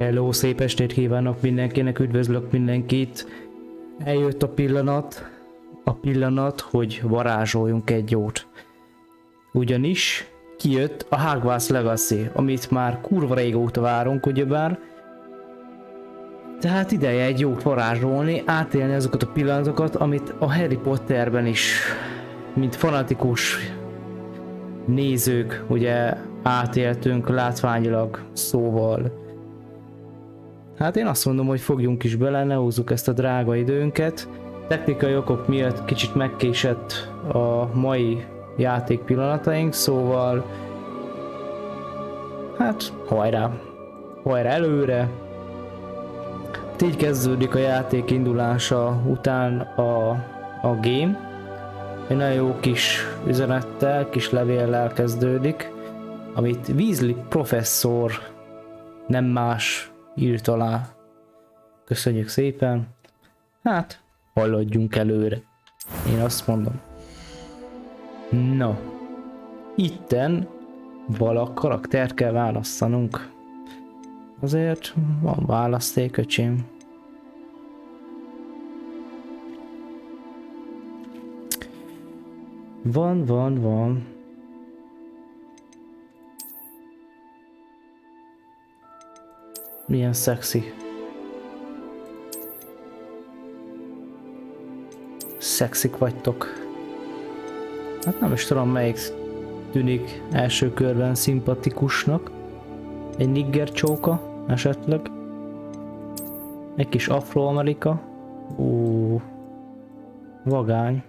Hello, szép estét kívánok mindenkinek, üdvözlök mindenkit. Eljött a pillanat, hogy varázsoljunk egy jót. Ugyanis kijött a Hogwarts Legacy, amit már kurva régóta várunk, ugyebár. Tehát ideje egy jót varázsolni, átélni azokat a pillanatokat, amit a Harry Potterben is, mint fanatikus nézők, ugye átéltünk látványilag, szóval. Hát én azt mondom, hogy fogjunk is bele, ne húzzuk ezt a drága időnket. Technikai okok miatt kicsit megkésett a mai játék pillanataink, szóval hát hajrá előre. Így kezdődik a játék indulása után a game. Egy nagyon jó kis üzenettel, kis levéllel kezdődik, amit Weasley professzor, nem más, írt alá. Köszönjük szépen. Hát, haladjunk előre. Én azt mondom. Na, itten vala karaktert kell választanunk. Azért van választék, öcsém. Van. Milyen szexi. Szexik vagytok. Hát nem is tudom, melyik tűnik első körben szimpatikusnak. Egy nigger csóka esetleg. Egy kis afroamerika. Vagány.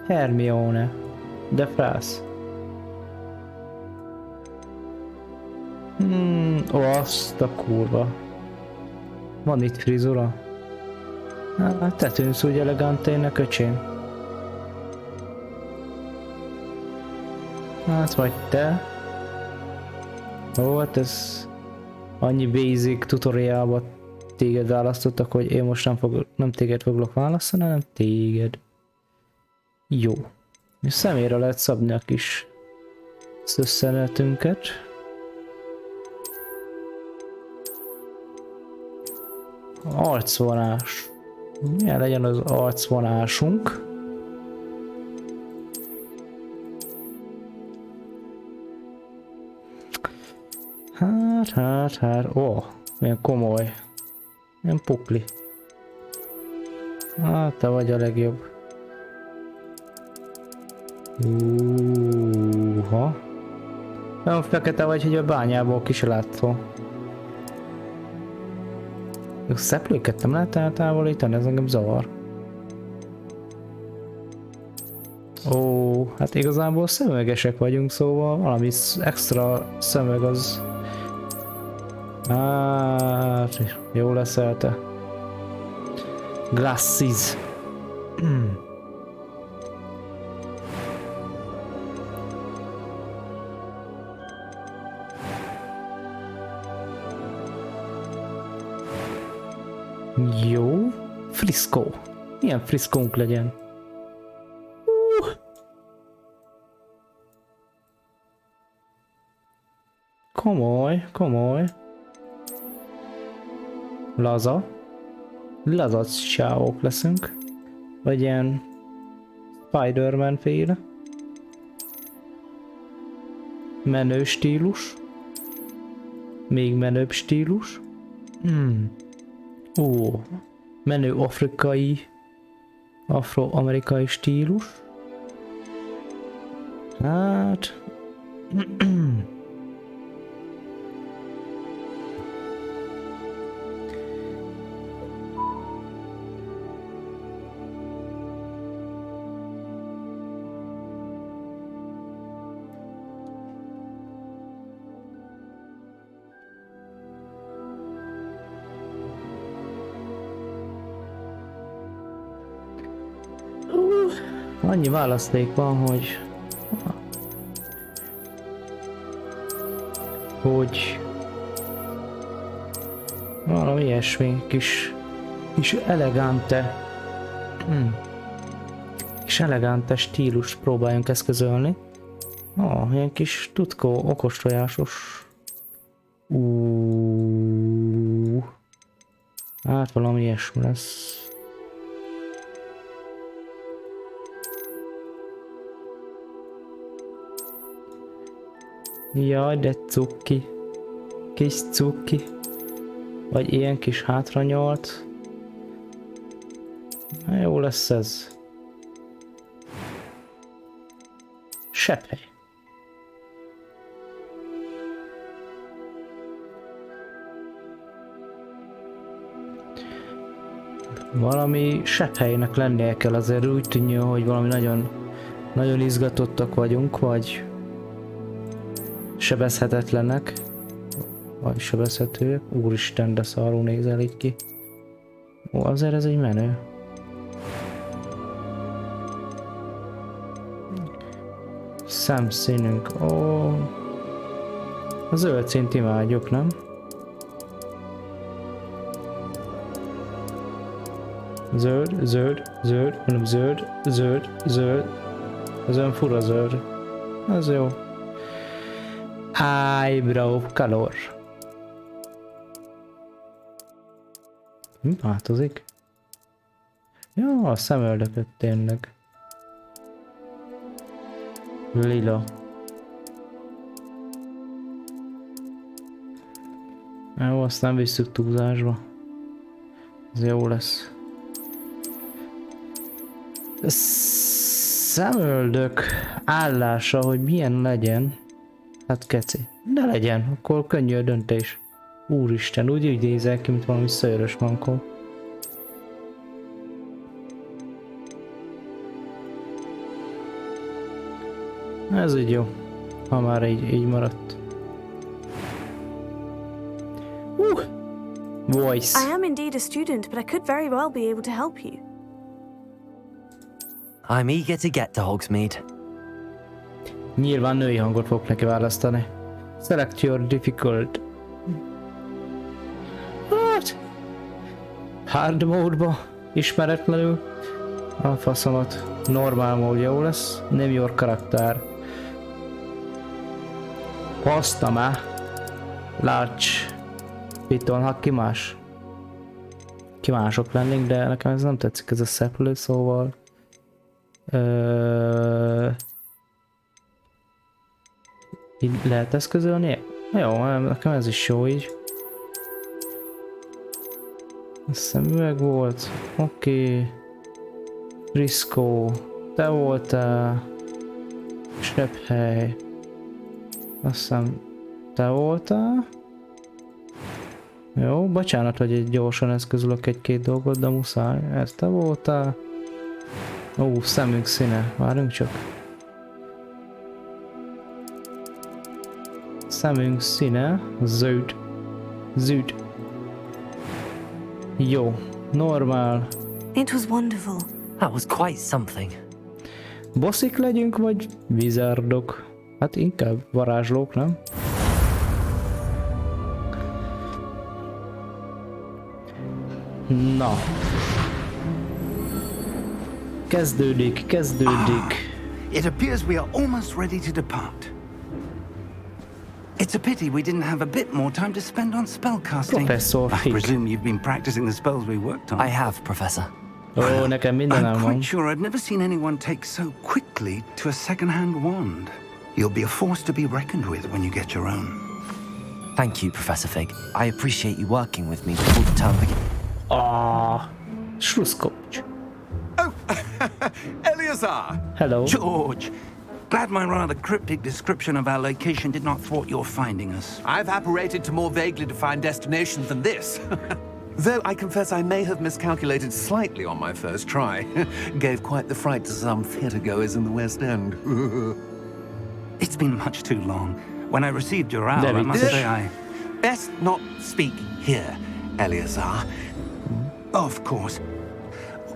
Hermione. De frász. Azt a kurva. Van itt frizura? Hát te tűnsz úgy elegantének, öcsém. Hát vagy te. Ó, hát ez annyi basic tutoriálba téged választottak, hogy én most nem téged foglak választani, hanem téged. Jó. És személyre lehet szabni a kis szösszenetünket. Arcvonás. Milyen legyen az arcvonásunk? Hát. Milyen komoly. Milyen pukli. Hát, te vagy a legjobb. Olyan fekete vagy, hogy a bányából ki se látszol. A szeplőket nem lehet eltávolítani, ez engem zavar. Hát igazából szemüvegesek vagyunk, szóval valami extra szemüveg az... Hát, jó leszel te. Glasses. Jó. Friszkó. Milyen friszkónk legyen? Komoly. Lazac csávók leszünk. Vagy ilyen Spider-Man féle. Menő stílus. Még menőbb stílus. Menő afroamerikai stílus. Hát... Annyi választék van, hogy valami ilyesmi kis elegante kis elegante stílust próbáljunk eszközölni. Ilyen kis tutkó, okos tojásos. Hát valami ilyesmi lesz. Jaj, de cuki. Kis cuki. Vagy ilyen kis hátranyolt. Na, jó lesz ez. Sepphely. Valami sepphelynek lennie kell, azért úgy tűnjön, hogy valami nagyon izgatottak vagyunk, vagy sebezhetetlenek, vagy sebezhetőek. Úristen, de szarul nézel így ki. Ó, azért ez egy menő. Szemszínünk, ó. A zöld színt imádjuk, nem? Zöld. Ez olyan fura zöld. Az jó. Eyebrow color. Mi változik? Ja, a szemöldököt tényleg. Lila. Jó, azt nem visszük túlzásba. Ez jó lesz. Szemöldök állása, hogy milyen legyen. Hát keci. Ne legyen, akkor könnyű a döntés. Úristen, úgy nézel ki, mint valami szőrös mankó. Ez így jó, ha már így maradt. Voice. I am indeed a student, but I could very well be able to help you. I'm eager to get to Hogsmeade. Nyilván női hangot fogok neki választani. Select your difficult. What? Hard módba, ismeretlenül. A faszomat. Normál mód jó lesz. Name your karakter. Hozta már. Large. Piton, ha ki más? Ki mások lennénk, de nekem ez nem tetszik, ez a szeplő, szóval. Így lehet eszközölni? Jó, nekem ez is jó így. A szemüveg volt. Oké. Riszkó. Te voltál. Sepphely. Azt hiszem te voltál. Jó, bocsánat, hogy egy gyorsan eszközülök egy-két dolgot, de muszáj. Ez te voltál. Ó, szemünk színe. Várjunk csak. Szemünk színe. Zöld. Zöld. Jó. Normál. It was wonderful. That was quite something. Bosszik legyünk, vagy wizardok? Hát inkább varázslók, nem? Na. Kezdődik. It appears we are almost ready to depart. It's a pity we didn't have a bit more time to spend on spellcasting. Professor I Fig. presume you've been practicing the spells we worked on. I have, Professor. Ó, nekem minden I'm elmond. quite sure I've never seen anyone take so quickly to a second-hand wand. You'll be a force to be reckoned with when you get your own. Thank you, Professor Fig. I appreciate you working with me before the term begins. Sluszkovics. Oh, Eleazar! Hello. George, glad my rather cryptic description of our location did not thwart your finding us. I've apparated to more vaguely defined destinations than this. Though I confess I may have miscalculated slightly on my first try. Gave quite the fright to some theatregoers in the West End. It's been much too long. When I received your owl, There I it must is. say I... Best not speak here, Eleazar. Of course.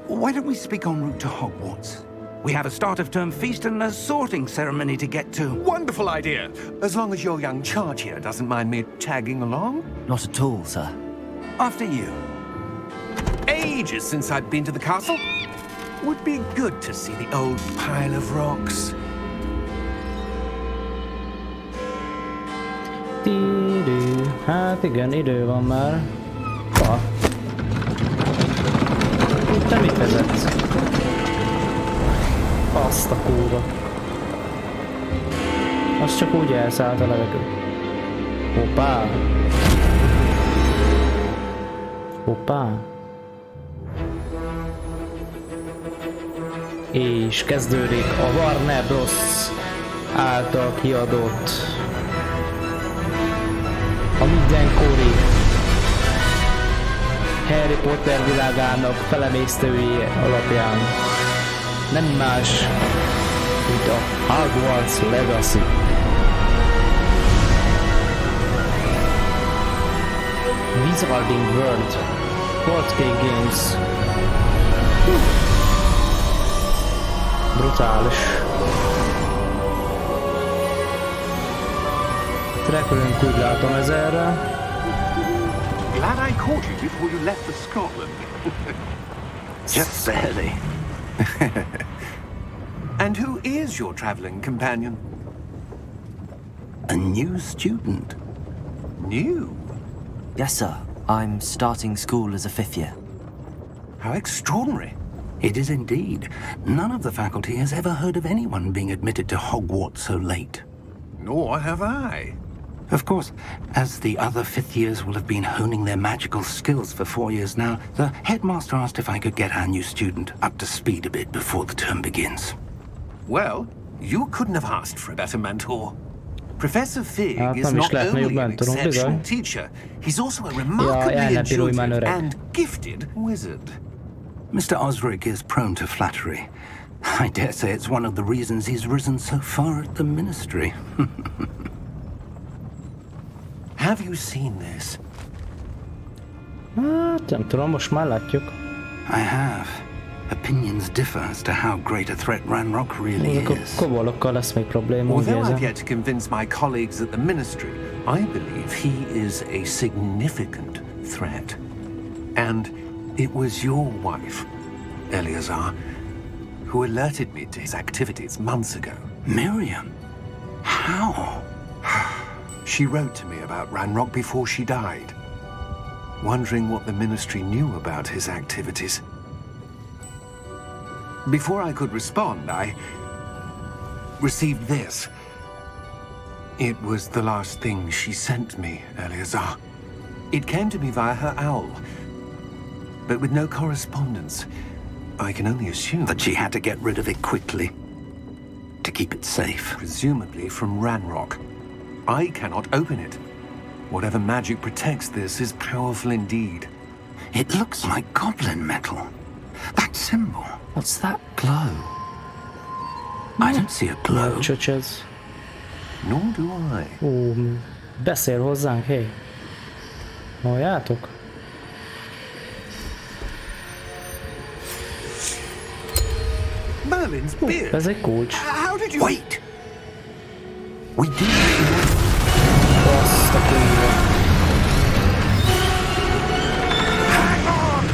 Why don't we speak en route to Hogwarts? We have a start-of-term feast and a sorting ceremony to get to. Wonderful idea. As long as your young charge here doesn't mind me tagging along. Not at all, sir. After you. Ages since I've been to the castle. Would be good to see the old pile of rocks. Dee-doo. Hát igen, idő van már. Te mit vezetsz? Azt a kurva. Az csak úgy elszállt a levegő. Hoppá! Hoppá! És kezdődik a Warner Bros. Által kiadott a mindenkori Harry Potter világának felemésztői alapján nem más, mint a Hogwarts Legacy. Wizarding World Board Game Games. Brutális. Repülünk, úgy látom, ezerre. Glad I caught you before you left for Scotland. Just barely. And who is your traveling companion? A new student. New? Yes, sir. I'm starting school as a 5th year. How extraordinary. It is indeed. None of the faculty has ever heard of anyone being admitted to Hogwarts so late. Nor have I. Of course, as the other fifth years will have been honing their magical skills for 4 years now, the headmaster asked if I could get our new student up to speed a bit before the term begins. Well, you couldn't have asked for a better mentor. Professor Fig Hát is nem is not lehetne jobb only an mentorunk, exceptional bizony. teacher, he's also a remarkably elnepirulj már, intuitive öreg. and gifted wizard. Mr. Osric is prone to flattery. I dare say it's one of the reasons he's risen so far at the ministry. Have you seen this? Hát nem tudom, most már látjuk. I have. Opinions differ as to how great a threat Ranrock really Ezek a is. kobolokkal lesz még probléma, úgy Although I've érzem. yet to convince my colleagues at the ministry, I believe he is a significant threat. And it was your wife, Eleazar, who alerted me to his activities months ago. Miriam? How? She wrote to me about Ranrock before she died, wondering what the ministry knew about his activities. Before I could respond, I received this. It was the last thing she sent me, Eleazar. It came to me via her owl, but with no correspondence. I can only assume That she had to get rid of it quickly. To keep it safe. presumably from Ranrock. I cannot open it. Whatever magic protects this is powerful indeed. It looks like goblin metal. That symbol. What's that glow? I don't see a glow. Csöcsez. Nor do I. Ó, beszél hozzánk, hé. Halljátok? Merlin's beard. Ez egy kulcs. How did you... Wait! We do. Azt a kurva. Hang on.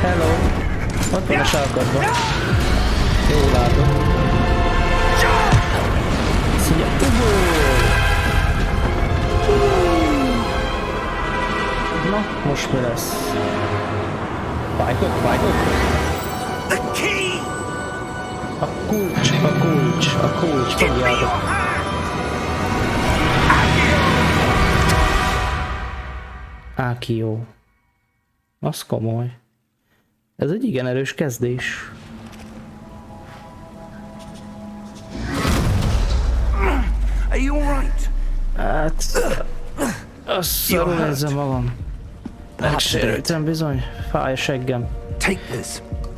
Hello. Ott van a sarkadban. Jól látom. Szia. Na, most mi lesz? Fájtok, fájtok? The key! A kulcs, a kulcs, a kulcs, fogjátok. Accio. Az komoly. Ez egy igen erős kezdés. Are you alright? Hát... Azt szarul érzem magam. Megsérültem bizony. Fáj a seggem. Take this.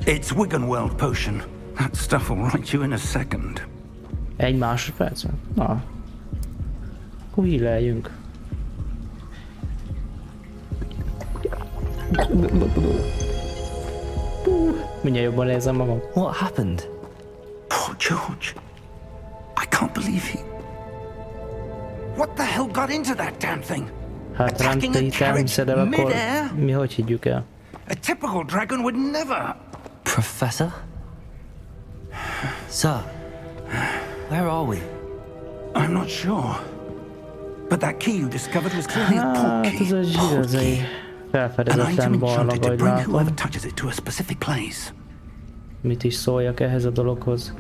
It's Wiggenweld potion. That stuff will right you in a second. Egy másodpercben? Na. Akkor híleljünk. Mindjárt jobban érzem magam. What happened? Poor George. I can't believe he... What the hell got into that damn thing? Hát nem te itt elhiszed el, akkor mi hogy higgyük el? A typical dragon would never. Professor? Sir, where are we? I'm not sure. But that key you discovered was clearly a port Hát key. ez egy igazi An felfedezetlen item barlang, enchanted to ahogy bring látom. whoever touches it to a specific place. Mit is szóljak ehhez a dologhoz?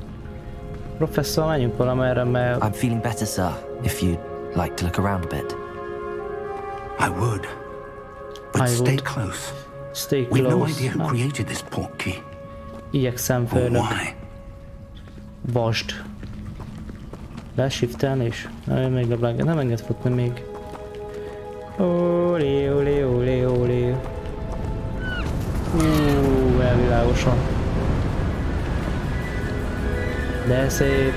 Professzor, menjünk valamerre, mert I'm feeling better, sir, if you'd like to look around a bit. I would. But I stay would. close. stay We've no close. idea who Hát, created this port key. igyekszem Or főnök. why. Vasd. Lesiftelni is? Még legalább nem enged futni még. Olé, olé, olé, olé. Elvilágosan. De szép.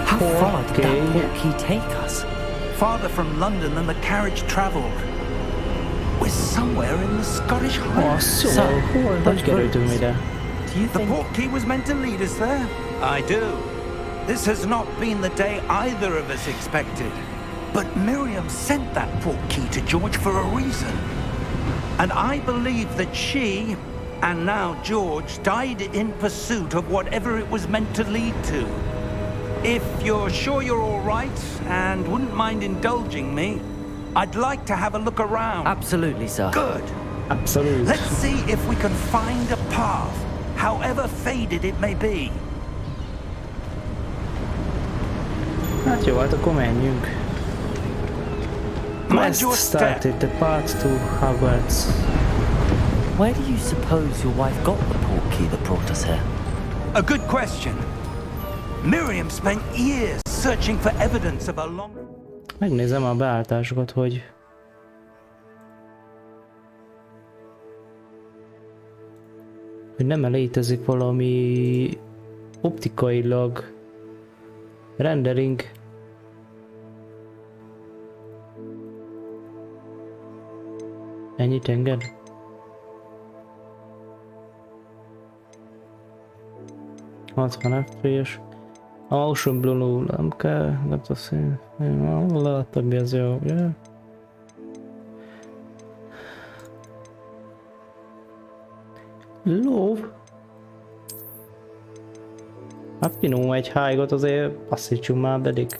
How far did Okay. that port key take us? Farther from London than the carriage travelled. We're somewhere in the Scottish Highlands. Szóval, hogy kerültünk ide? Do you The think... port key was meant to lead us there? I do. This has not been the day either of us expected. But Miriam sent that port key to George for a reason. And I believe that she, and now George, died in pursuit of whatever it was meant to lead to. If you're sure you're all right and wouldn't mind indulging me, I'd like to have a look around. Absolutely, sir. Good. Abszolút. Let's see if we can find a path, however faded it may be. Hát jó, hát akkor menjünk. Mind Quest your step. started the path to Hogwarts. Where do you suppose your wife got the port key that brought us here? A good question. Miriam spent years searching for evidence of a long... Megnézem a beállításokat, hogy nem létezik valami optikailag rendering. Ennyit enged? FPS. A motion blue nem kell, nem tudom, láttam mi az jó, ugye? Lóv? Hát finom egy hájgot azért passzítsunk már pedig.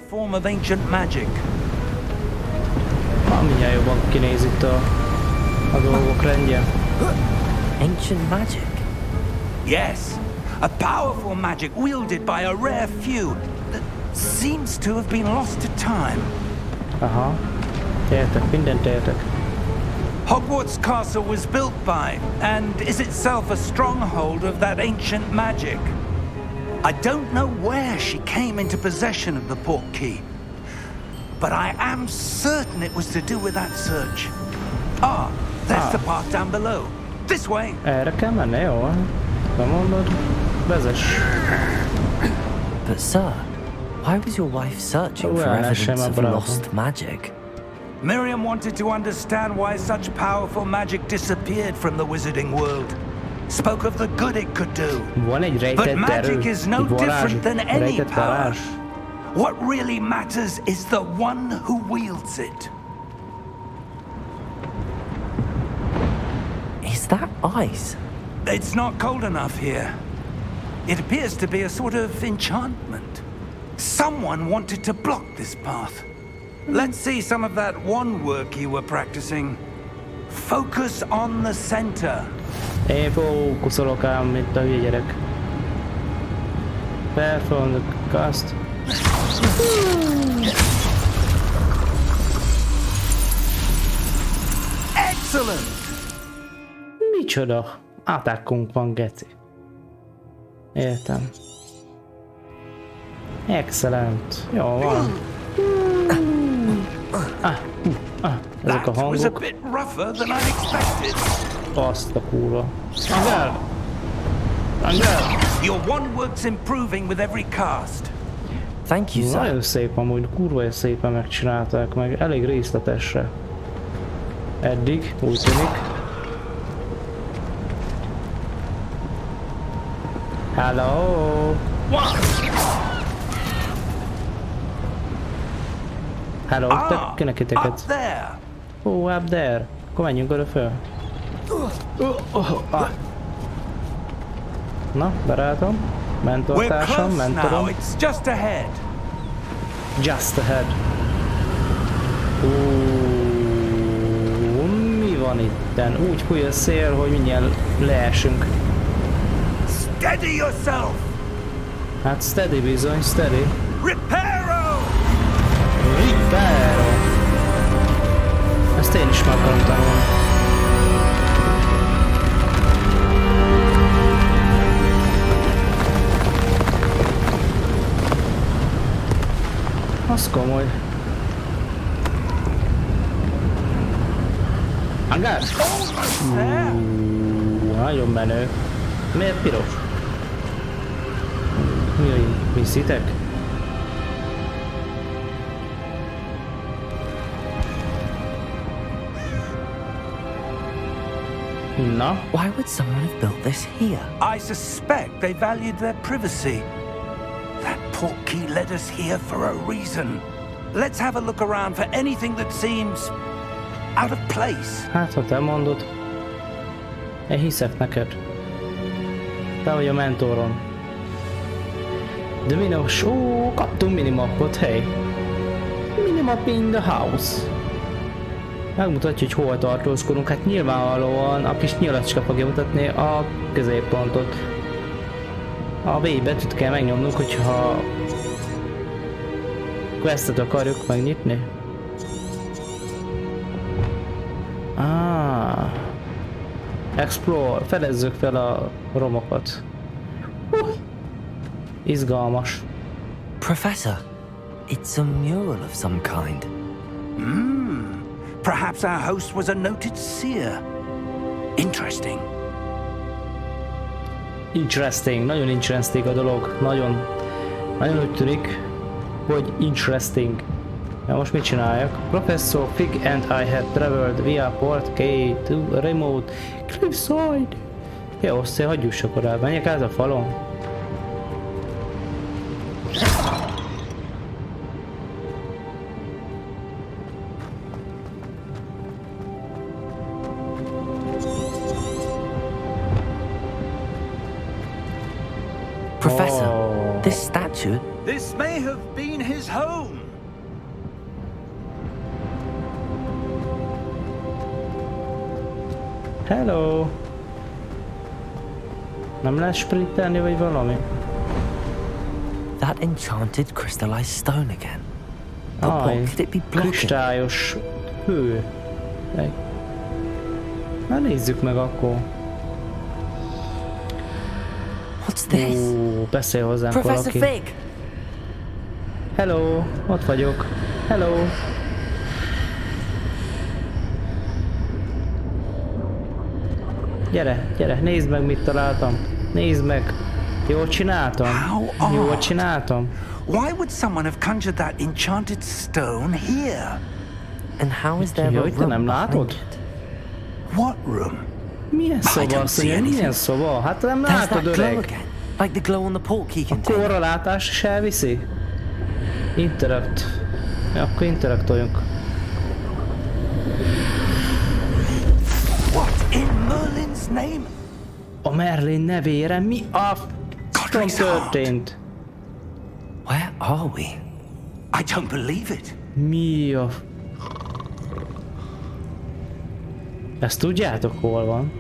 form of ancient magic. Már mindjárt jobban kinéz itt a dolgok rendje. Ancient magic? Yes, a powerful magic wielded by a rare few that seems to have been lost to time. Aha, értek, mindent értek. Hogwarts Castle was built by, and is itself a stronghold of that ancient magic. I don't know where she came into possession of the port key, but I am certain it was to do with that search. Ah, there's the path down below. This way. Erre kell menni, jó? Nem mondod? Vezess. But sir, why was your wife searching for Well, evidence Shema of Bravo. lost magic? Miriam wanted to understand why such powerful magic disappeared from the wizarding world. Spoke of the good it could do. Van egy But rejtett erő, magic is no egy varázs, different than any rejtett power. varázs. What really matters is the one who wields it. Is that ice? It's not cold enough here. It appears to be a sort of enchantment. Someone wanted to block this path. Let's see some of that wand work you were practicing. Focus on the center. Én fókuszolok ám, mint a hülye gyerek. Perform the cast. Excellent! Micsoda? Attackunk van, geci. Értem. Excellent. Jó van. Ezek a That was a hangok. bit rougher than I'd expected. Azt a kurva. Angel! Angel! Your wand work's improving with every cast. Thank you, sir. Nagyon szép amúgy, kurva szépen megcsinálták meg, elég részletesre. Eddig, úgy tűnik. Hello! Hello, te kinek Up titeket? there. Oh, up there. Akkor menjünk oda föl. Na, barátom. We're Mentortársam, close now. mentorom. It's just ahead. Just ahead. Mi van itten? Úgy fúj a szél, hogy mindjárt leesünk. Steady yourself. Hát steady bizony, steady. Reparo. Ripero. Ezt én is meg akarom tanulni. Az komoly. Hangár? Nagyon menő. Miért piros? Mi viszitek? Na? Why would someone have built this here? I suspect they valued their privacy. That portkey led us here for a reason. Let's have a look around for anything that seems out of place. Hát, ha te mondod. Én hiszek neked. Te vagy a mentoron. De minimos... Ó, kaptunk minimapot, hey. Minimap in the house. Megmutatja, hogy hol tartózkodunk. Hát nyilvánvalóan a kis nyilacska fogja mutatni a középpontot. A B betűt kell megnyomnunk, hogyha questet akarjuk megnyitni. Explore, fedezzük fel a romokat. Izgalmas. Professor, it's a mural of some kind. Perhaps our host was a noted seer. Interesting. Interesting, nagyon interesting a dolog. Nagyon úgy tűnik, hogy interesting. Na most mit csináljak? Professor Fig and I had traveled via port K to a remote cliffside. Jó, szél, hagyjuk akkor el. Menjek át a falon. Professor, this statue... This may have been his home. Hello! Nem lehet sprintelni vagy valami? That enchanted crystallized stone again. But what could it be blocking? Kristályos hő. Na nézzük meg akkor. What's this? Beszél hozzánk Professor valaki. Fig! Hello, ott vagyok. Hello. Gyere, nézd meg, mit találtam. Nézd meg. Jól csináltam. Jól csináltam. Why would someone have conjured that enchanted stone here? And how is there a Jaj, te room nem behind látod? it? What room? Milyen szoba, don't azt see mondja, milyen anything. szoba? Hát nem There's látod, that glow öreg. again. Like the glow on the portkey A container. korrelátás is elviszi? Interact. Ja, akkor interaktoljuk. What in Merlin's name? A Merlin nevére mi a f***on történt? Where are we? I don't believe it. Mi a... Ezt tudjátok, hol van?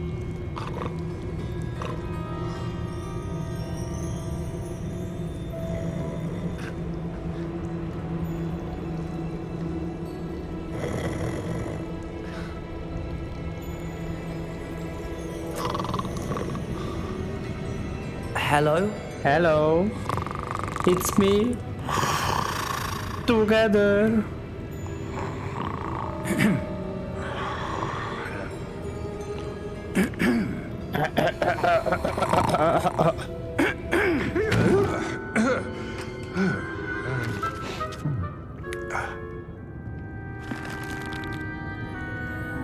Hello? Hello, it's me. Together.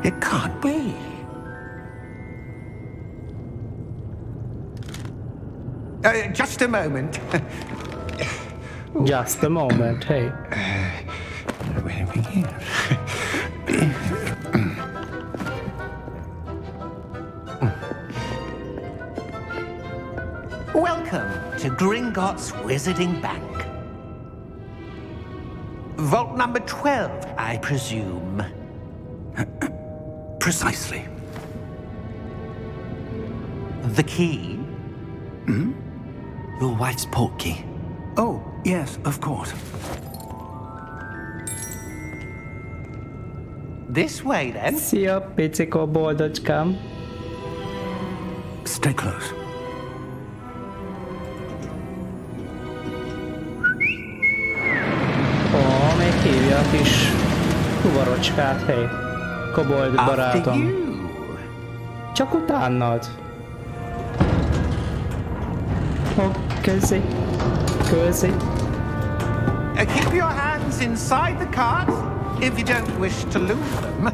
It can't be. Just a moment. Just a moment, hey. Welcome to Gringotts Wizarding Bank. Vault number 12, I presume. Precisely. The key? Your wife's portkey. Oh, yes, of course. This way, then. Szia, picikó boldocskám. Stay close. Ó, még hívja a kis fuvarocskát, hely. Kobold After barátom. you. Csak utánad. Ó, közi. Közi. Keep your hands inside the cart if you don't wish to lose them.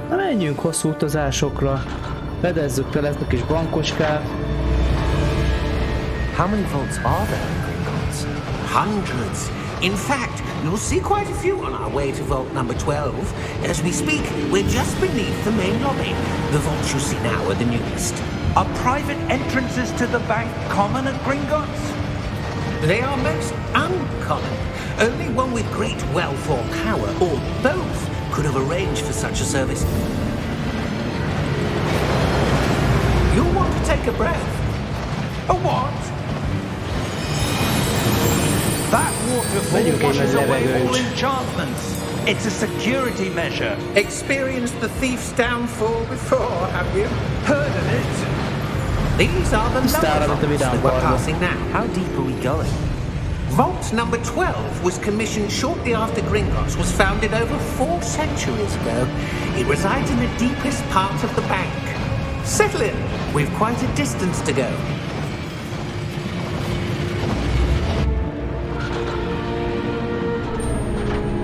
Na menjünk hosszú utazásokra. Fedezzük fel ezt a kis bankocskát. How many vaults are there in Gringotts? Hundreds. In fact, you'll see quite a few on our way to vault number 12. As we speak, we're just beneath the main lobby. The vaults you see now are the newest. Are private entrances to the bank common at Gringotts? They are most uncommon. Only one with great wealth or power, or both, could have arranged for such a service. You'll want to take a breath. A what? That waterfall Vegyünk egy washes nagy away levegőt. all enchantments. It's a security measure. Experienced the thief's downfall before, have you? Heard of it? These are the Start lower at the vaults that down we're part. passing now. How deep are we going? Vault number 12 was commissioned shortly after Gringotts was founded over 4 centuries ago. It resides in the deepest part of the bank. Settle in. We've quite a distance to go.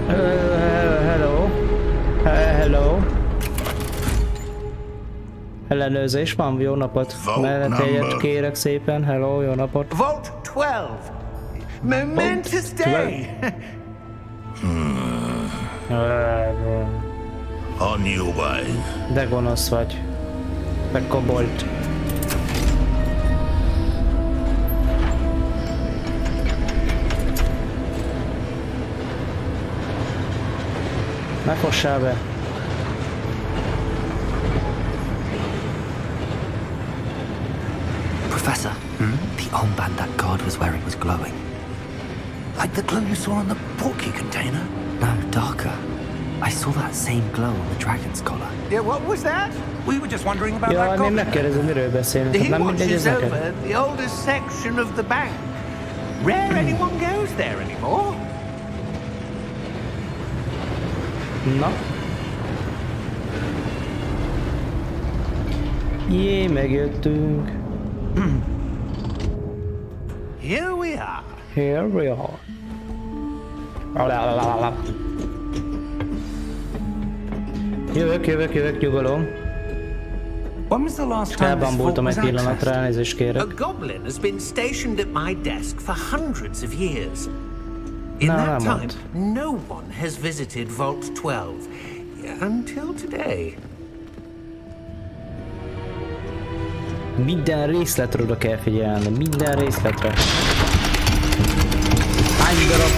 Hello. Hello. Ellenőrzés van, jó napot. Menetjegyet kérek szépen. Hello, jó napot. Vault 12. Momentous day. On your way. De gonosz vagy. Te kobold. Ne fossál be. Professor, the armband that guard was wearing was glowing. Like the glow you saw on the portkey container? No, darker. I saw that same glow on the dragon's collar. Yeah, what was that? We were just wondering about Ja, that én goblin. megkérdezem, miről beszélünk. He Nem mindegy, ez watches neked. over the oldest section of the bank. Rare anyone goes there anymore. Na. Jé, megjöttünk. Here we are. Here we are. Jövök, nyugalom. When was the last time this vault Elbambultam egy was pillanatra, accessed? elnézést A kérek. goblin has been stationed at my desk for hundreds of years. In No, that I'm time, not. no one has visited Vault 12 until today. Minden részletre oda kell figyelni, minden részletre. Hány darab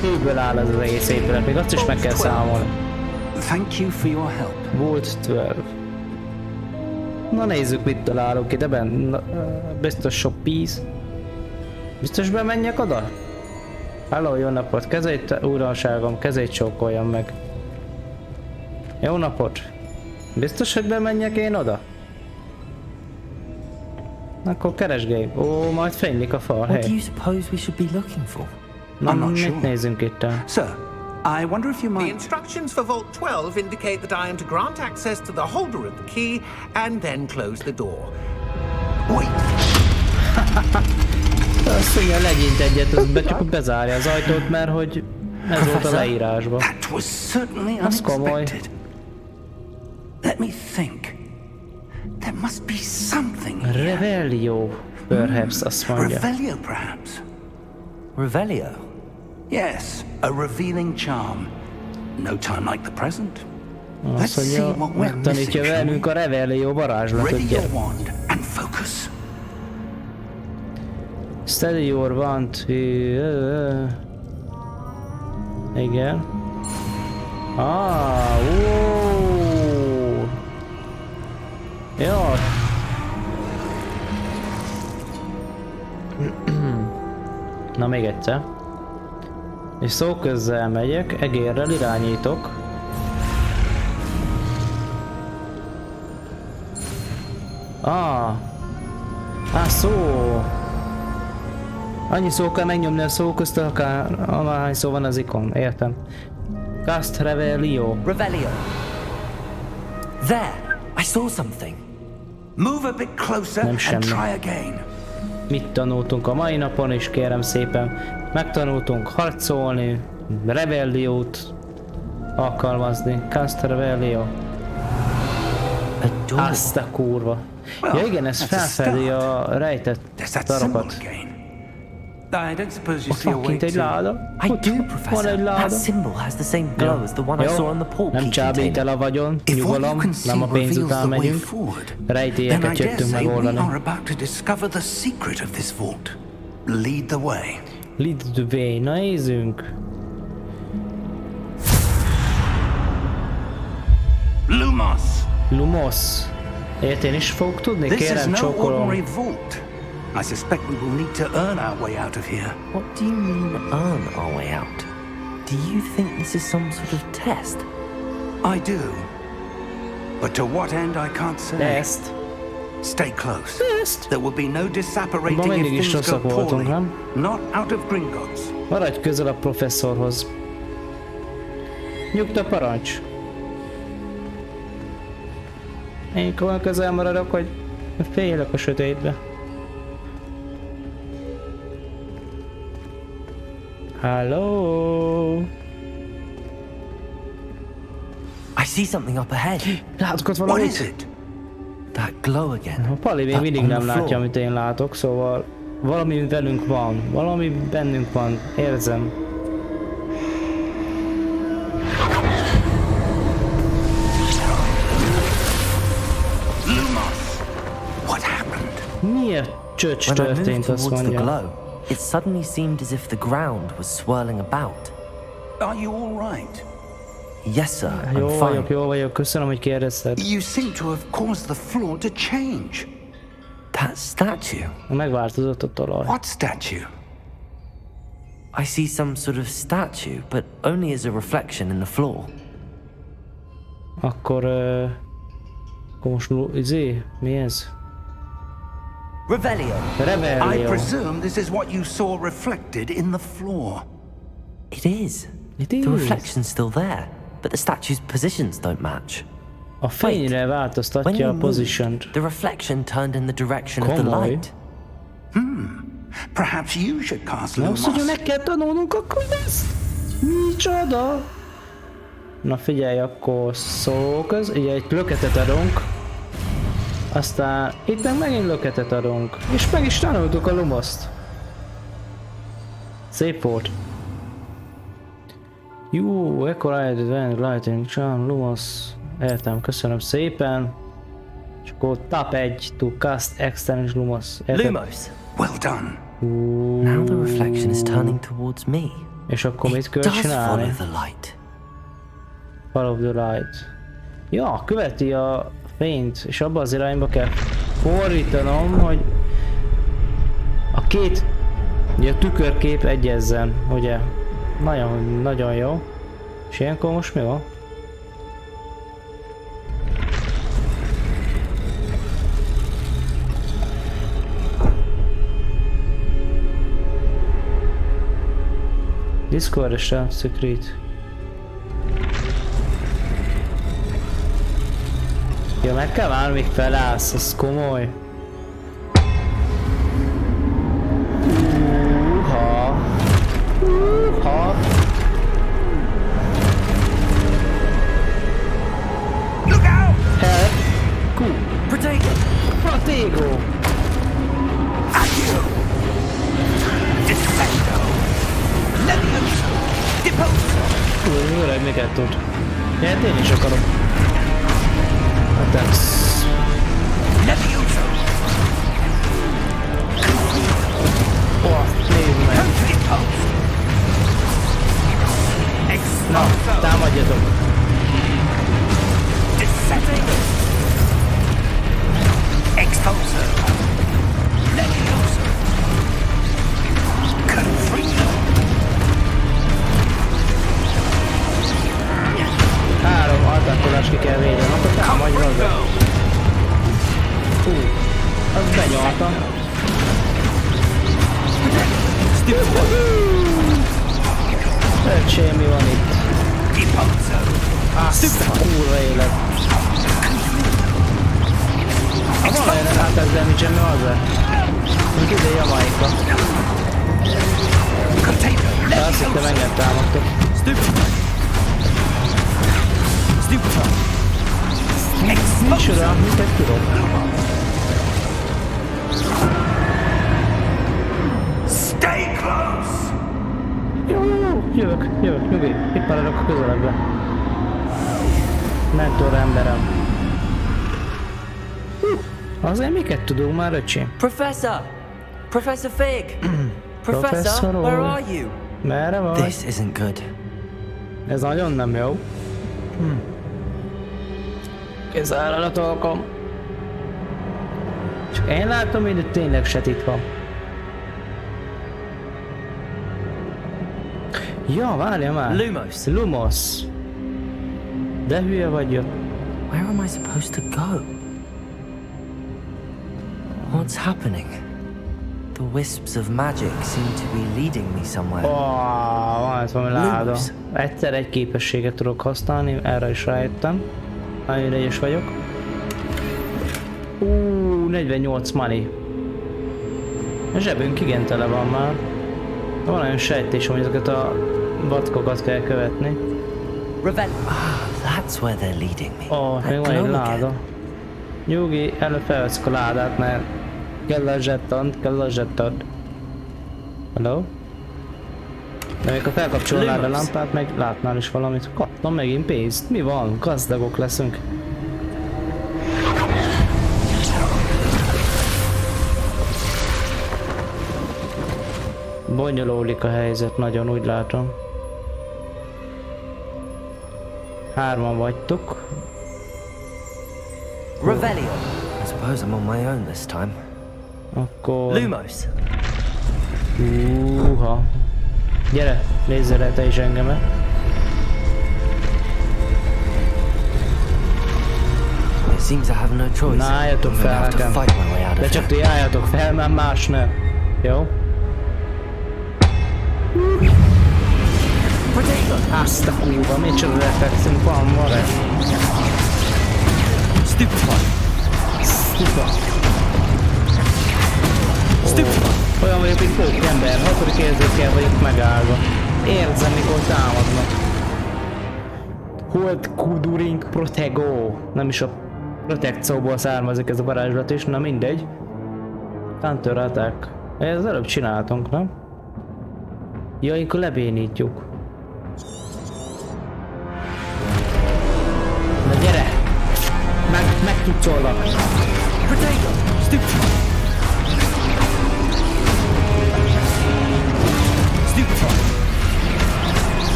főből áll ez az egész épület, még azt is meg kell számolni. Thank you for your help. Volt 12. Na nézzük, mit találunk ide benn. Biztos sok pénz. Biztos bemenjek oda? Hello, jó napot! Kezét, uramságom, kezét csókoljam meg. Jó napot! Biztos, hogy bemenjek én oda? Akkor keresgélj. Ó, majd fénylik a fal, What do hely. you suppose we should be looking for? Na, I'm not mit sure. nézzünk itt el? Sir, I wonder if you The might... instructions for Vault 12 indicate that I am to grant access to the holder of the key and then close the door. Wait! Azt mondja, legyint egyet, az csak bezárja az ajtót, mert hogy ez volt a leírásban. That was certainly That's cool, boy. unexpected. Let me think. There must be something here. Revelio, perhaps, azt mondja. Revelio, perhaps. Revelio? Yes, a revealing charm. No time like the present. Let's Azt see mondja, what we're missing, megtanítja shall velünk a we? Revelio varázslatot. Ready your gyere. wand and focus. Steady your wand. Igen. Jó. Na még egyszer. És szóközzel megyek, egérrel irányítok. Szó. Annyi szó kell megnyomni a szó közt, ahány szó van az ikon. Értem. Cast Revelio. Revelio. There! I saw something. Move a bit closer Nem and semmi. try again. Mit tanultunk a mai napon is, kérem szépen. Megtanultunk harcolni, Revelliót alkalmazni. Cast Revelio. A door. Azt a kurva. Ja igen, ez felfedi a rejtett There's that symbol darakat. again. I don't suppose you Ott see a van way kint egy to... láda. I Ott do, van Professor. egy láda. That symbol has the same glow as the one I saw on the portkey Nem csábít el container. a vagyon, If all you nyugalom, can see nem a pénz reveals után the way megyünk. forward, then I Rejtélyeket dare jöttünk say we megoldani. are about to discover the secret of this vault. Lead the way. Lead the way, na nézzünk. Lumos! Lumos. Ilyet én is fogok tudni? This is Kérem, no csókolom. ordinary vault. I suspect we will need to earn our way out of here. What do you mean, earn our way out? Do you think this is some sort of test? I do. But to what end I can't say. Ezt. Stay close. Ezt. There will be no Ma disapparating mindig if is things go rosszak voltunk, poorly. nem? Not out of Gringotts. Maradj közel a professzorhoz. Nyugta parancs. Én olyan közel maradok, hogy félek a sötétbe. Hello. I see something up ahead. Látok ott What valamit? is it? That glow again. A Pali még That mindig on nem the látja, floor. amit én látok, szóval valami velünk van, valami bennünk van, érzem. Lumos! What happened? Mi a csöcs When I moved történt, azt towards the mondja. glow, it suddenly seemed as if the ground was swirling about. Are you all right? Yes, sir. I'm Jó fine. vagyok, köszönöm, hogy kérdezted. You seem to have caused the floor to change. That statue. Megváltozott a talaj. What statue? I see some sort of statue, but only as a reflection in the floor. Akkor most mi ez? Revelio. I Revelio. presume this is what you saw reflected in the floor. It is. It The is. reflection's still there, but the statue's positions don't match. A fényre When változtatja you a moved, position-t. the reflection turned in the direction of the Komoly. light. Perhaps you should cast Na, azt, hogy Lumos. meg kell tanulnunk, akkor ezt. Micsoda? Na figyelj, akkor szóköz, ugye egy löketet adunk. Aztán itt meg megint löketet adunk. És meg is tanultuk a Lumoszt. Szép volt. Jó, Equalized Lighting Charm, Lumos. Értem, köszönöm szépen. És akkor tap 1 to cast external Lumos. Érted? Lumos. Well done. Now the reflection is turning towards me. És akkor mit It kell does follow csinálni? the light. Follow the light. Ja, követi a fényt, és abba az irányba kell fordítanom, hogy a két, ugye a tükörkép egyezzen, ugye? Nagyon jó. És ilyenkor most mi van? Discover the Shelf Secret. Ja, meg kell várni, míg felállsz, az komoly. Húha. Look out! Égó! Új, öreg, miket tud. Ilyet én is akarok. Attacks. Nézd meg! Na, támadjatok! Három attackolás ki kell védeni, akkor támadj hozzá! Hú, az benyalta. Öcsém, mi van itt? Azt a kurva élet! Ha valahogy nem átáll damage-en, mi az le? Mondjuk ide Jamaika. De azt hittem engem támadtok. Micsoda, miket tudok? Stay close! Jövök, mögé. Itt maradok a közeledbe. Mentor emberem. Azért miket tudunk már, öcsém? Professor! Professor Fig! Professor, where are you? Merre vagy? This isn't good. Ez nagyon nem jó. Kizállal a torkom. Csak én látom, hogy itt tényleg sötét van. Ja, várja már. Lumos. De hülye vagy jött. Where am I supposed to go? What's happening? The wisps of magic seem to be leading me somewhere. Van ez valami láda. Egyszer egy képességet tudok használni, erre is rájöttem. Nagyon ügyes vagyok. 48 money. A zsebünk igen tele van már. Van olyan sejtésem, hogy ezeket a vatkokat kell követni. That's where they're leading me. Még van egy láda. Nyugi, előbb felveszek a ládát, mert kell a zsettont. Hello? De még ha felkapcsolnád a lámpát, meg látnál is valamit. Kaptam megint pénzt. Mi van? Gazdagok leszünk. Bonyolódik a helyzet, nagyon úgy látom. 3-an vagytok. Revelio. I suppose I'm on my own this time. Akkor... Lumos. Gyere, nézzél el te is engemet. It seems I have no choice. Na, álljatok fel nekem. De csak ti álljatok fel, mert más ne. Jó? Azt a kurva, micsoda reflexünk van, van-e? Stupefy. Olyan vagyok, mint pókember, 6. érzékkel vagyok megállva. Érzem, mikor támadnak. Hold Kuduring Protego. Nem is a protekcióból származik ez a varázslat is, na mindegy. Counter attack. Ez előbb csináltunk, nem? Ja, akkor lebénítjuk. Na gyere! Megtudszolnak!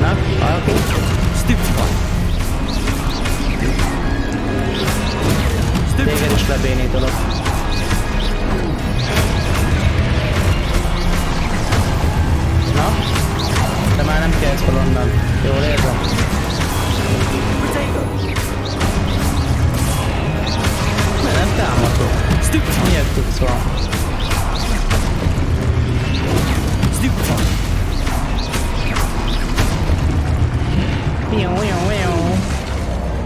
Na, oké. Téged is lebénítalak. Na? De már nem kellsz fel onnan. Jól érzem? Mert nem támadok. Miért tudsz van?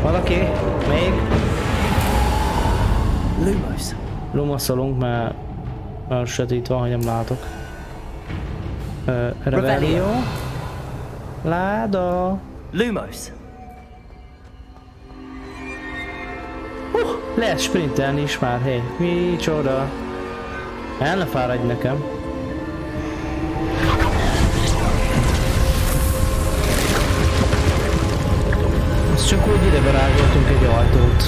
Valaki? Még? Lumos. Lumoszolunk, mert nagyon sötét van, hogy nem látok. Revelio. Láda. Lumos. Lehet sprintelni is már, hé. Micsoda. El ne fáradj nekem. Most csak úgy ide berázoltunk egy ajtót.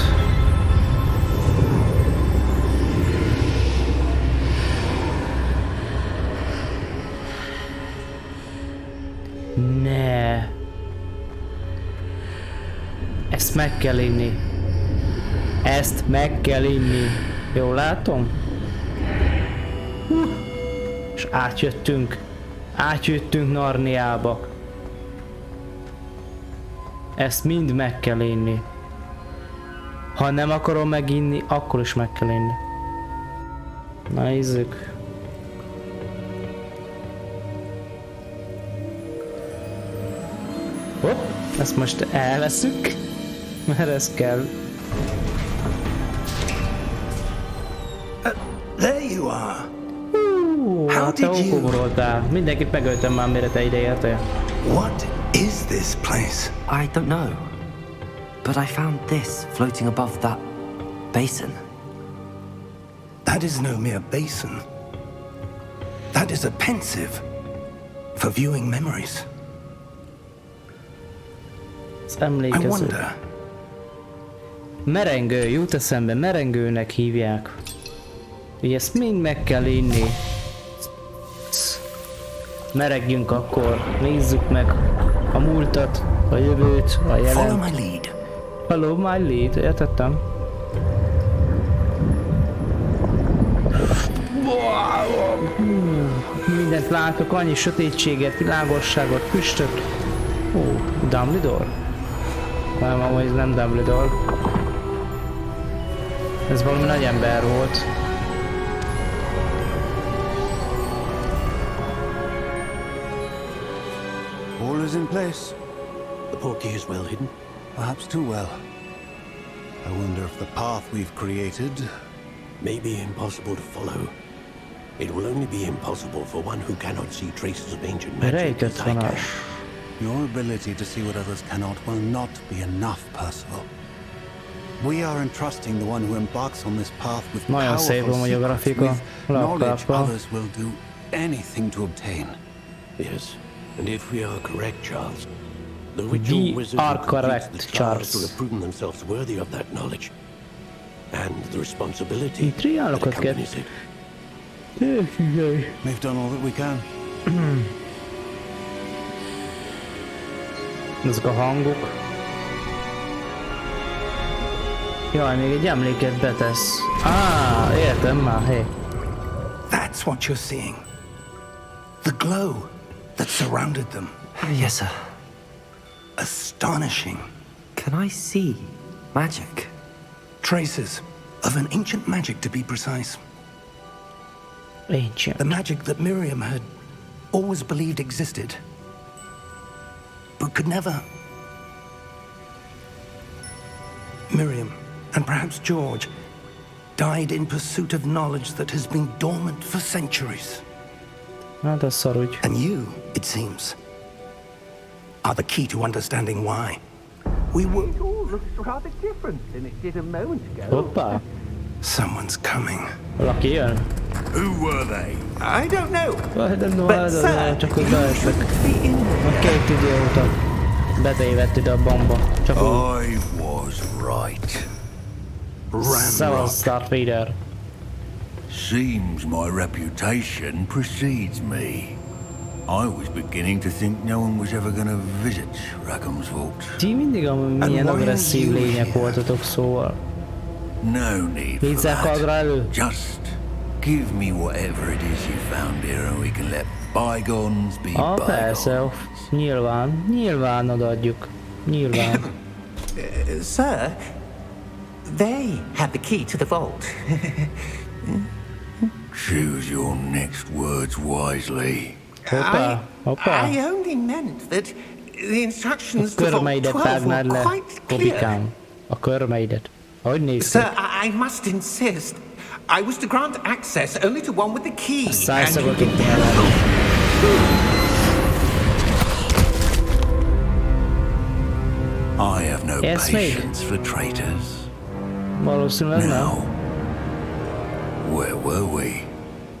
Ne. Ezt meg kell inni. Ezt meg kell inni. Jól látom? És átjöttünk. Átjöttünk Narniába. Ezt mind meg kell inni. Ha nem akarom meginni, akkor is meg kell inni. Na nézzük. Hopp, ezt most elveszük, mert ez kell. There you are. Hát te okogoroltál. Mindenkit megöltem már, mire te ide értél. What is this place? I don't know. But I found this floating above that basin. That is no mere basin. That is a pensive for viewing memories. Az I emlékező. wonder. Merengő, jut eszembe, merengőnek hívják. Ugye ezt mind meg kell inni. Meregjünk akkor, nézzük meg a múltat, a jövőt, a Follow jelent. my lead. Follow my lead, értettem. Mindent látok, annyi sötétséget, világosságot, füstöt. Dumbledore? Nem, amúgy ez nem Dumbledore. Ez valami nagy ember volt. All is in place. The portkey is well hidden. Perhaps too well. I wonder if the path we've created... May be impossible to follow. It will only be impossible for one who cannot see traces of ancient magic Rejtett as I can. vonás. Your ability to see what others cannot will not be enough, Percival. We are entrusting the one who embarks on this path with Nagyon szép powerful amúgy a secrets, grafika. with Le knowledge akarva. others will do anything to obtain. Yes, and if we are correct, Charles, the We ritual wizard are who completes correct, the stars Charles. will have proven themselves worthy of that knowledge. And the responsibility that Triánokat kell. accompanies it. We've done all that we can. Ezek a hangok. Jaj, még egy emléket betesz. Értem már, hé. That's what you're seeing. The glow that surrounded them. Yes, sir. Astonishing. Can I see magic? Traces of an ancient magic, to be precise. Ancient. The magic that Miriam had always believed existed, but could never. Miriam, and perhaps George, died in pursuit of knowledge that has been dormant for centuries. Hát az szar úgy. And you, it seems, are the key to understanding why. We were... It all looks rather different than it did a moment ago. Hoppá. Someone's coming. Valaki jön? Who were they? I don't know. Csak hogy beestek. A két idióta betévedt ide a bomba. Csak úgy. I was right. Szevasz, Darth Vader. Seems my reputation precedes me. I was beginning to think no one was ever gonna visit Rackham's Vault. Ti mindig milyen agresszív lények voltatok, szóval. No need for Vízzel that. kardra elő. Just give me whatever it is you found here and we can let bygones be bygones. Persze, nyilván odaadjuk. Nyilván. Sir, they had the key to the vault. Choose your next words wisely. Hoppá. I only meant that the instructions to vault Körmeidet 12 vágnád were le, quite clear. Kopikám. A körmeidet. Hogy néz ki? Sir, I must insist. I was to grant access only to one with the key. And you Szájszagotok did nyelven. I have no Yes, mate. patience for traitors. Valószínűleg nem. Now, where were we?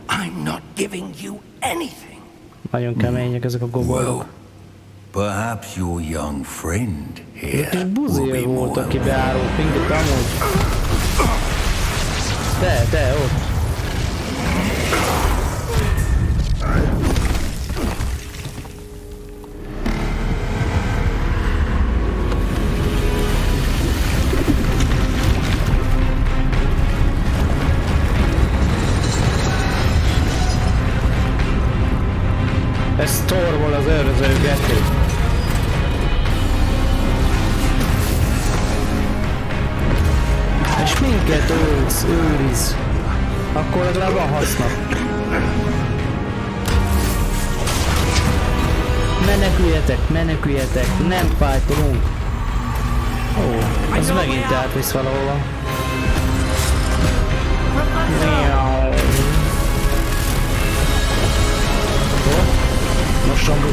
I'm not giving you anything. Nagyon kemények ezek a Well, goboldok. perhaps your young friend Egy here kis will buzér be volt, more aki beárult minket amúgy. Te, ott. Ez Thorból az őrözőgető. És minket őriz. Akkor legalább van haszna. Meneküljetek, nem fájtolunk. Ó, ez megint átvisz valahova.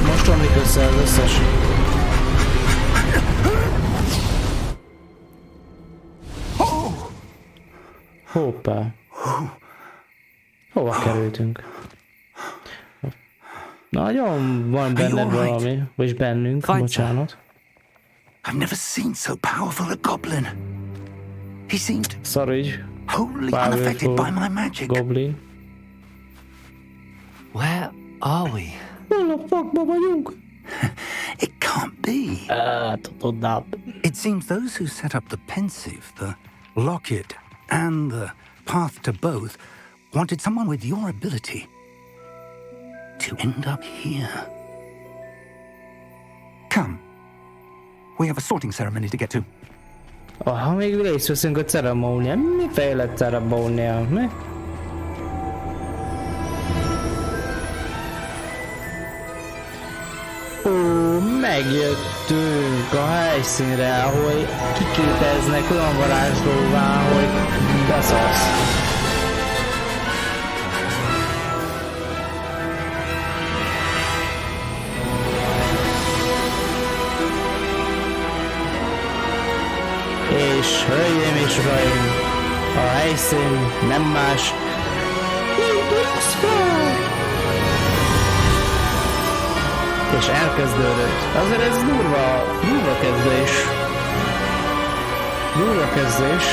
Most omlik össze az összes. Hoppá. Hova kerültünk? Nagyon van benned valami, vagy bennünk, bocsánat. I've never seen so powerful a goblin. He seemed Szarígy, wholly unaffected by my magic. goblin. Where are we? Hol a fakba vagyunk? It can't be. Tudnám. It seems those who set up the pensive, the locket, and the path to both wanted someone with your ability to end up here. Come. We have a sorting ceremony to get to. Ha még részt veszünk a ceremónián, mi fejlett ceremónián, mi? Megjöttünk a helyszínre, ahol kiképeznek olyan varázslóvá, hogy beszarsz. És hölgyeim és uraim, a helyszín nem más, mint Oxford! És elkezdődött. Azért ez durva kezdés. Durva kezdés.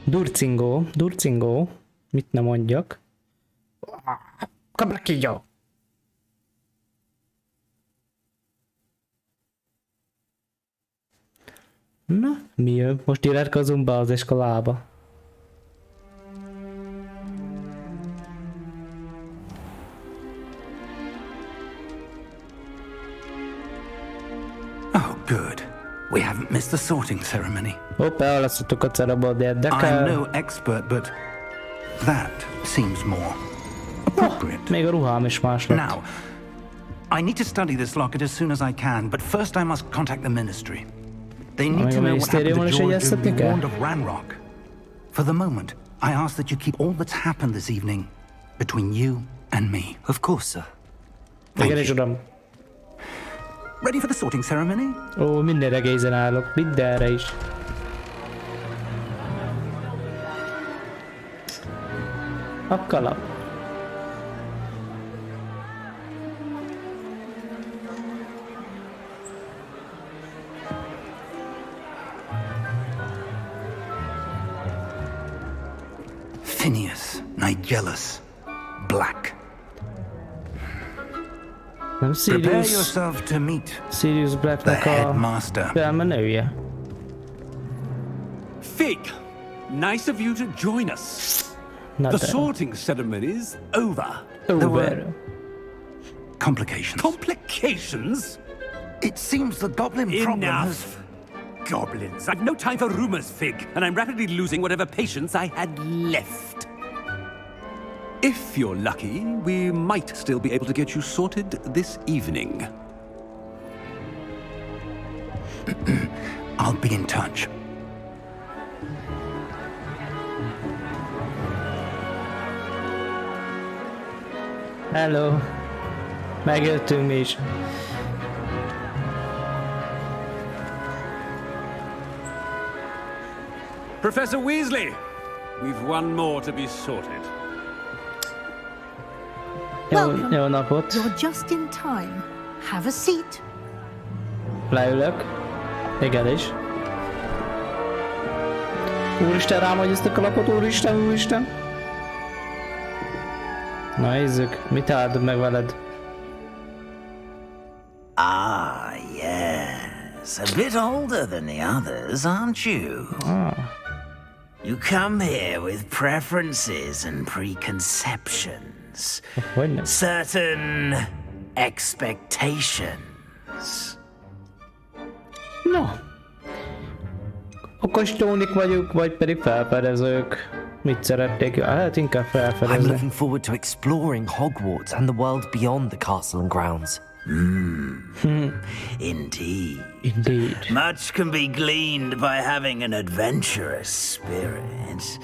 Durcingó. Mit nem mondjak? Kabrakígyó! Na, mi jön? Most iratkozunk be az iskolába. Oh, good. We haven't missed the sorting ceremony. Hoppá, elhalasztottuk a ceremóniát, de I'm kell... no expert, but that seems more appropriate. Még a ruhám is más lett. Now, I need to study this locket as soon as I can, but first I must contact the ministry. They need to know what happened to George and be warned of Ranrock. For the moment, I ask that you keep all that's happened this evening between you and me. Of course, sir. Thank Igen, és you. uram. Ready for the sorting ceremony? Ó, mindenre készen állok, mindenre is. A kalap. Phineas, Nigellus, Black. Nem Prepare Sirius, yourself to meet Sirius the Blacknek a headmaster. felmenője. Fig, nice of you to join us. Na The de. sorting ceremony's over. Over. Complications. Complications? It seems the goblin problem has... Enough. Goblins. I've no time for rumors, Fig, and I'm rapidly losing whatever patience I had left. If you're lucky, we might still be able to get you sorted this evening. I'll be in touch. Hello. Megjöttünk mi is. Professor Weasley, we've one more to be sorted. Jó napot. You're just in time. Have a seat. Leülök. Igenis. Úristen, rám hagyoztak a lapot, úristen. Na nézzük, mit áldod meg veled? Ah, yes. A bit older than the others, aren't you? You come here with preferences and preconceptions. Certain expectations. No. Okos tónik vagyunk, vagy pedig felfedezők. Mit szerették? Hát inkább felfedezni. I'm looking forward to exploring Hogwarts and the world beyond the castle and grounds. Indeed. Indeed. Much can be gleaned by having an adventurous spirit,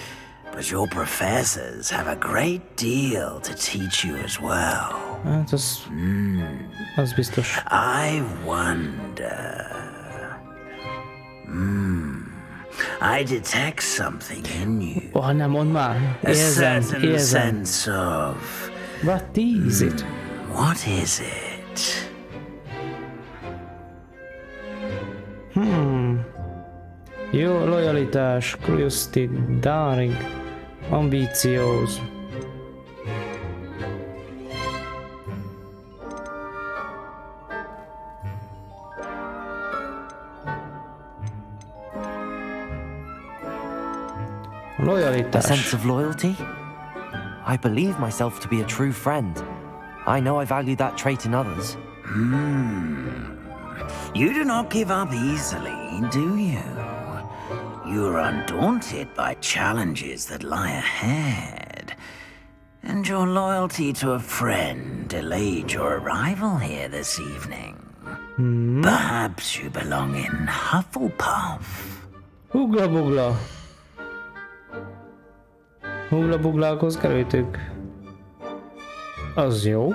but your professors have a great deal to teach you as well. Hát az biztos. I wonder. I detect something in you. Oh, nem mondd már. Érzem. Sense of. What is it? What is it? Jó, lojalitás, curiosity, daring, ambícióz. A sense of loyalty? I believe myself to be a true friend. I know I value that trait in others. You do not give up easily, do you? You are undaunted by challenges that lie ahead. And your loyalty to a friend delayed your arrival here this evening. Perhaps you belong in Hufflepuff. Hugla bugla. Hugla buglákhoz kerültük. Az jó.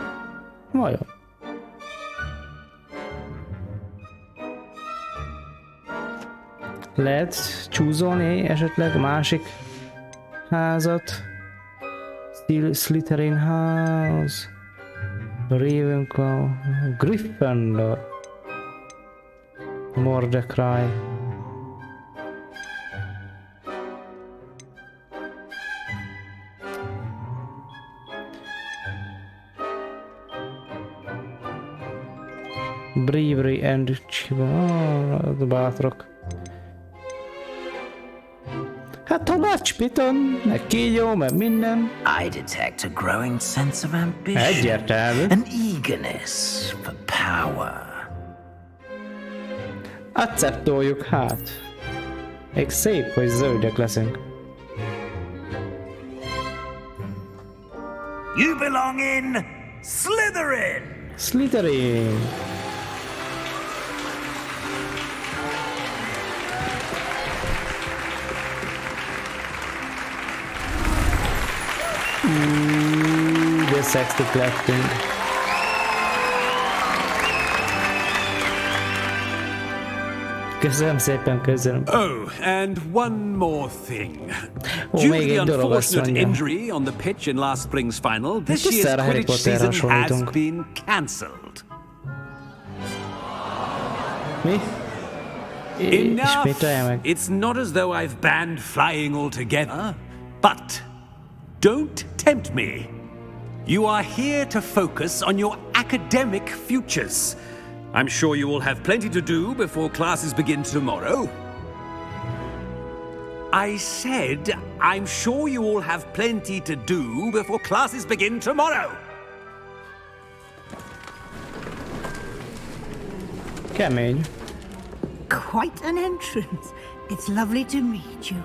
Vajon? Lehet csúzolni esetleg másik házat. Slytherin House. Ravenclaw. Gryffindor. Mordecai. Bravery and bátrok. Hát a Watch Piton, meg kígyó, meg minden. I detect a growing sense of ambition. Egyértelmű. An eagerness for power. Acceptoljuk hát. Még szép, hogy zöldek leszünk. You belong in Slytherin. Slytherin. De szextik lettünk. Köszönöm szépen, köszönöm. Oh, and one more thing. Due to the unfortunate injury on the pitch in last spring's final, this year's Quidditch season has been cancelled. Mi? Enough! It's not as though I've banned flying altogether, but don't tempt me. You are here to focus on your academic futures. I'm sure you will have plenty to do before classes begin tomorrow. I said, I'm sure you all have plenty to do before classes begin tomorrow. Kemény. Quite an entrance. It's lovely to meet you.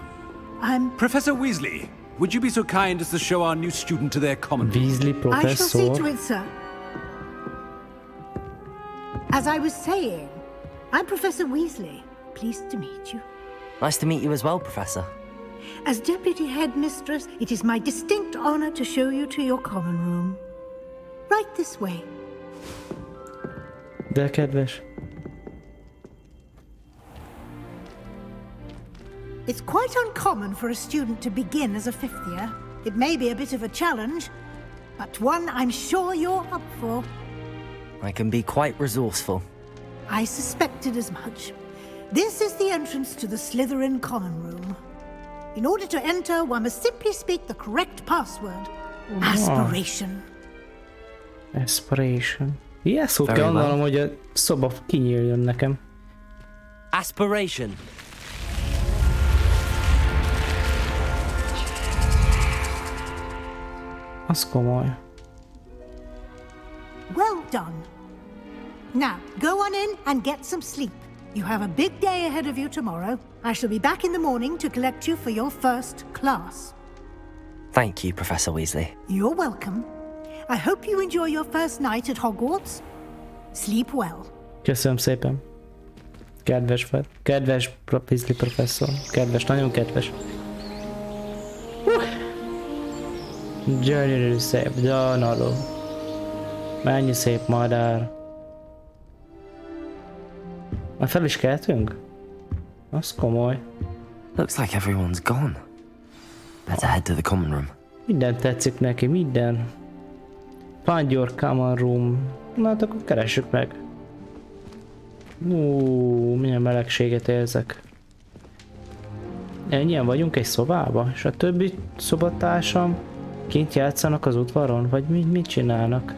I'm Professor Weasley. Would you be so kind as to show our new student to their common room? Weasley, Professor. I shall see to it, sir. As I was saying, I'm Professor Weasley. Pleased to meet you. Nice to meet you as well, Professor. As Deputy Headmistress, it is my distinct honor to show you to your common room. Right this way. De kedves. It's quite uncommon for a student to begin as a fifth year. It may be a bit of a challenge, but one I'm sure you're up for. I can be quite resourceful. I suspected as much. This is the entrance to the Slytherin common room. In order to enter, one must simply speak the correct password. Aspiration. Aspiration. Ilyen szót kell mondanom, hogy a szoba kinyíljon nekem. Aspiration. Az komoly. Well done. Now, go on in and get some sleep. You have a big day ahead of you tomorrow. I shall be back in the morning to collect you for your first class. Thank you, Professor Weasley. You're welcome. I hope you enjoy your first night at Hogwarts. Sleep well. Köszönöm szépen. Kedves vagy. Kedves Weasley professzor. Kedves, nagyon kedves. Gyönyörű szép, gyarnaló. Mennyi szép madár. Már fel is keltünk? Az komoly. Looks like everyone's gone. Better head to the common room. Minden tetszik neki, minden. Find your common room. Na hát akkor keressük meg. Milyen melegséget érzek. Ennyien vagyunk egy szobába, és a többi szobatársam kint játszanak az udvaron, vagy mit csinálnak?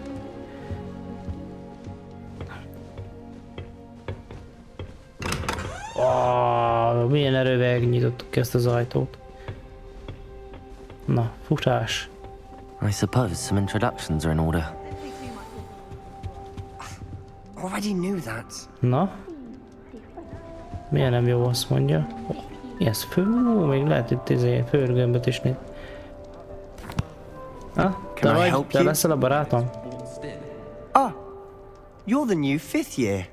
Milyen erővel nyitottuk ezt az ajtót. Na, futás. I suppose some introductions are in order. Already knew that. Na? Milyen nem jó, azt mondja. Mi ez? Még lehet itt főrgömböt is nézni. Te leszel a barátom? Ah, you're the new fifth year.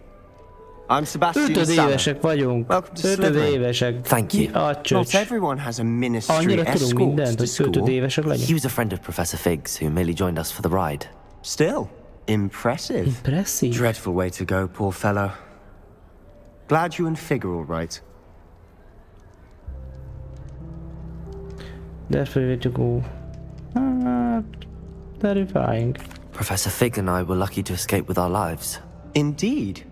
I'm Sebastian. 5 évesek vagyunk. Welcome to 5 Slytherin. évesek. Thank you. Not everyone has a ministry Annyira tudunk escort mindent, to hogy 5 school. évesek legyünk. He was a friend of Professor Fig's who merely joined us for the ride. Still, impressive. Impressive. Dreadful way to go, poor fellow. Glad you and Fig are all right. That's where we to go. Terrifying. Professor Fig and I were lucky to escape with our lives. Indeed.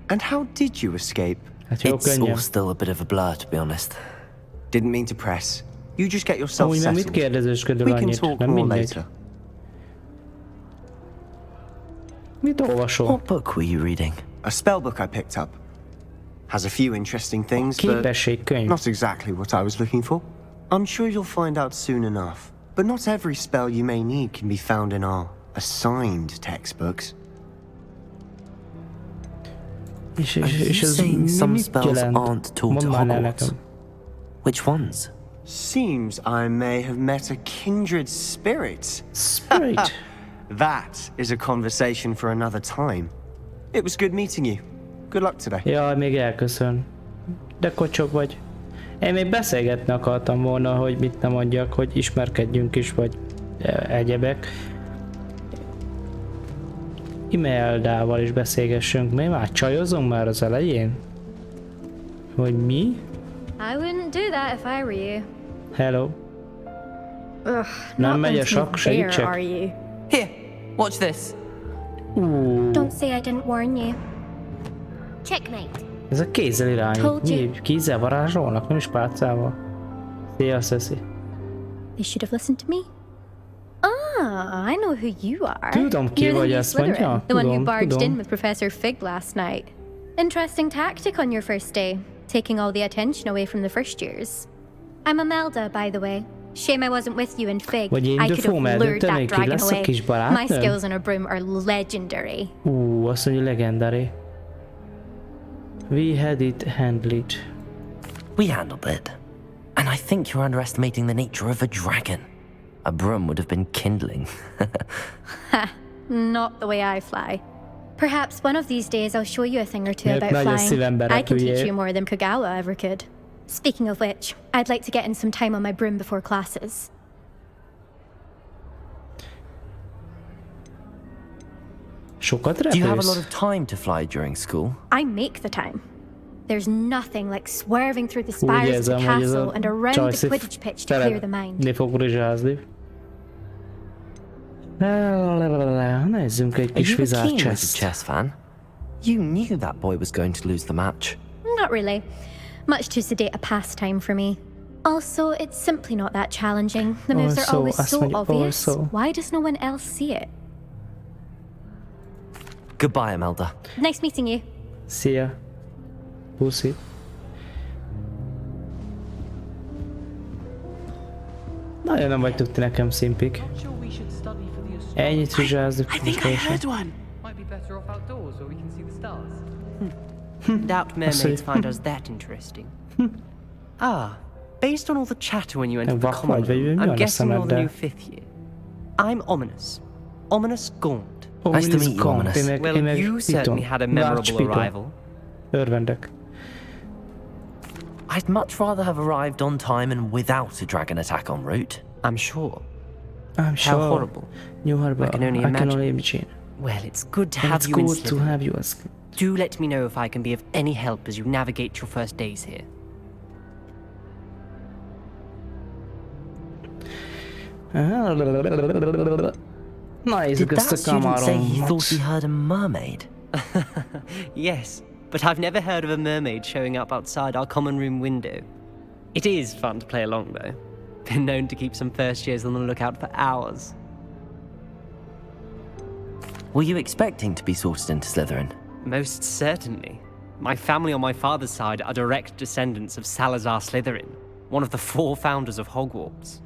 And how did you escape? It's all still a bit of a blur, to be honest. Didn't mean to press. You just get yourself Amúgy meg mit settled. kérdezősködöm We can annyit? talk Nem more mindegy. later. Mit olvasol? What book were you reading? A spell book I picked up. Has a few interesting things, but Képességkönyv. not exactly what I was looking for. I'm sure you'll find out soon enough. But not every spell you may need can be found in our assigned textbooks. Are you saying some spells aren't taught at Hogwarts? Which ones? Seems I may have met a kindred spirit. Spirit? That is a conversation for another time. It was good meeting you. Good luck today. Jaj, még elköszön. De kocsog vagy. Én még beszélgetni akartam volna, hogy mit nem mondjak, hogy ismerkedjünk is, vagy egyebek. Imeldával is beszélgessünk. Mi már csajozunk már az elején? Hogy mi? I wouldn't do that if I were you. Hello. Ugh, Nem megy a not sakk, segítsek. are you? Here, watch this. Don't say I didn't warn you. Checkmate. Ez a kézzel irányít. Mi? Kézzel varázsolnak, nem is pálcával. Szia, Ceci. They should have listened to me. Ah, I know who you are. Tudom ki You're the vagy, new azt mondja. Slytherin, the one who Tudom, barged tudom. in with Professor Fig last night. Interesting tactic on your first day, taking all the attention away from the first years. I'm Imelda, by the way. Shame I wasn't with you in Fig. Vagy én I could have lured eldöntenék, that ki dragon lesz a away. kis My barátnőm? skills on a broom are legendary. Azt mondja, legendary. We had it handled. We handled it. And I think you're underestimating the nature of a dragon. A broom would have been kindling. Ha, not the way I fly. Perhaps one of these days I'll show you a thing or two Miért about nagy a flying. szívembe I can teach repülje. you more than Kogawa ever could. Speaking of which, I'd like to get in some time on my broom before classes. Sokat Do you have a lot repülsz? of time to fly during school? I make the time. There's nothing like swerving through the Úgy spires of the érzem, hogy ez castle a and around the csajszi Quidditch pitch to clear the mind. ne fog rizsázni. Nézzünk egy Are kis you a vizár keen chest. chess fan? You knew that boy was going to lose the match. Not really. Much too sedate a pastime for me. Also, it's simply not that challenging. The moves are always azt so mondja, obvious. also. Why does no one else see it? Goodbye, Imelda. Nice meeting you. Szia. Puszi. Nagyon nem vagytok ti nekem szimpik. Ennyit rizsázni. I think I heard one. Might be better off outdoors where we can see the stars. Doubt mermaids find us that interesting. Based on all the chatter when you entered the common room, I'm guessing you're the new 5th year. I'm Ominous. Ominous Gaunt. Nice to meet you, Ominous. Well, you certainly had a memorable arrival. Örvendek. I'd much rather have arrived on time and without a dragon attack en route. I'm sure. I'm sure. How horrible. I can only imagine. Well, it's good to have you in Slytherin. Do let me know if I can be of any help as you navigate your first days here. Nice, Did that student say he thought he heard a mermaid? Yes, but I've never heard of a mermaid showing up outside our common room window. It is fun to play along, though. Been known to keep some first years on the lookout for hours. Were you expecting to be sorted into Slytherin? Most certainly. My family on my father's side are direct descendants of Salazar Slytherin, one of the 4 founders of Hogwarts.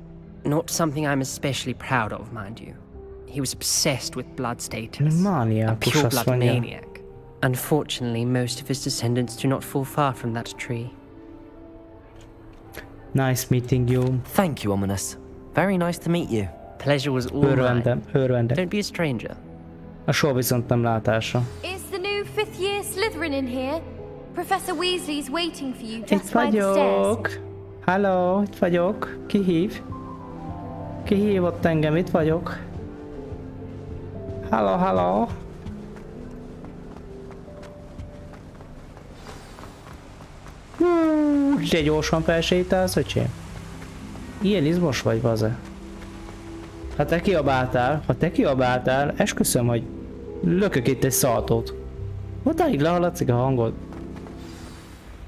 Not something I'm especially proud of, mind you. He was obsessed with blood status. A pure-blood maniac. Unfortunately, most of his descendants do not fall far from that tree. Nice meeting you. Thank you, Ominous. Very nice to meet you. Pleasure was all mine. Don't be a stranger. A soha viszont nem látásra. Is the new 5th year Slytherin in here? Professor Weasley's waiting for you Itt just by the stairs. vagyok. Hello, itt vagyok. Ki hív? Ki hívott engem? Itt vagyok. Hello, hello. De gyorsan felsétálsz, öcsém? Ilyen izmos vagy, vaze? Ha te kiabáltál, esküszöm, hogy lökök itt egy szaltót. Odáig lehaladszik a hangod.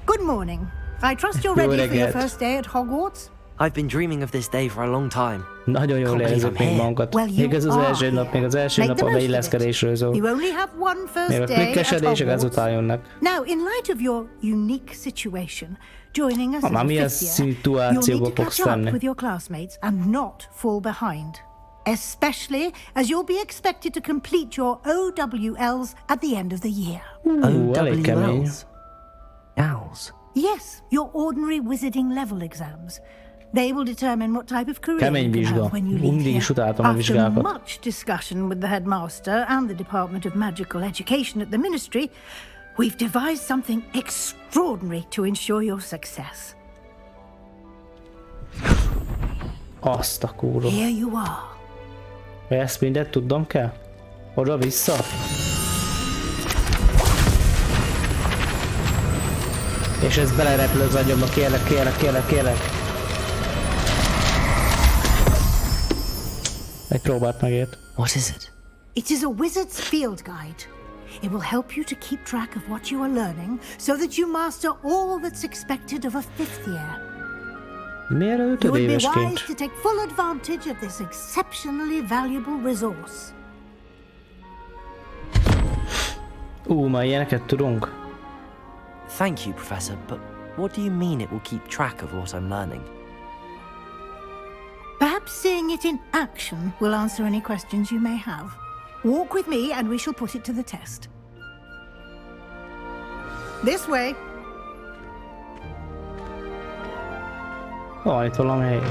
Good morning. I trust you're ready for your first day at Hogwarts? I've been dreaming of this day for a long time. Nagyon jól érezzük még magunkat. Még ez az első nap a beilleszkedésről szól. You only have one first még a day at klikkesedések Hogwarts. ezután jönnek. Now, in light of your unique situation, joining us as a Már milyen 5th year, you'll need szituációba to fogsz catch up tenni? with your classmates and not fall behind. Especially as you'll be expected to complete your OWLs at the end of the year. Elég kemény. Owls? Yes, your ordinary wizarding level exams. They will determine what type of career Kemény you can vizsga. have when you leave Mindig is here. utáltam a After vizsgákat. much discussion with the headmaster and the Department of Magical Education at the Ministry, we've devised something extraordinary to ensure your success. Azt a kúró. Here you are. Ezt mindet tudnom kell? Oda-vissza? És ez belerepül az agyamba, kérlek. Egy próbát megért. What is it? It is a wizard's field guide. It will help you to keep track of what you are learning so that you master all that's expected of a 5th year. Miért You 5 would be évesként? wise to take full advantage of this exceptionally valuable resource. Már ilyeneket tudunk? Thank you, Professor, but what do you mean it will keep track of what I'm learning? Perhaps seeing it in action will answer any questions you may have. Walk with me and we shall put it to the test. This way. Itt valami hely.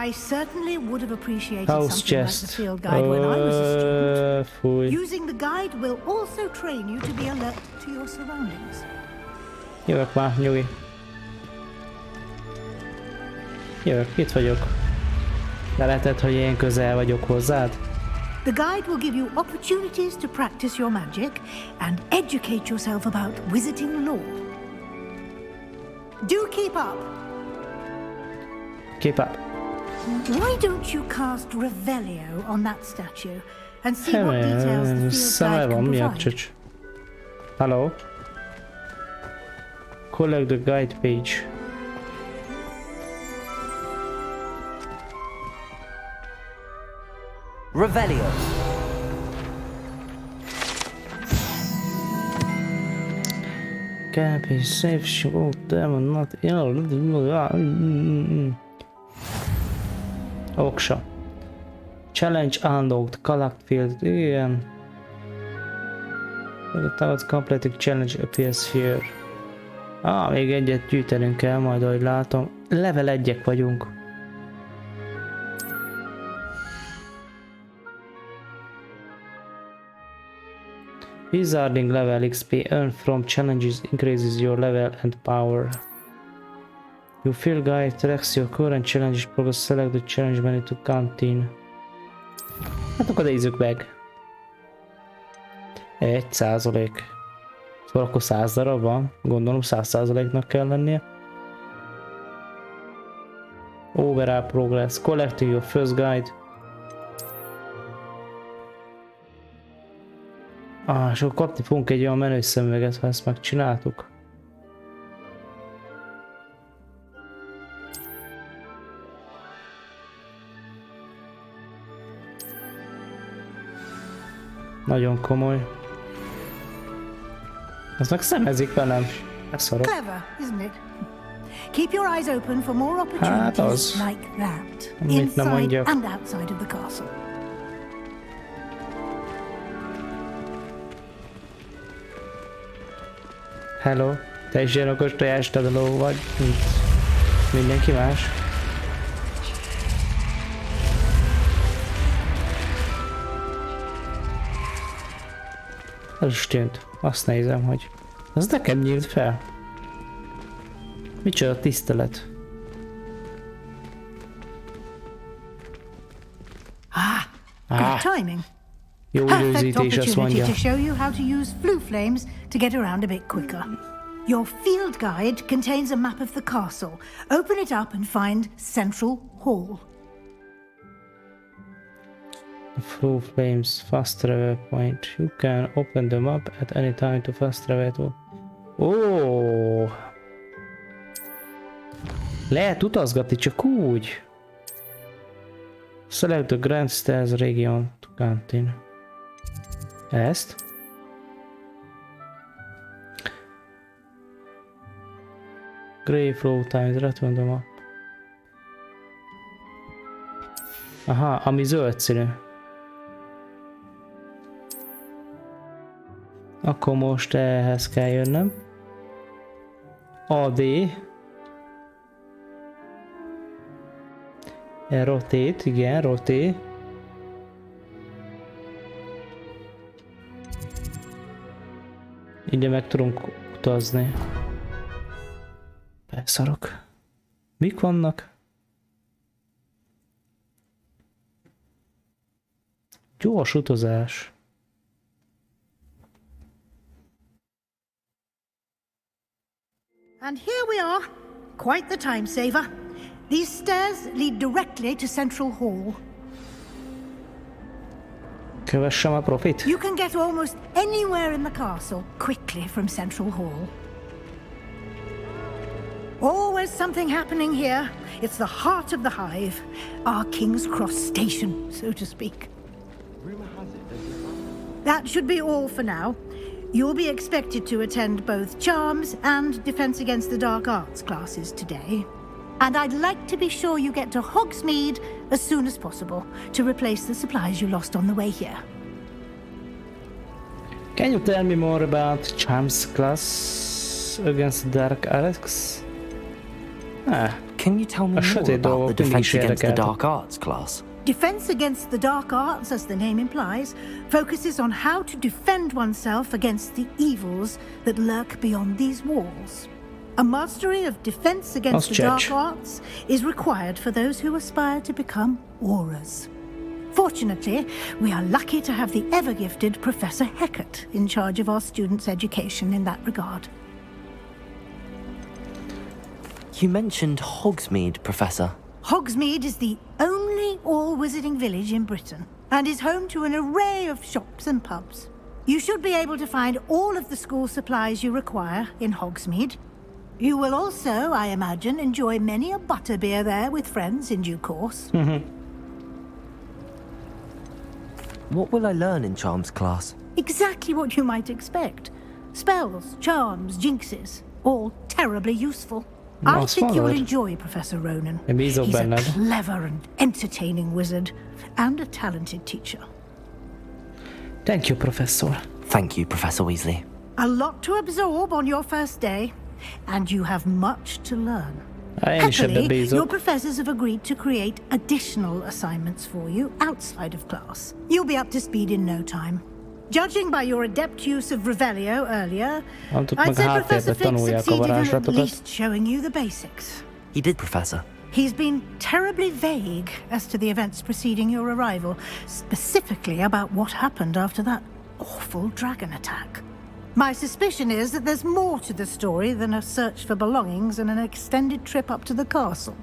I certainly would have appreciated House something like chest. the field guide when I was a student. Fúj. Using the guide will also train you to be alert to your surroundings. Jövök már, nyugi. Jövök, itt vagyok. De lehetett, hogy én közel vagyok hozzád? The guide will give you opportunities to practice your magic and educate yourself about wizarding lore. Do keep up. Keep up. Why don't you cast Revelio on that statue and see what details the field guide can provide? Hello. Collect the guide page. Revelio. Can't be safe, she won't damn not ill. Oksa. Challenge unlocked. Collect field. Igen. The target completing challenge appears here. Még egyet gyűjtenünk kell, majd ahogy látom. Level 1-ek vagyunk. Wizarding level XP earned from challenges increases your level and power. Your field guide tracks your current challenges progress. Select the challenge menu to continue. Hát akkor nézzük meg. 1%. Szóval akkor 100 darab van. Gondolom 100%-nak kell lennie. Overall progress. Collecting your first guide. És akkor kapni fogunk egy olyan menő szemüveget, ha ezt megcsináltuk. Nagyon komoly. Ez meg szemezik velem. Ez szarok. Clever, isn't it? Keep your eyes open for more opportunities like that, inside and outside of the castle. Hello, te is ilyen okos tojástadaló vagy, mint mindenki más. Az is tűnt. Azt nézem, hogy az nekem nyílt fel. Micsoda tisztelet. Good timing. Jó időzítés, azt mondja. To show you how to use flue flames to get around a bit quicker. Your field guide contains a map of the castle. Open it up and find Central Hall. Flue flames, fast travel point. You can open the map at any time to fast travel to... Oh! Lehet utazgatni csak úgy. Select the Grand Stairs region to continue. Ezt. Grey flow times, return the map. Aha, ami zöld színű. Akkor most ehhez kell jönnöm. AD. Rotate, igen, rotate. Ide meg tudunk utazni. Beszarok. Mik vannak? Gyors utazás. And here we are. Quite the time saver. These stairs lead directly to Central Hall. Kövessem a profit. You can get almost anywhere in the castle quickly from Central Hall. Always something happening here. It's the heart of the hive. Our King's Cross station, so to speak. That should be all for now. You'll be expected to attend both Charms and Defense Against the Dark Arts classes today. And I'd like to be sure you get to Hogsmeade as soon as possible to replace the supplies you lost on the way here. Can you tell me more about Charms class against Dark Arts? Can you tell me more about the Defense Against the Dark Arts class? Defense Against the Dark Arts, as the name implies, focuses on how to defend oneself against the evils that lurk beyond these walls. A mastery of Defense Against the Dark Arts is required for those who aspire to become Aurors. For Fortunately, we are lucky to have the ever-gifted Professor Hecat in charge of our students' education in that regard. You mentioned Hogsmeade, Professor. Hogsmeade is the only all-wizarding village in Britain and is home to an array of shops and pubs. You should be able to find all of the school supplies you require in Hogsmeade. You will also, I imagine, enjoy many a butterbeer there with friends in due course. What will I learn in Charms class? Exactly what you might expect. Spells, charms, jinxes, all terribly useful. I think you'll enjoy Professor Ronan. He's a clever and entertaining wizard, and a talented teacher. Thank you, Professor. Thank you, Professor Weasley. A lot to absorb on your first day, and you have much to learn. Happily, your professors have agreed to create additional assignments for you outside of class. You'll be up to speed in no time. Judging by your adept use of Revelio earlier, I'd say Professor Fig succeeded in at least showing you the basics. He did, Professor. He's been terribly vague as to the events preceding your arrival, specifically about what happened after that awful dragon attack. My suspicion is that there's more to the story than a search for belongings and an extended trip up to the castle.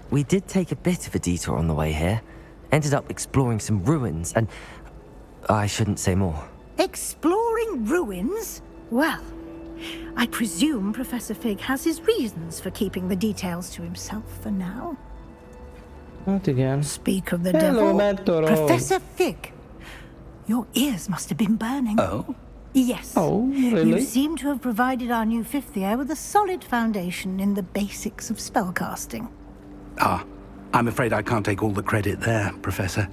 We did take a bit of a detour on the way here. Ended up exploring some ruins, and I shouldn't say more. Exploring ruins? Well, I presume Professor Fig has his reasons for keeping the details to himself for now. Not again. Speak of the devil. Professor Fig, your ears must have been burning. Oh? Yes. Oh, really? You seem to have provided our new fifth year with a solid foundation in the basics of spellcasting. Ah, I'm afraid I can't take all the credit there, Professor.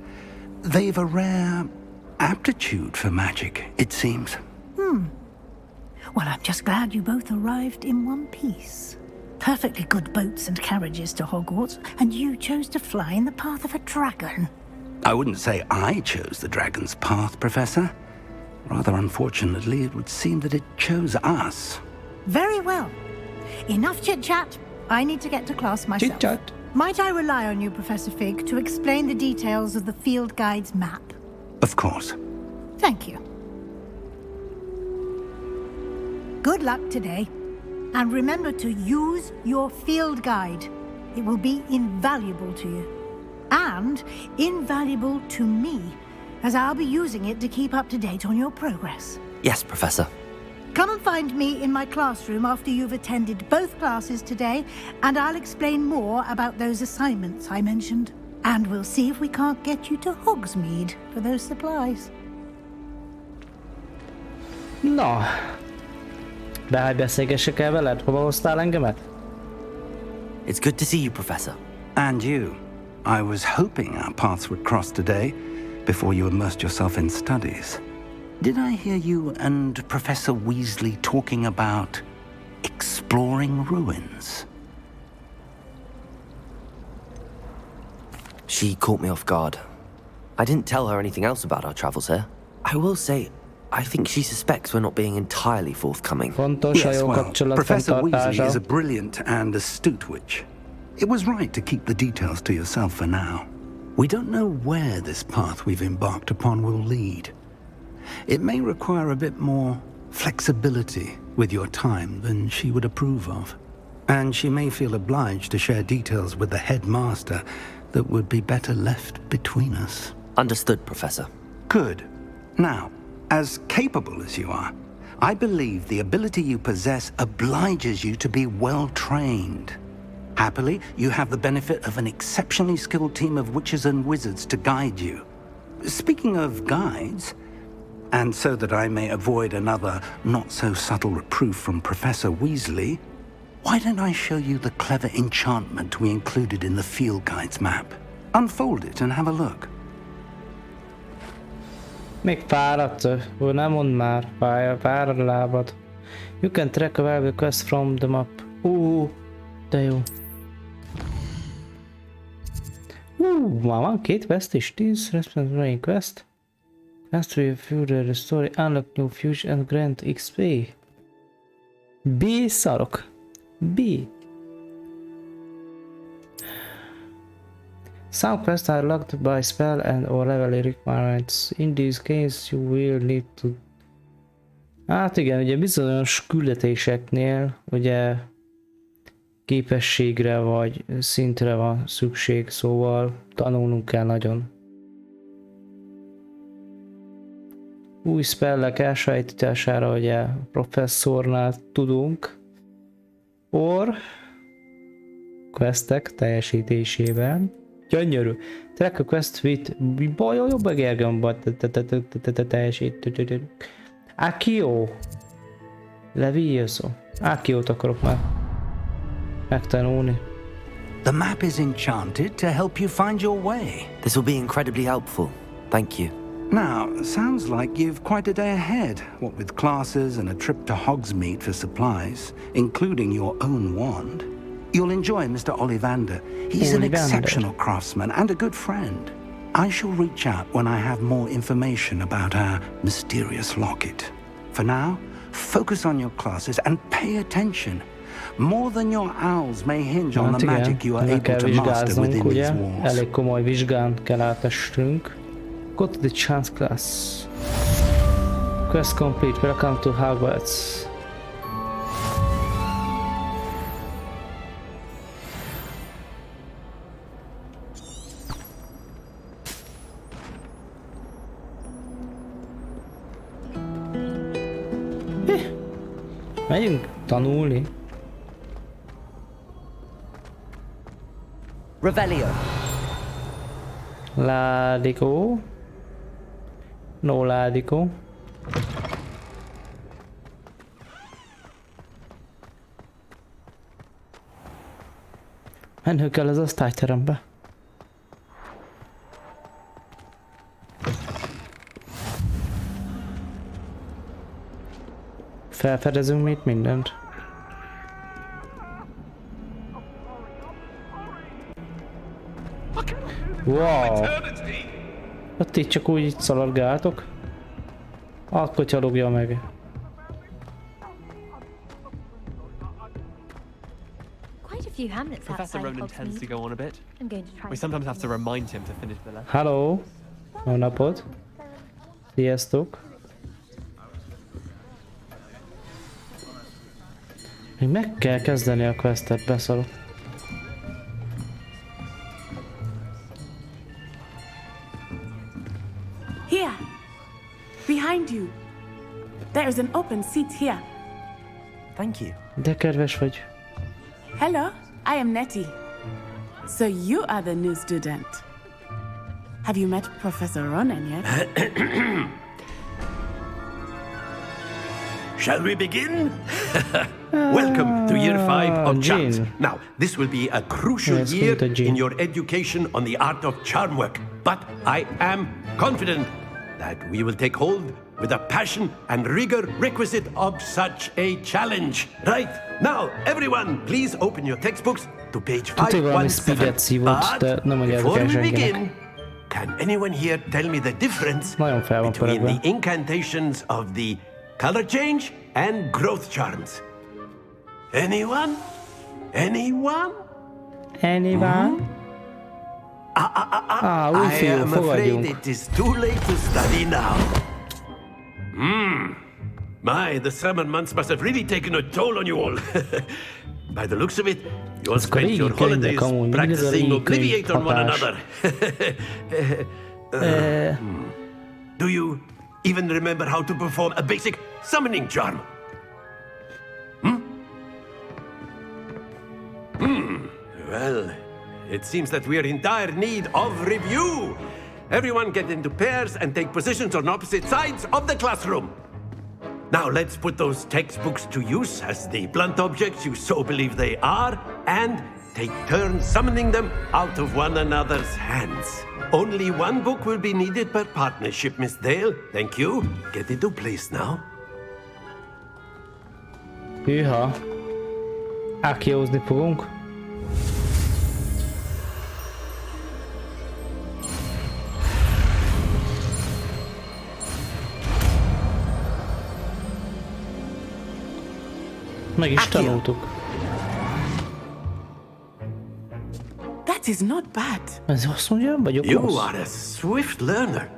They've a rare aptitude for magic, it seems. Well, I'm just glad you both arrived in one piece. Perfectly good boats and carriages to Hogwarts, and you chose to fly in the path of a dragon. I wouldn't say I chose the dragon's path, Professor. Rather unfortunately, it would seem that it chose us. Very well. Enough chit-chat. I need to get to class myself. Chit-chat. Might I rely on you, Professor Fig, to explain the details of the field guide's map? Of course. Thank you. Good luck today. And remember to use your field guide. It will be invaluable to you. And invaluable to me, as I'll be using it to keep up to date on your progress. Yes, Professor. Come and find me in my classroom after you've attended both classes today, and I'll explain more about those assignments I mentioned. And we'll see if we can't get you to Hogsmeade for those supplies. No. De hogy beszélgessek el veled? Hova hoztál engemet? It's good to see you, Professor. And you. I was hoping our paths would cross today, before you immersed yourself in studies. Did I hear you and Professor Weasley talking about exploring ruins? She caught me off guard. I didn't tell her anything else about our travels here. I will say, I think she suspects we're not being entirely forthcoming. Yes, well, Professor Weasley is a brilliant and astute witch. It was right to keep the details to yourself for now. We don't know where this path we've embarked upon will lead. It may require a bit more flexibility with your time than she would approve of. And she may feel obliged to share details with the headmaster that would be better left between us. Understood, Professor. Good. Now, as capable as you are, I believe the ability you possess obliges you to be well trained. Happily, you have the benefit of an exceptionally skilled team of witches and wizards to guide you. Speaking of guides, and so that I may avoid another not-so-subtle reproof from Professor Weasley, why don't I show you the clever enchantment we included in the field guide's map? Unfold it and have a look. Még fáradt, nem mondd már, fárad a lábad. You can track a valuable quest from the map. De jó. Már van két quest is, 10 responsible quest. Mastery Further the story, unlock new fusion and grant XP. B szarok. B. Some quests are locked by spell and or level requirements. In this case you will need to... Hát igen, ugye bizonyos küldetéseknél ugye képességre vagy szintre van szükség, szóval tanulnunk kell nagyon. Új spellek elsajátítására ugye professzornál tudunk, or questek teljesítésében. Gyönyörű. Track a quest with jobb a gergamban teljesít. Akio. Levioso. Akiót akarok már megtanulni. The map is enchanted to help you find your way. This will be incredibly helpful. Thank you. Now, sounds like you've quite a day ahead, what with classes and a trip to Hogsmeade for supplies, including your own wand. You'll enjoy Mr. Ollivander. He's an exceptional craftsman and a good friend. I shall reach out when I have more information about our mysterious locket. For now, focus on your classes and pay attention. More than your owls may hinge on the magic you are able to master within these walls. Elég komoly vizsgán kell átestünk. Go to the chance class. Quest complete. Welcome to Hogwarts. Megyünk tanulni. Revelio. Ládikó. No ládikó. Mennünk kell az osztályterembe. Felfedezünk itt mindent. Wow! Ott itt csak úgy szaladgáltok. Akkor logja meg. Professor Ronan tends to go on a bit. We sometimes have to remind him to finish the lesson. Hello! Jó napot! Sziasztok! Még meg kell kezdeni a questet, beszarok. Here! Behind you! There is an open seat here. Thank you. De kedves vagy. Hello, I am Nettie. So you are the new student. Have you met Professor Ronan yet? Shall we begin? Welcome to year 5 of charms. Now, this will be a crucial year in your education on the art of charm work. But I am confident that we will take hold with the passion and rigor requisite of such a challenge. Right, now, everyone, please open your textbooks to page 517. But before we begin, can anyone here tell me the difference between the incantations of the color change and growth charms? Anyone? Anyone? Anyone? I am afraid it is too late to study now. My, the summer months must have really taken a toll on you all. By the looks of it, you all spent your holidays practicing Obliviate on one another. Do you even remember how to perform a basic summoning charm? Well, it seems that we are in dire need of review. Everyone get into pairs and take positions on opposite sides of the classroom. Now let's put those textbooks to use as the blunt objects you so believe they are, and take turns summoning them out of one another's hands. Only one book will be needed per partnership, Miss Dale. Thank you. Get into place now. Hűha. Ákiózni fogunk. Meg is tanultuk. That That is not bad. Ez azt mondja, vagyok You rossz. are a swift learner.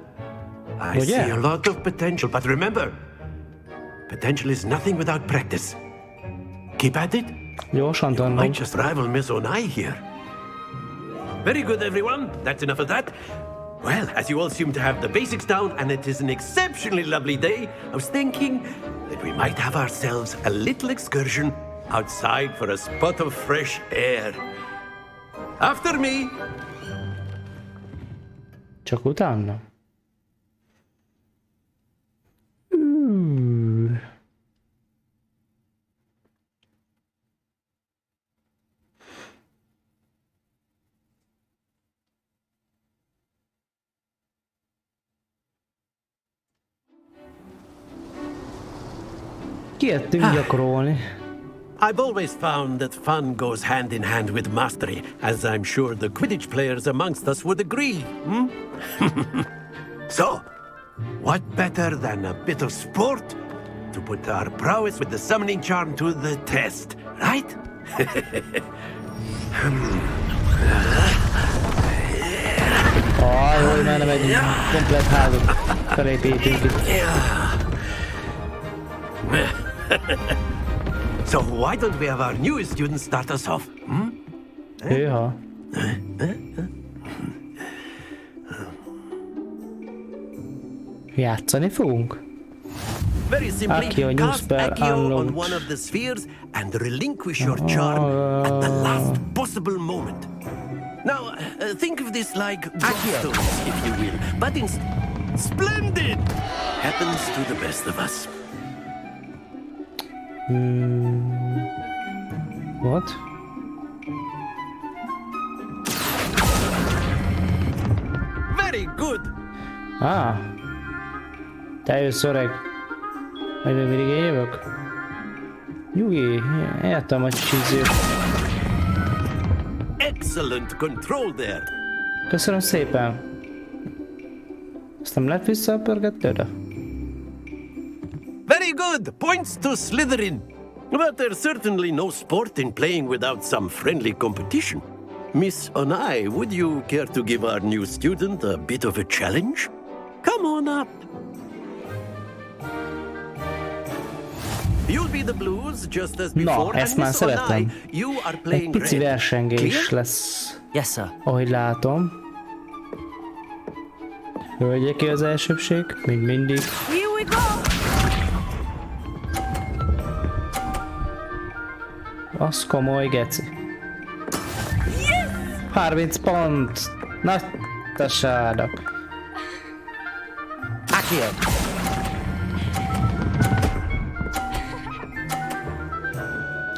I Ugye? see a lot of potential, but remember, potential is nothing without practice. Keep at it. Gyorsan You tanulom. might just rival Miss Onai here. Very good, everyone. That's enough of that. Well, as you all seem to have the basics down, and it is an exceptionally lovely day, I was thinking that we might have ourselves a little excursion outside for a spot of fresh air. After me! Csak utána? Kijöttünk gyakorolni. I've always found that fun goes hand in hand with mastery, as I'm sure the Quidditch players amongst us would agree. Hmm? So, what better than a bit of sport to put our prowess with the summoning charm to the test, right? Jól már nem egy komplett házat felépítünk itt. So why don't we have our newest students start us off? Hmm? Hűha. Játszani fogunk? Very simply, cast Accio on one of the spheres and relinquish your charm at the last possible moment. Now, think of this like gobstones, if you will, but splendid! Happens to the best of us. What? Very good! Te jössz öreg. Majd még mindig én jövök? Nyugi, értem a csizős. Excellent control there. Köszönöm szépen. Azt nem lehet visszapörgetni oda? Very good! Points to Slytherin. But there's certainly no sport in playing without some friendly competition. Miss Onai, would you care to give our new student a bit of a challenge? Come on up. You'll be the Blues just as before. Na, ezt már szeretem. Egy pici versengés lesz. Yes, sir. Ahogy látom. Hölgyeké az elsőbség, még mindig. Here we go! Az komoly, geci. 30 pont! Nagy tassádak. Accio.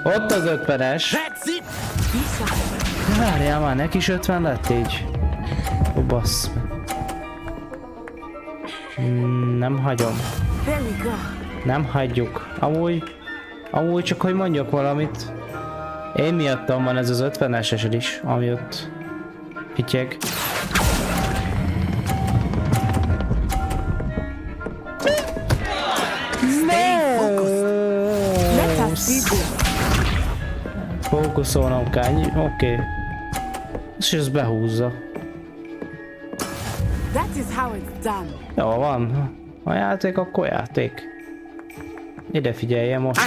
Ott az 50-es. Várjál már, neki is 50 lett így. Ó, bassz. Nem hagyom. Nem hagyjuk. Amúgy csak, hogy mondjak valamit. Én miattam van ez az 50-es is, ami ott pityeg. Fókuszolnom kell, oké. És ez behúzza. That is how it's done. Jó van. A játék, akkor játék. Ide figyeljen most.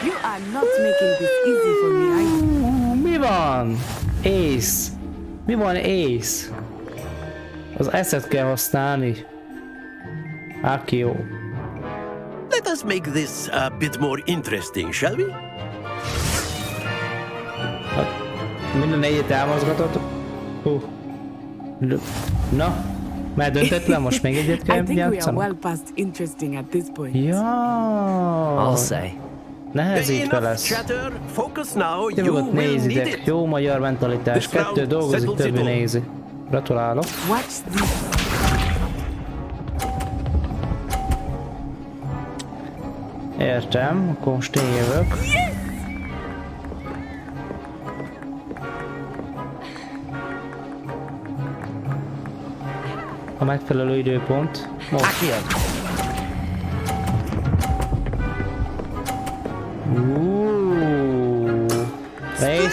You are not making this easy for me, are you? Mi van? Ace. Mi van, Ace? Az eszet kell használni. Accio. Let us make this a bit more interesting, shall we? Minden egyet elmozgatott. Na, már döntetlen, most még egyet kell I think we are játszani. well past interesting at this point. Ja. I'll say. Nehezítve lesz. Nyugodt nézitek. Jó magyar mentalitás. 2 dolgozik, többi nézi. Gratulálok. Értem, akkor most én jövök. A megfelelő időpont. Most.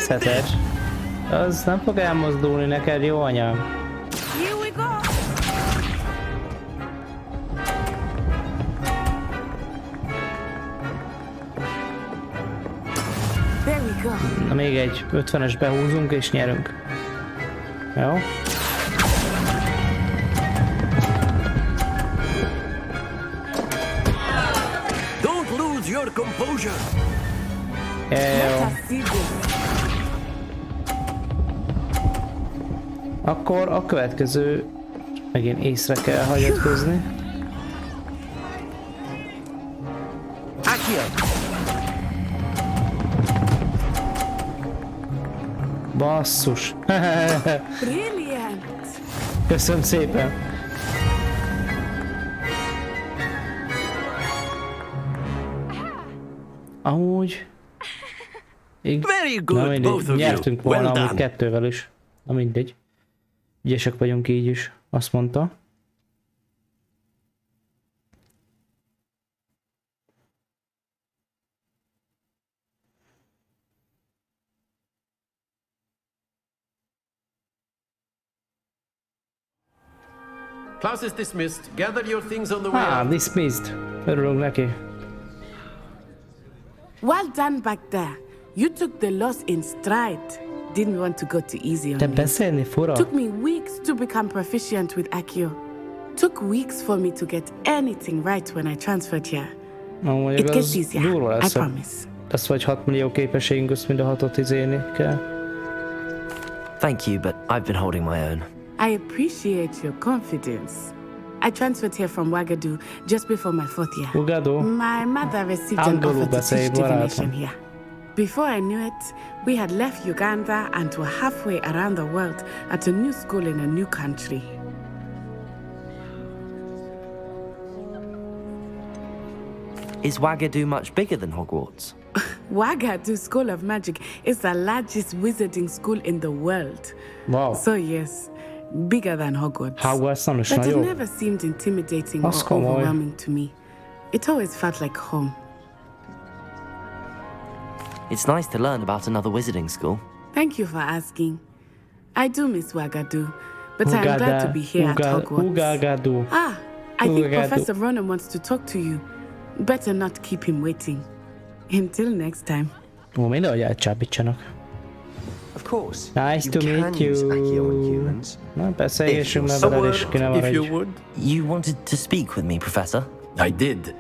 nézheted. Az nem fog elmozdulni neked, jó anyám. Here we go. There we go. Na még egy 50-es behúzunk és nyerünk. Jó? Don't lose your composure. Jó. Akkor a következő megint észre kell hagyatkozni. Basszus. Brilliant. Köszönöm szépen. Amúgy... Very good, both of nyertünk you. volna Well amúgy done. 2-vel is. Na mindegy. Ügyesek vagyunk így is, azt mondta. Class is dismissed. Gather your things on the way out. Dismissed. Örülünk neki. Well done back there. You took the loss in stride. Didn't want to go too easy on Te me. beszélni fura. Took me weeks to become proficient with Accio. Took weeks for me to get anything right when I transferred here. Amúgy It az gets easier, durva I lesz. promise. Lesz vagy 6 millió képességünk, azt mind a 6-ot izélni kell. Thank you, but I've been holding my own. I appreciate your confidence. I transferred here from Wagadu just before my 4th year. Wagadu? My mother received an Angolul offer to beszélj, teach divination barátom. here. Before I knew it, we had left Uganda and were halfway around the world at a new school in a new country. Is Wagadu much bigger than Hogwarts? Wagadu School of Magic is the largest wizarding school in the world. Wow. So yes, bigger than Hogwarts. Hogwarts nem is But it nagyobb. never seemed intimidating Az or komoly. overwhelming to me. It always felt like home. It's nice to learn about another wizarding school. Thank you for asking. I do miss Wagadu, but I'm glad to be here at Hogwarts. Ugagadu. Ah, I think Ugagadu. Professor Ronan wants to talk to you. Better not keep him waiting. Until next time. Ó, mindegy elcsábítsanak. Of course. Nice to meet you. Na, beszélgessünk már veled, és ki nem if you maradj. would. You wanted to speak with me, Professor? I did.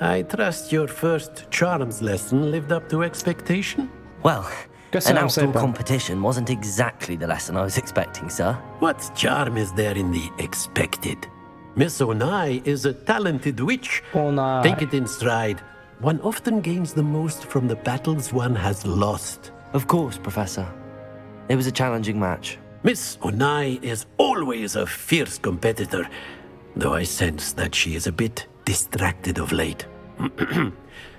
I trust your first charms lesson lived up to expectation? Well, Köszönöm an outdoor szépen. competition wasn't exactly the lesson I was expecting, sir. What charm is there in the expected? Miss Onai is a talented witch. Onai. Take it in stride. One often gains the most from the battles one has lost. Of course, Professor. It was a challenging match. Miss Onai is always a fierce competitor, though I sense that she is a bit distracted of late.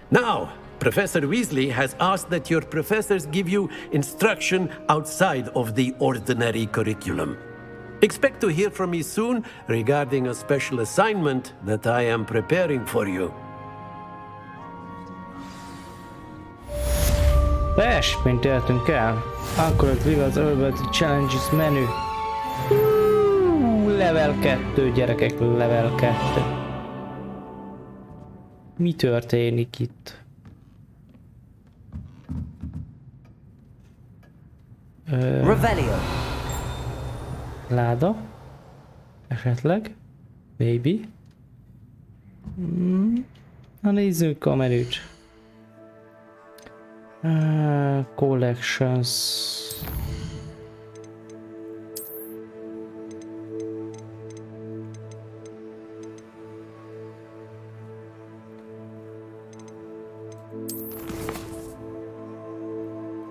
Now, Professor Weasley has asked that your professors give you instruction outside of the ordinary curriculum. Expect to hear from me soon regarding a special assignment that I am preparing for you. Mint éltünk el. Anchored Rivers Urban Challenges menü. Level 2, gyerekek, level 2. Mi történik itt? Revelio. Láda? Esetleg? Maybe? Na nézzük a menüt. Collections.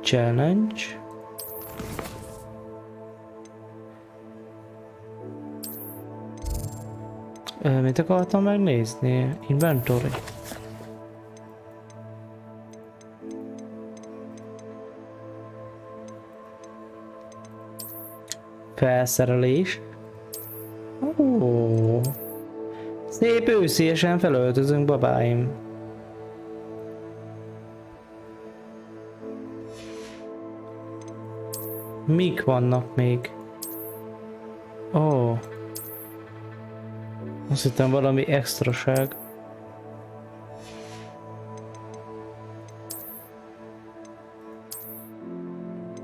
Challenge. Mit akartam megnézni? Inventory. Felszerelés. Ó, szép ősziesen felöltözünk, babáim. Mik vannak még? Ó. Azt hittem valami extraság.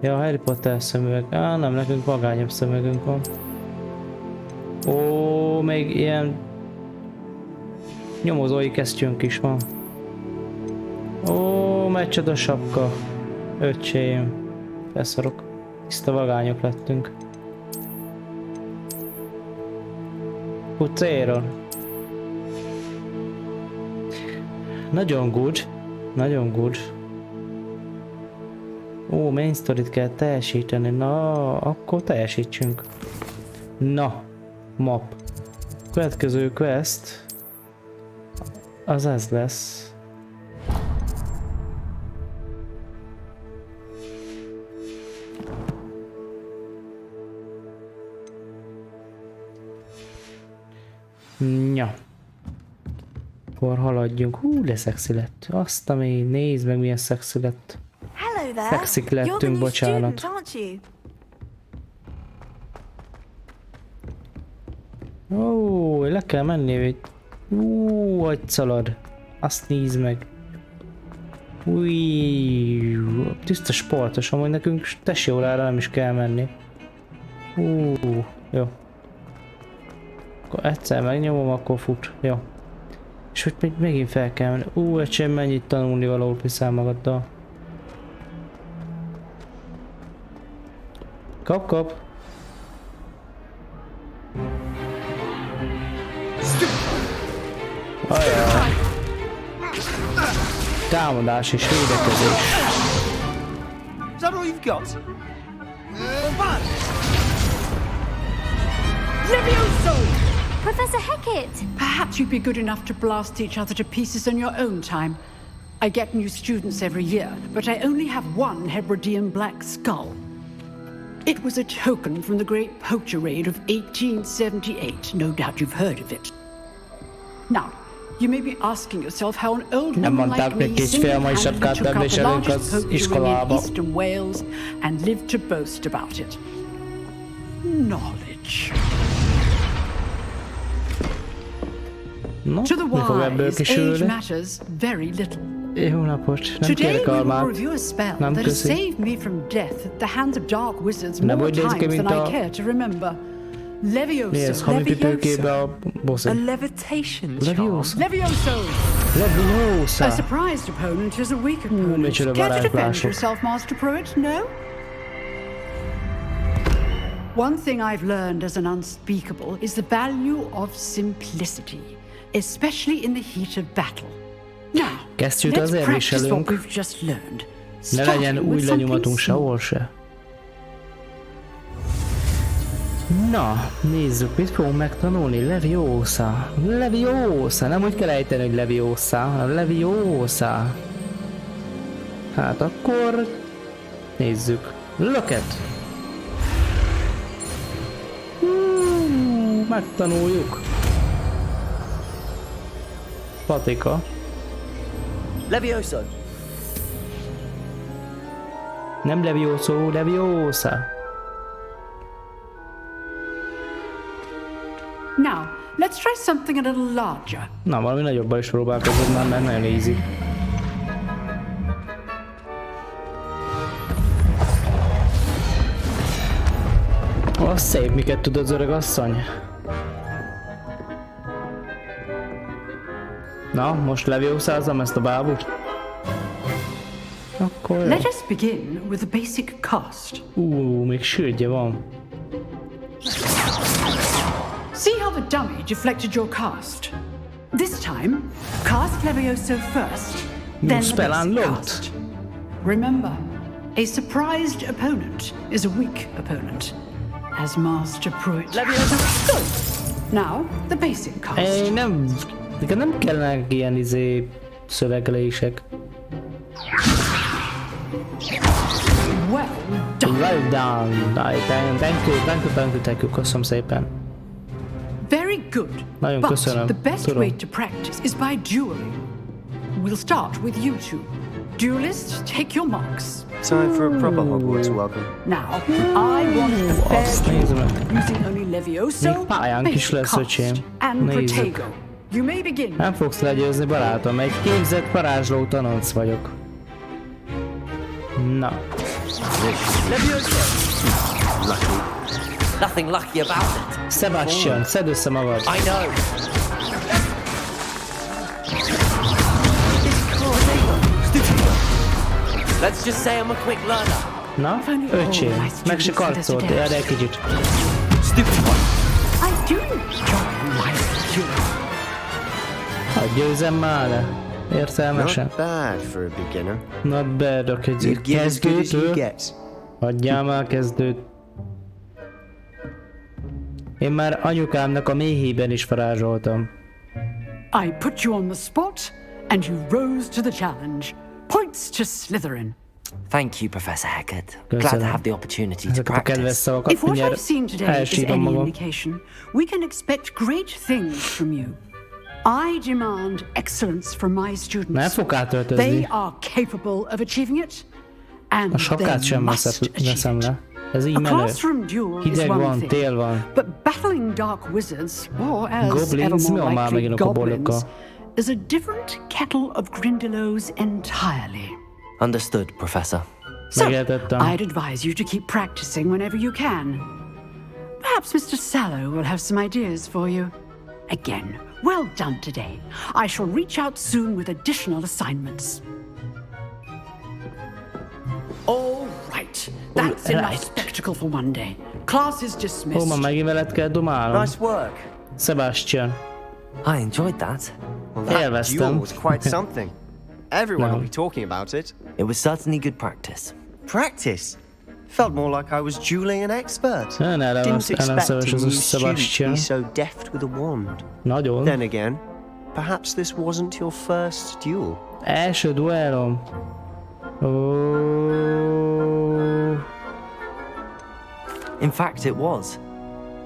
Ja, Harry Potter szemüveg. Nem, nekünk vagányabb szemüvegünk van. Ó, még ilyen nyomozói kesztyűnk is van. Ó, mecsoda sapka. Öcsém. Beszarok. Tiszta vagányok lettünk. Pucéron. Nagyon good. Nagyon good. Ó, main storyt kell teljesíteni. Na, akkor teljesítsünk. Na, map. Következő quest az ez lesz. Ja. Akkor haladjunk. Hú, de szexi lett. Azt, ami nézd meg, milyen szexi lett. Hello there. Szexik lettünk, bocsánat. Ó, le kell menni, hogy... agyszalad. Azt nézd meg. Új, tiszta sportos, amúgy nekünk testjórára nem is kell menni. Jó. Akkor egyszer megnyomom, akkor fut. Jó. És hogy megint fel kell menni. Egyszer mennyit tanulni valahol piszál magaddal. Kap. Ajaj. Támadás és védekezés. Is that all you've got? Levioso! Professor Hecat! Perhaps you'd be good enough to blast each other to pieces on your own time. I get new students every year, but I only have one Hebridean black skull. It was a token from the Great Poacher Raid of 1878. No doubt you've heard of it. Now, you may be asking yourself how an old woman like me single-handedly took out the largest poacher in Eastern Wales and lived to boast about it. Knowledge. To the wise, age matters very little. Jó napot, nem Today kérek we will almát. review a spell Nem that has köszi. saved me from death at the hands of dark wizards Nem more úgy néz ki, times mint than a... I care to remember. Mi ez? Levioso, Hamipipőkébe a boss. A levitation Levioso. Levioso. Leviosa. A surprised opponent is a weak opponent. micsoda Care to defend varázslások. yourself, Master Pruitt? No? One thing I've learned as an unspeakable is the value of simplicity, especially in the heat of battle. Now, Kesztyűt let's azért practice what viselünk. we've just learned. Ne legyen Starting új with lenyomatunk something sehol se. Na, nézzük, mit fogunk megtanulni. Leviosa. Leviosa. Nem úgy kell ejteni, hogy Leviosa, hanem Leviosa. Hát akkor... nézzük. Löket! Megtanuljuk. Patika. Levioso. Nem Levioso, Leviosa. Now, let's try something a little larger. Na, valami nagyobban is próbálkozom már, mert nagyon easy. Az szép, miket tud az öreg asszony. Na, most Leviosa-zom ezt a bábút. Akkor jó. Let us begin with a basic cast. Még sürgye van. See how the dummy deflected your cast. This time, cast Levioso first, then the spell basic unlocked. cast. Remember, a surprised opponent is a weak opponent, as Master Pruitt. Levioso. Now, the basic cast. Nem kellene ilyen szöveglések. Well done. Well done. Thank you. Köszönöm szépen. Very good. Nagyon But köszönöm. the best Tudom. way to practice is by dueling. We'll start with you two. Duelists, take your marks. Time for a proper Hogwarts welcome. Now, I want a fair duel using only Levioso, basic cast, and Protego. You may begin. Nem fogsz legyőzni, barátom. Egy képzett varázsló tanonc vagyok. Na. Lucky. Nothing lucky about it. Sebastian, szedd össze magad. I know. Let's just say I'm a quick learner. Na, öcsém, meg se karcolt, erre egy kicsit. Stupid one. I do enjoy my students. Hát győzem már le. Értelmesen. Not bad for a beginner. Not bad, oké. Kezdőtől. Adjál már kezdőt. Én már anyukámnak a méhében is varázsoltam. I put you on the spot, and you rose to the challenge. Points to Slytherin. Thank you, Professor Hackett. Glad to have the opportunity to practice. If what I've seen today is any indication, we can expect great things from you. I demand excellence from my students. They are capable of achieving it, and they must achieve it. Ez így menő. Hideg van, tél van. But battling dark wizards, or as ever more likely goblins, is a different kettle of Grindylows entirely. Understood, Professor. So, I'd advise you to keep practicing whenever you can. Perhaps Mr. Sallow will have some ideas for you. Again, well done today. I shall reach out soon with additional assignments. All right. That's enough spectacle for one day. Class is dismissed. Ma megint veled kell domálnom. Nice work. Sebastian. I enjoyed that. Well, that duel was quite something. Everyone will be talking about it. It was certainly good practice. Practice? Felt more like I was dueling an expert. Didn't expect a new student to be so deft with a wand. Nagyon. Then again, perhaps this wasn't your first duel. Első duellom. In fact, it was.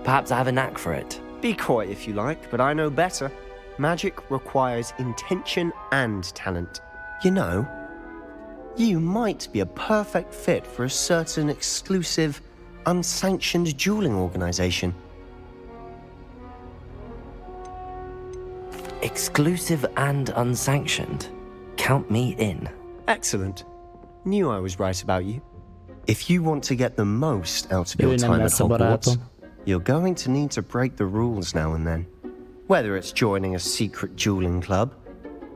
Perhaps I have a knack for it. Be coy if you like, but I know better. Magic requires intention and talent. You know, you might be a perfect fit for a certain exclusive, unsanctioned dueling organization. Exclusive and unsanctioned? Count me in. Excellent. Knew I was right about you. If you want to get the most out of your time at Hogwarts, you're going to need to break the rules now and then. Whether it's joining a secret dueling club,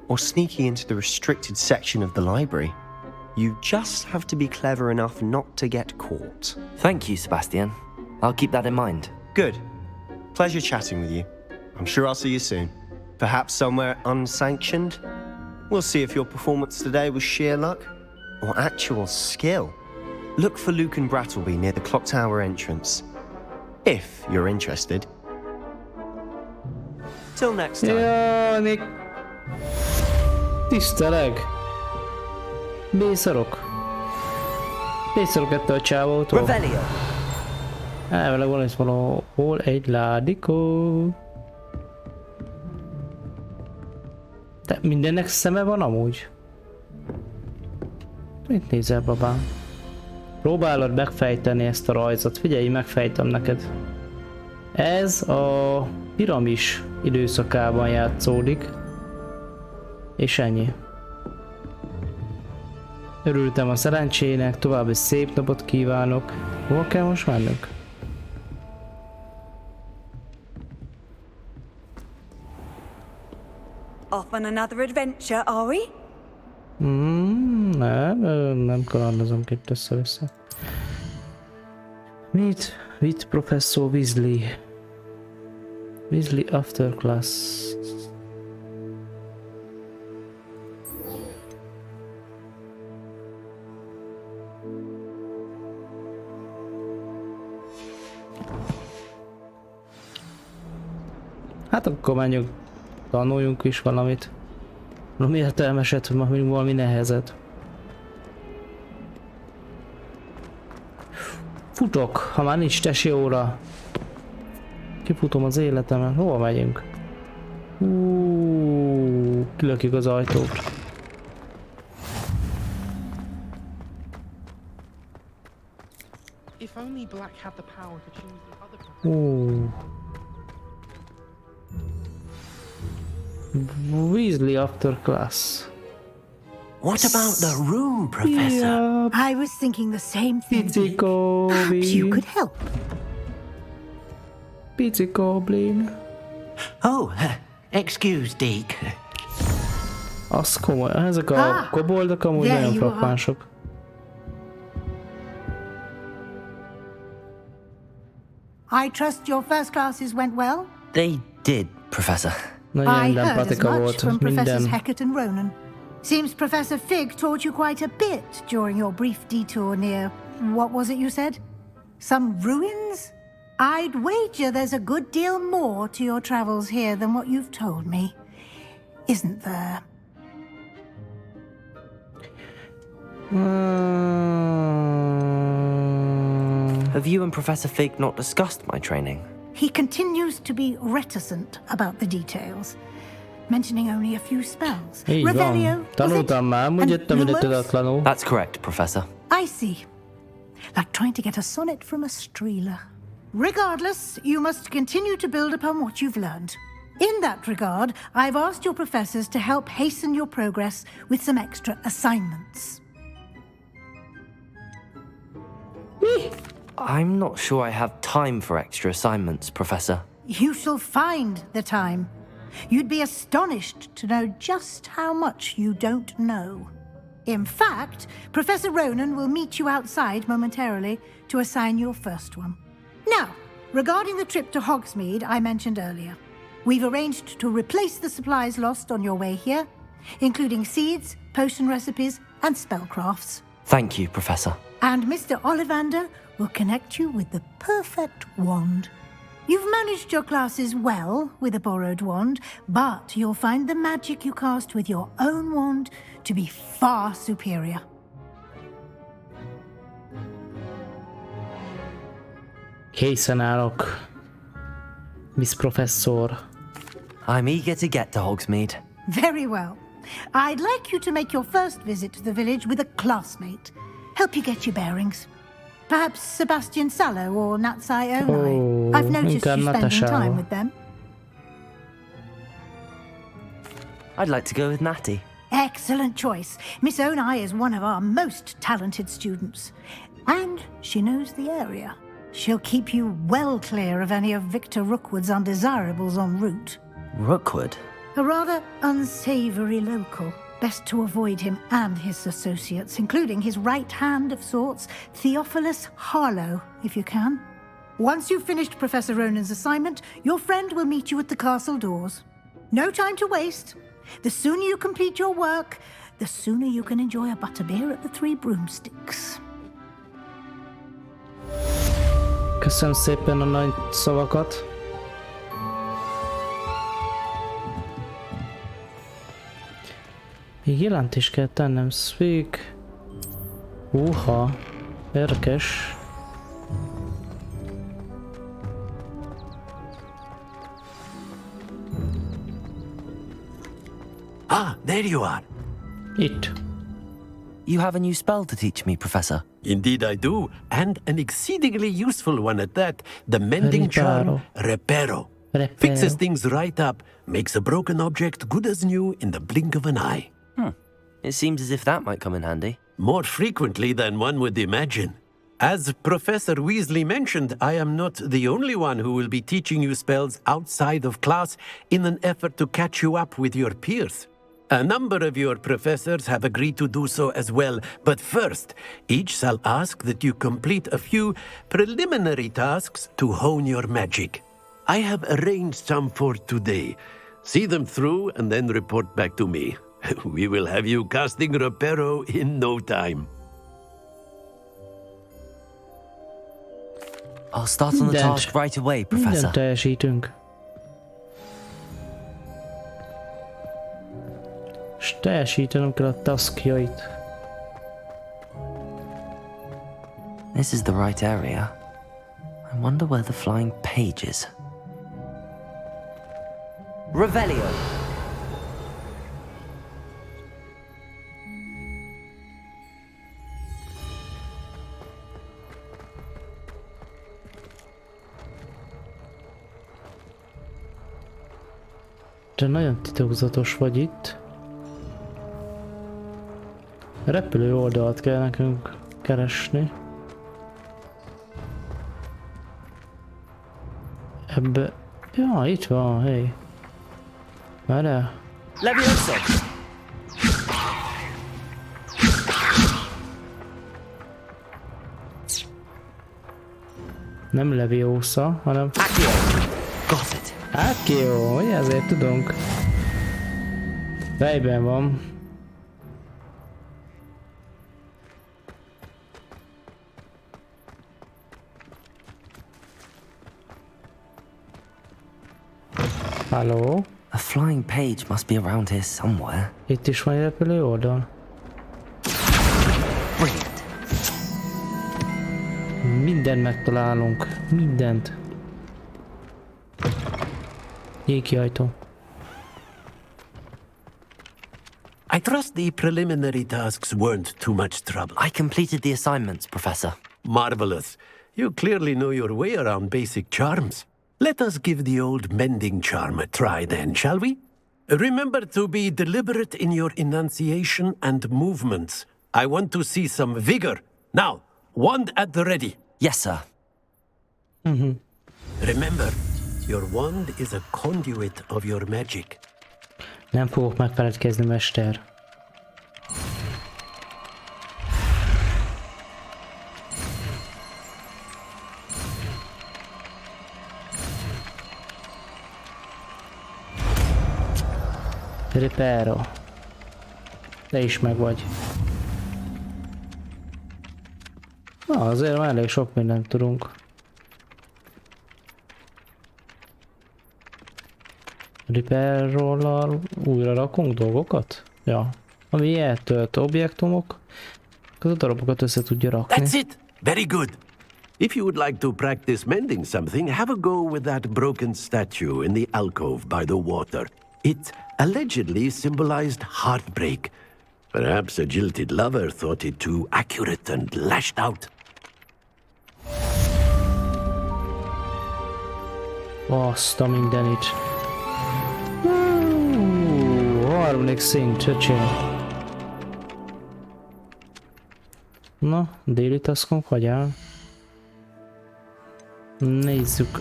or sneaking into the restricted section of the library, you just have to be clever enough not to get caught. Thank you, Sebastian. I'll keep that in mind. Good. Pleasure chatting with you. I'm sure I'll see you soon. Perhaps somewhere unsanctioned? We'll see if your performance today was sheer luck, or actual skill. Look for Luke and Brattleby near the clock tower entrance. If you're interested. Till next time. Jani. Tiszteleg. Bészarok. Bészarok ettől a csávótól. Revelio. Elvileg van itt valahol egy ládikó. De mindennek szeme van amúgy. Mit nézel, babám? Próbálod megfejteni ezt a rajzot. Figyelj, megfejtem neked. Ez a piramis időszakában játszódik. És ennyi. Örültem a szerencsének, további szép napot kívánok. Hol kell most mennünk? Off on another adventure, are we? Nem kalandozom itt össze-vissza. Meet with Professor Weasley. Weasley after class. Hát akkor menjünk, tanuljunk is valamit. Valami értelmeset, valami nehezet. Futok, ha már nincs tesi óra. Kifutom az életemen. Hova megyünk? Kilökjük az ajtót. If only Black had the power to choose the other professor. Ooh. Weasley after class. What about the room, Professor? Yeah. I was thinking the same thing. Pizzy Perhaps you could help. Pizzy Goblin. Oh, excuse, Deke. Az komoly. Ezek a koboldok amúgy nagyon frappánsok. I trust your first classes went well? They did, Professor. I heard as much from Professors Hecat and Ronan. Seems Professor Fig taught you quite a bit during your brief detour near... what was it you said? Some ruins? I'd wager there's a good deal more to your travels here than what you've told me. Isn't there? Have you and Professor Fig not discussed my training? He continues to be reticent about the details, mentioning only a few spells. Revelio, That's correct, Professor. I see. Like trying to get a sonnet from a streeler. Regardless, you must continue to build upon what you've learned. In that regard, I've asked your professors to help hasten your progress with some extra assignments. I'm not sure I have time for extra assignments, Professor. You shall find the time. You'd be astonished to know just how much you don't know. In fact, Professor Ronan will meet you outside momentarily to assign your first one. Now, regarding the trip to Hogsmeade I mentioned earlier, we've arranged to replace the supplies lost on your way here, including seeds, potion recipes, and spellcrafts. Thank you, Professor. And Mr. Ollivander will connect you with the perfect wand. You've managed your classes well with a borrowed wand, but you'll find the magic you cast with your own wand to be far superior. Készen állok, Miss Professor. I'm eager to get to Hogsmeade. Very well. I'd like you to make your first visit to the village with a classmate. Help you get your bearings. Perhaps Sebastian Sallow or Natsai Onai. I've noticed you spending time with them. I'd like to go with Natty. Excellent choice. Miss Onai is one of our most talented students. And she knows the area. She'll keep you well clear of any of Victor Rookwood's undesirables en route. Rookwood? A rather unsavory local. Best to avoid him and his associates, including his right hand of sorts, Theophilus Harlow, if you can. Once you've finished Professor Ronan's assignment, your friend will meet you at the castle doors. No time to waste. The sooner you complete your work, the sooner you can enjoy a butterbeer at the Three Broomsticks. Köszönöm szépen a nagy szavakat. Még jelentést kell tennem, Speak. Húha, érdekes. Ah, there you are. Itt. You have a new spell to teach me, Professor. Indeed I do, and an exceedingly useful one at that. The mending charm, Reparo. Fixes things right up, makes a broken object good as new in the blink of an eye. It seems as if that might come in handy. More frequently than one would imagine. As Professor Weasley mentioned, I am not the only one who will be teaching you spells outside of class in an effort to catch you up with your peers. A number of your professors have agreed to do so as well, but first, each shall ask that you complete a few preliminary tasks to hone your magic. I have arranged some for today. See them through and then report back to me. We will have you casting Reparo in no time. I'll start on the task right away, Professor. Mindent teljesítünk. És teljesítenem kell a taskjait. This is the right area. I wonder where the flying page is. Revelio! Te nagyon titokzatos vagy itt. A repülő oldalt kell nekünk keresni. Ebbe... Ja, itt van, hé. Várjál. Leviosa! Nem Leviosa, hanem... Got it! Accio, hogy ezért tudunk. Fejben van. Hello? A flying page must be around here somewhere. Itt is van egy repülő oldal. Brilliant. Mindent megtalálunk. Mindent. Jégi ajtó. I trust the preliminary tasks weren't too much trouble. I completed the assignments, Professor. Marvelous. You clearly know your way around basic charms. Let us give the old mending charm a try then, shall we? Remember to be deliberate in your enunciation and movements. I want to see some vigor. Now, wand at the ready. Yes, sir. Remember, your wand is a conduit of your magic. Nem fogok megfeledkezni, mester. Reparo. Te is meg vagy. Na, azért már elég sok mindent tudunk. Repair-rollal újra rakunk dolgokat? Ja. Ami eltölt objektumok, az a darabokat össze tudja rakni. That's it! Very good! If you would like to practice mending something, have a go with that broken statue in the alcove by the water. It allegedly symbolized heartbreak. Perhaps a jilted lover thought it too accurate and lashed out. Azt a mindenit. Harmadik szint, csöcsé. Na, déli taskunk hogy áll? Nézzük.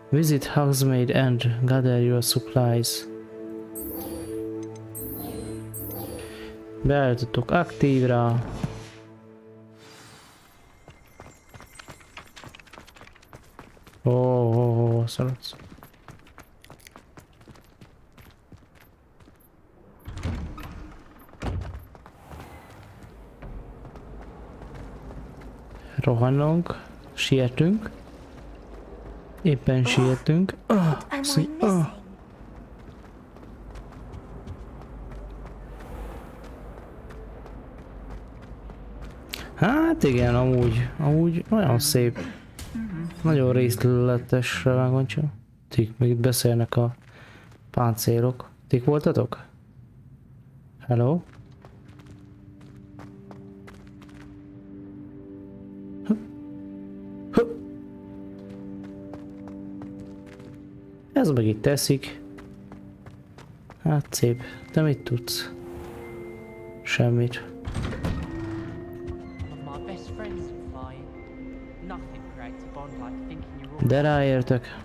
Visit Hogsmeade and gather your supplies. Beállítottuk aktívra. Szaladsz. Rohanunk, sietünk. Éppen sietünk. Hát igen, amúgy olyan szép. Nagyon részletes vágoncsa. Tik, még itt beszélnek a páncélok. Tik voltatok? Hello? Ez meg itt teszik. Hát szép. Te mit tudsz? Semmit. De ráértek.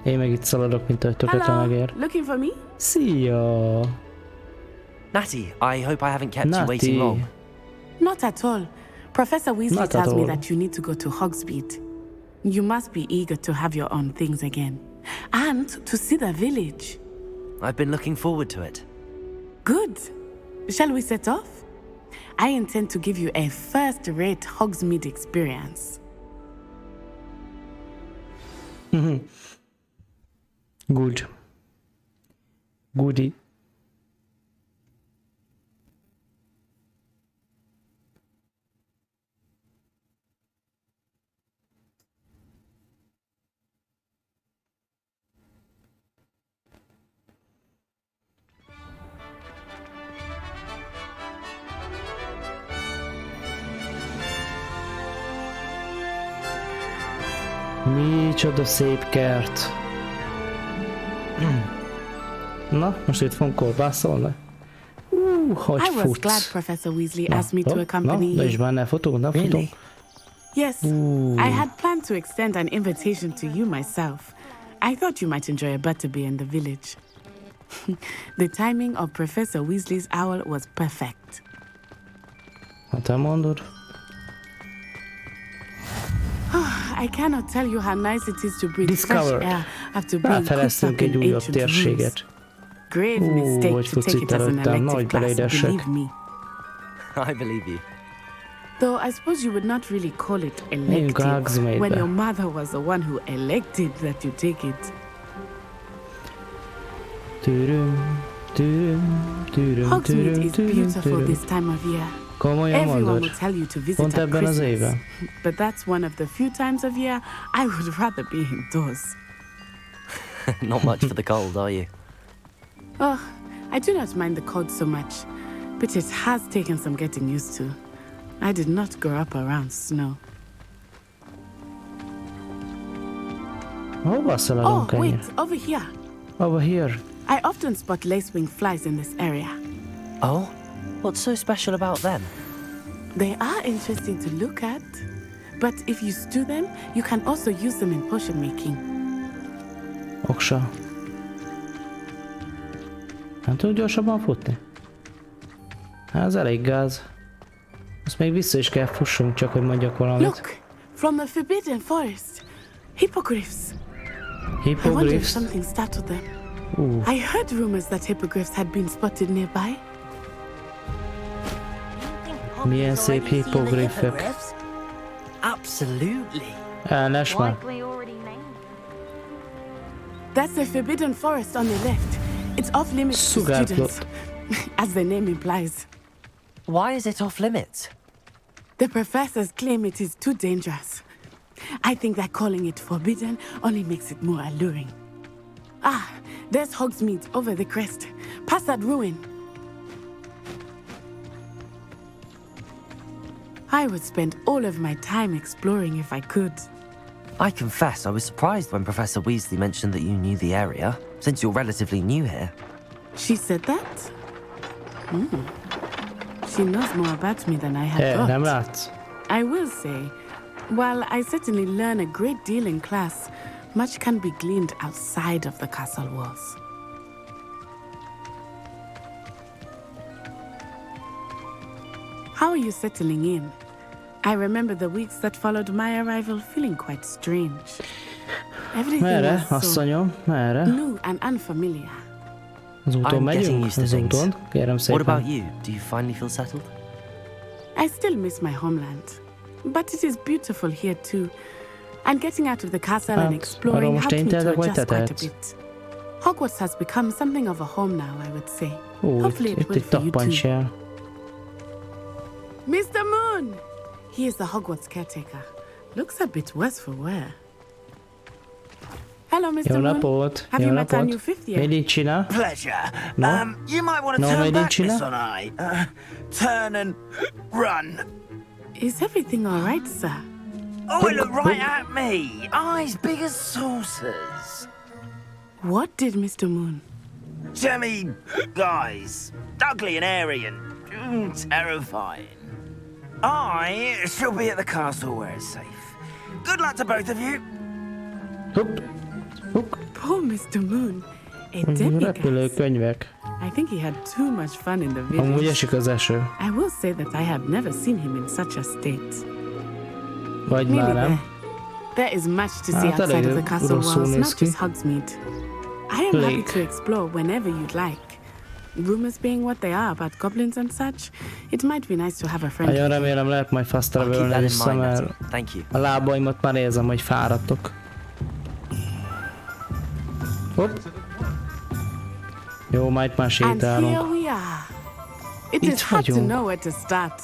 Én meg itt szaladok, mint a tökötre megér. Looking for me? Szia! Natty, I hope I haven't kept you waiting long. Not at all. Professor Weasley tells me that you need to go to Hogsmeade. You must be eager to have your own things again. And to see the village. I've been looking forward to it. Good. Shall we set off? I intend to give you a first-rate Hogsmeade experience. Good. Goody. Micsoda szép kert. Na, most itt fogunk kolbászolni. Hogy I was futsz? glad Professor Weasley asked me to accompany de is you. már ne futunk, ne futunk. Yes, I had planned to extend an invitation to you myself. I thought you might enjoy a butterbeer in the village. The timing of Professor Weasley's owl was perfect. Ha te mondod. I cannot tell you how nice it is to breathe fresh air after being cooped Felfedeztünk up egy in újabb ancient rooms. térséget. Grave mistake hogy to futsz take itt it as an előttem, nagy elective class, beleidesek. believe me. I believe you. Though I suppose you would not really call it Menjünk a elective Hogsmeade-be. when your mother was the one who elected that you take it. Hogsmeade is beautiful this time of year. Komolyan Everyone mondod? will tell you to visit Pont at ebben az Christmas, évben? but that's one of the few times of year I would rather be indoors. Not much for the cold, are you? Oh, I do not mind the cold so much, but it has taken some getting used to. I did not grow up around snow. Hova szaladunk Oh, ennyire? wait, over here. Over here. I often spot lacewing flies in this area. Oh? What's so special about them? They are interesting to look at, but if you stew them, you can also use them in potion making. Oksa. Nem tudok gyorsabban futni? Hát ez elég gáz. Azt még vissza is kell fussunk, csak hogy mondjak valamit. Look, from the Forbidden Forest. Hippogriffs. I wonder if Hippogriffs? something startled them. I heard rumors that hippogriffs had been spotted nearby. Milyen szép hippogriffek. Absolutely. Elnes már. That's the Forbidden Forest on the left. It's off limits to students, as the name implies. Why is it off limits? The professors claim it is too dangerous. I think that calling it forbidden only makes it more alluring. Ah, there's Hogsmeade over the crest, past that ruin. I would spend all of my time exploring if I could. I confess I was surprised when Professor Weasley mentioned that you knew the area, since you're relatively new here. She said that? She knows more about me than I had thought. I will say, while I certainly learn a great deal in class, much can be gleaned outside of the castle walls. How are you settling in? I remember the weeks that followed my arrival feeling quite strange. Everything Merre, was so asszonyom? Merre? new and unfamiliar. Az úton megyünk? Az úton? Kérem szépen. What about you? Do you finally feel settled? I still miss my homeland, but it is beautiful here too. And getting out of the castle and exploring helped me to adjust quite a bit. Hogwarts has become something of a home now, I would say. Hopefully it will for you too. Mr. Moon! He is the Hogwarts caretaker. Looks a bit worse for wear. Hello, Mr. Jó Moon. napot! Have Jó you met our napot! new fifth year? Mit így csinál? Pleasure. No? You might want to No, turn mit így back, Miss csinál? Onai. Turn and run. Is everything all right, sir? Oh, look right at me. Eyes big as saucers. What did Mr. Moon? Jemmy, guys. Ugly and airy and terrifying. I shall be at the castle where it's safe. Good luck to both of you. Poor Mr. Moon. A Repülőkönyvek. I think he had too much fun in the village. Amúgy esik az eső. I will say that I have never seen him in such a state. Vagy már nem. There is much to see outside of the castle walls, not just Hogsmeade. I am happy to explore whenever you'd like. Rumors being what they are about goblins and such, it might be nice to have a friend. Nagyon remélem lehet majd fast travelni vissza, mert a lábaimat már érzem, hogy fáradtok. Hopp. Jó, majd már And sétálunk. here we are. It is hard to know where to start.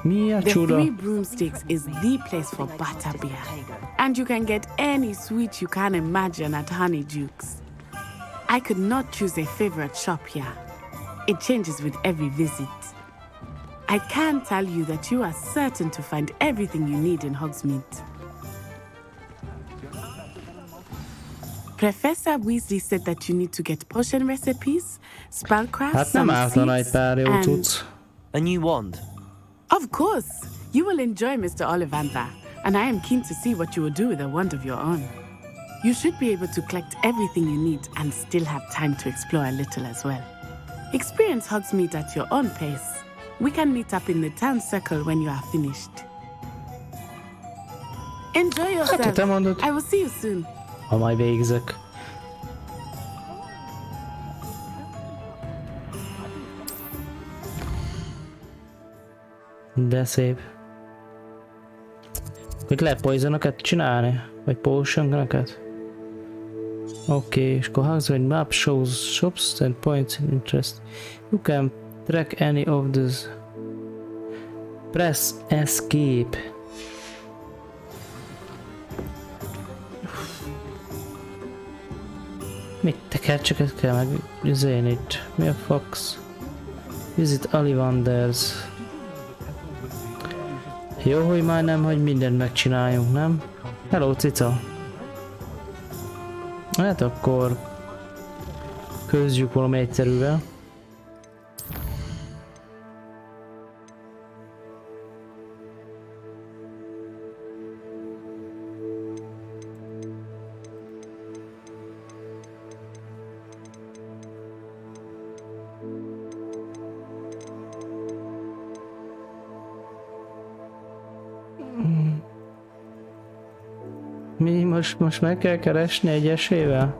Mi a The csuda? Three Broomsticks is the place for butterbeer. And you can get any sweet you can imagine at Honeydukes. I could not choose a favorite shop here. It changes with every visit. I can tell you that you are certain to find everything you need in Hogsmeade. Professor Weasley said that you need to get potion recipes, spellcraft, hát nem ártana egy pár jó cucc. A new wand. Of course. You will enjoy Mr. Ollivander, and I am keen to see what you will do with a wand of your own. You should be able to collect everything you need and still have time to explore a little as well. Experience Hogsmeade at your own pace. We can meet up in the town circle when you are finished. Enjoy yourself. I will see you soon. Ha majd végzek. De szép. Hogy lehet poisonokat csinálni? Vagy potionokat? Oké, és akkor Hogsmeade map shows shops and points in interest. You can track any of those. Press escape. Mit tekercseket kell meg üzélni itt? Mi a fox? Visit Ollivanders. Jó, hogy már nem, hogy mindent megcsináljunk, nem? Hello, cica! Hát akkor közjük valami egyszerűvel. Mi most meg kell keresni egyesével?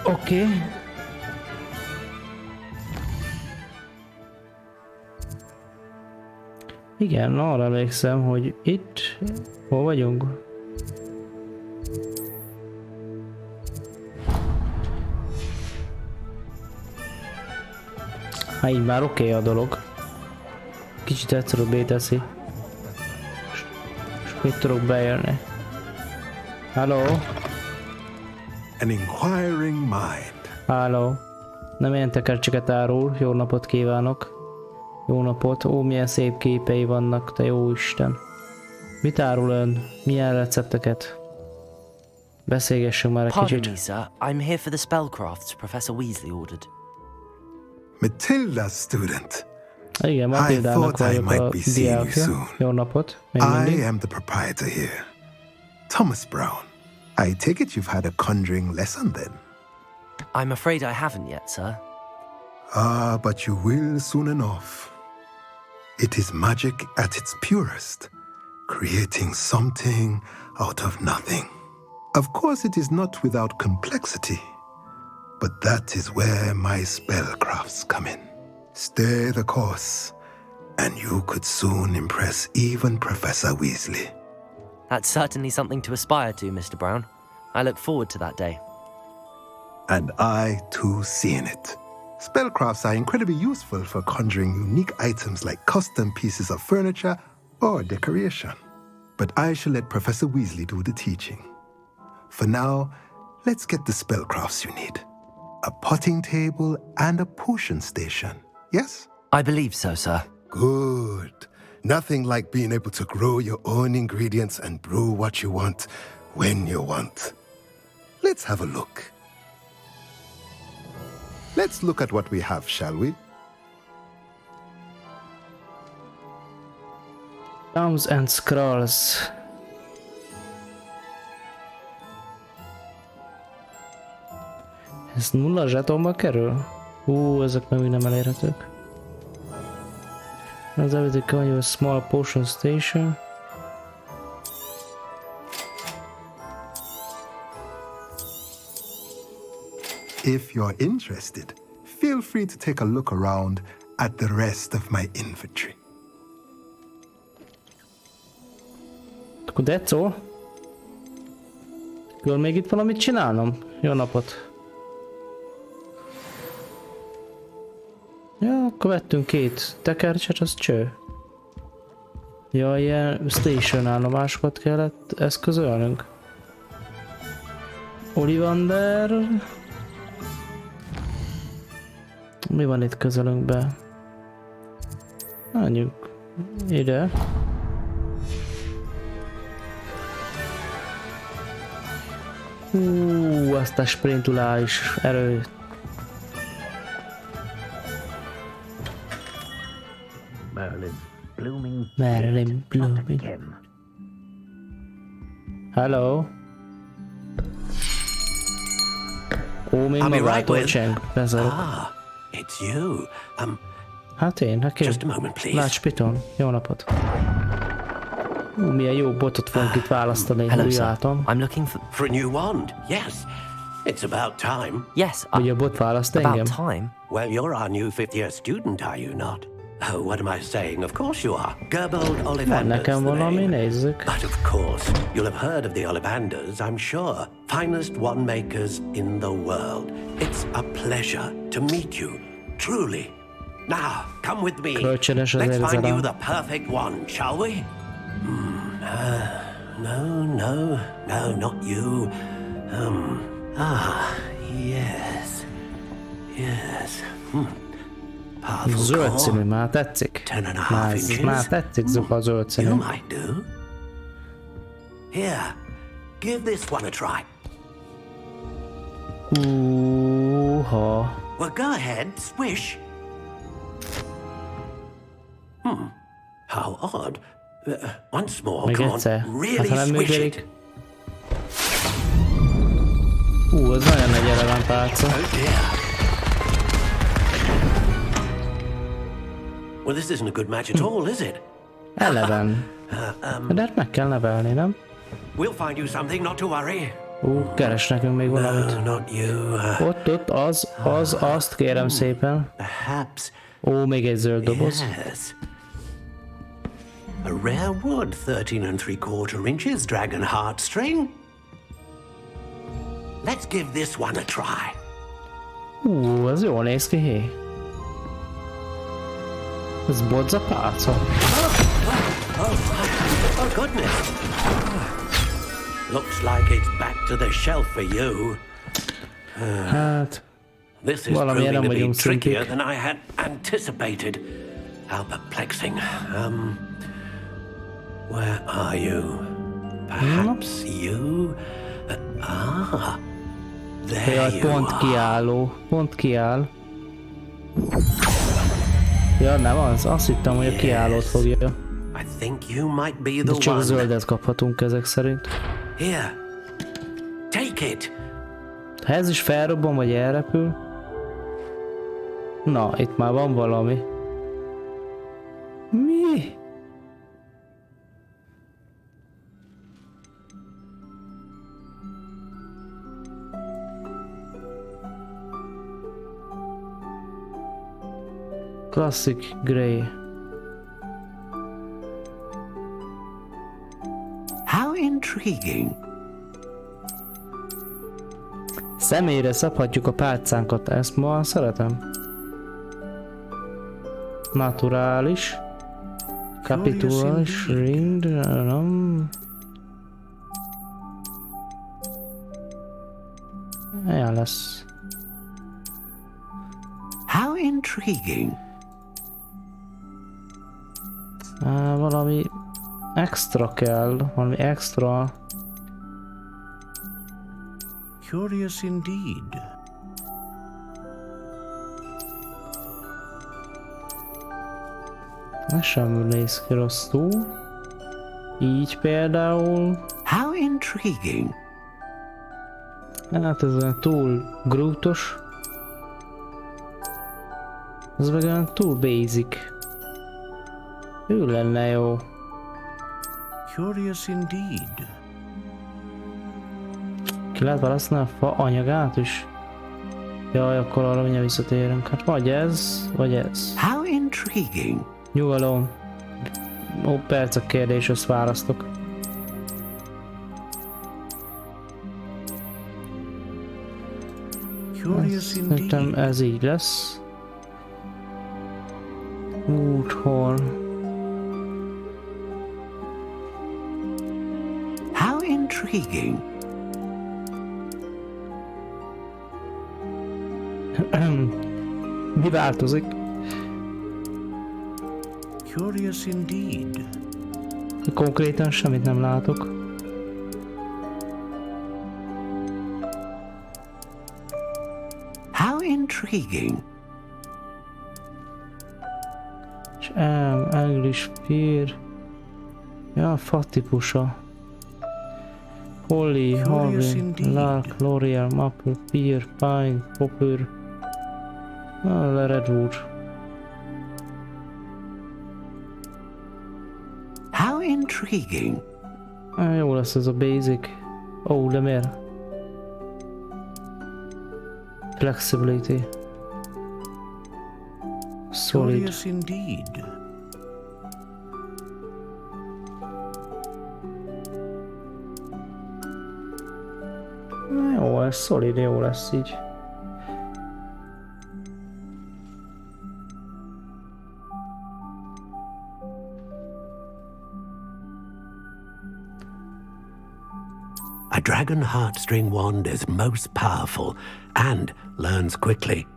Oké. Igen, arra emlékszem, hogy itt... Hol vagyunk? Hát így már oké a dolog. Kicsit egyszerűbbé teszi. Mit tudok bejönni? Hello? An inquiring mind. Hello. Nem ilyen tekercseket árul. Jó napot kívánok. Jó napot. Ó, milyen szép képei vannak, te jó Isten. Mit árul ön? Milyen recepteket? Beszélgessünk már egy kicsit. Pardon me, sir. I'm here for the spellcrafts Professor Weasley ordered. Matilda's student. Igen, Matildának vagyok a diákja. Jó napot. I am the proprietor here. Thomas Brown. I take it you've had a conjuring lesson then? I'm afraid I haven't yet, sir. Ah, but you will soon enough. It is magic at its purest, creating something out of nothing. Of course, it is not without complexity, but that is where my spellcrafts come in. Stay the course, and you could soon impress even Professor Weasley. That's certainly something to aspire to, Mr. Brown. I look forward to that day. And I, too, see in it. Spellcrafts are incredibly useful for conjuring unique items like custom pieces of furniture or decoration. But I shall let Professor Weasley do the teaching. For now, let's get the spellcrafts you need. A potting table and a potion station, yes? I believe so, sir. Good. Nothing like being able to grow your own ingredients and brew what you want when you want. Let's have a look. Let's look at what we have, shall we? Sounds and scrolls. Ez 0 zsetonba kerül? Ezek még nem elérhetők. Az everything can you a small potion station. If you're interested, feel free to take a look around at the rest of my inventory. Akkor that's all. Kell még itt valamit csinálnom? Jó napot. Ja, akkor vettünk 2 tekercset, az cső. Ja, ilyen station állomásokat kellett eszközölnünk. Ollivander. Mi van itt közelünkben? Menjünk ide. Azt a sprintulális erőt. Merlin blooming. Hello. Ó, még magától cseng. Bezarok. It's you. Hát én, hát Just a moment, please. Lács Piton, jó napot. Milyen jó botot fogunk itt választani. Hello, sir. Látom. I'm looking for a new wand. Yes. It's about time. Yes. Ugye a bot választ engem? About time? Well, you're our new 5th year student, are you not? Oh, what am I saying? Of course you are. Gerbold Ollivanders. Nekem valami, nézzük. But of course, you'll have heard of the Ollivanders, I'm sure. Finest wand makers in the world. It's a pleasure to meet you, truly. Now, come with me. Let's find you the perfect one, shall we? No, not you. Yes. Zöld színű, már tetszik. Már tetszik a zöld színű. You might do. Here, give this one a try. Well, go ahead, swish. How odd. Once more, még come egyszer. on, really swish it. Ez nagyon nagy ellenpálca. Well, this isn't a good match at all, is it? Eleven. De hát meg kell nevelni, nem? We'll find you something, not to worry. Keres nekünk még valamit. No, not you. Ott, azt kérem szépen. Perhaps. Még egy zöld doboz. Yes. A rare wood, 13 3/4 inches, dragon heartstring. Let's give this one a try. Ez jól néz ki, hé. Ez bodzapálca. Oh, goodness. Looks like it's back to the shelf for you. Hát, this is valamiért nem proving to be vagyunk trickier szintik. than I had anticipated. How perplexing. Where are you? Perhaps you? There Jaj, you pont are. kiálló. Pont kiáll. Ja, nem az. Azt hittem, hogy a kiállót fogja. I think you might be De the csak one. zöldet kaphatunk ezek szerint. Here. Take it. Ha ez is felrobban, vagy elrepül. Na, itt már van valami. Mi? Classic Grey. How intriguing. Személyre szabhatjuk a pálcánkat, ezt ma szeretem. Naturális. Kapitulális. Ring. Nem. Ilyen lesz. How intriguing. Valami extra kell, valami extra. Curious indeed. Ez sem néz ki rosszul. Így például. How intriguing. Hát ez olyan túl grútos. Ez meg olyan túl basic. Ő lenne jó. Curious indeed. Ki lehet választani a fa anyagát is? Jaj, akkor arra mindjárt visszatérünk. Hát vagy ez, vagy ez. How intriguing. Nyugalom. Perc a kérdés, ezt választok. Szerintem ez így lesz. Úthol. How intriguing. Mi változik? Curious indeed. Konkrétan semmit nem látok. intriguing. English Fear. Ja, fa típusa. Holly, Harvey, Lark, L'Oreal, Maple, Pear, Pine, Popper. Redwood. How intriguing. Jó lesz ez a basic. Ó, de miért? Flexibility. Solid. Curious indeed. Jó, ez szolid, jó lesz így. A dragon heartstring wand is most powerful and learns quickly.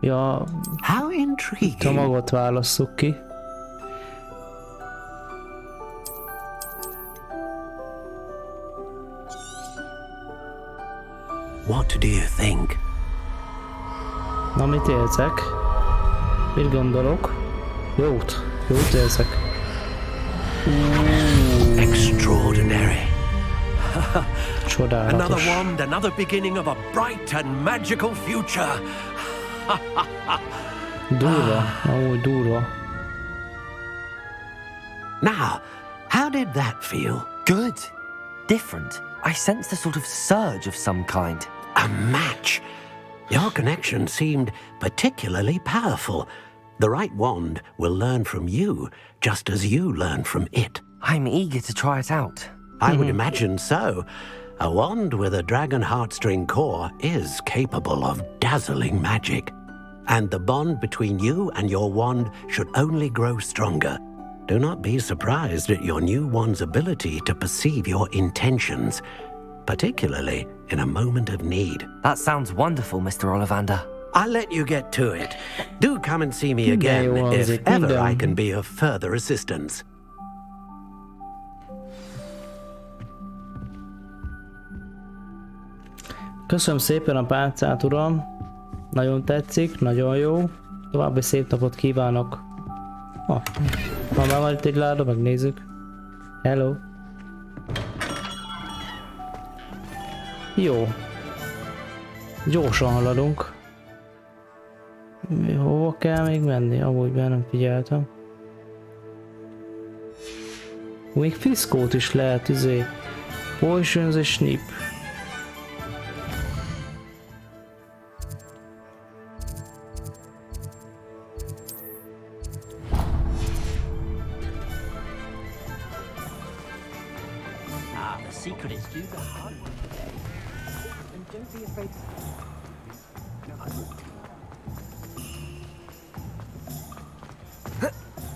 Ja, how intriguing. A magot válasszuk ki. What do you think? Na, mit érzek? Mit gondolok? Jót érzek. Extraordinary. Csodálatos. Another wand, another beginning of a bright and magical future. Durva, amúgy durva. Now, how did that feel? Good. Different. I sensed a sort of surge of some kind. A match. Your connection seemed particularly powerful. The right wand will learn from you, just as you learn from it. I'm eager to try it out. I would imagine so. A wand with a dragon heartstring core is capable of dazzling magic. And the bond between you and your wand should only grow stronger. Do not be surprised at your new wand's ability to perceive your intentions, particularly in a moment of need. That sounds wonderful, Mr. Ollivander. I'll let you get to it. Do come and see me again if ever I can be of further assistance. Köszönöm szépen a pálcát, uram. Nagyon tetszik, nagyon jó. További szép napot kívánok. Már itt egy láda, megnézzük. Hello. Jó. Gyorsan haladunk. Hova kell még menni? Amúgy be nem figyeltem. Még fiszkót is lehet, Potions és snip. Secret is do the hard one today. And don't be afraid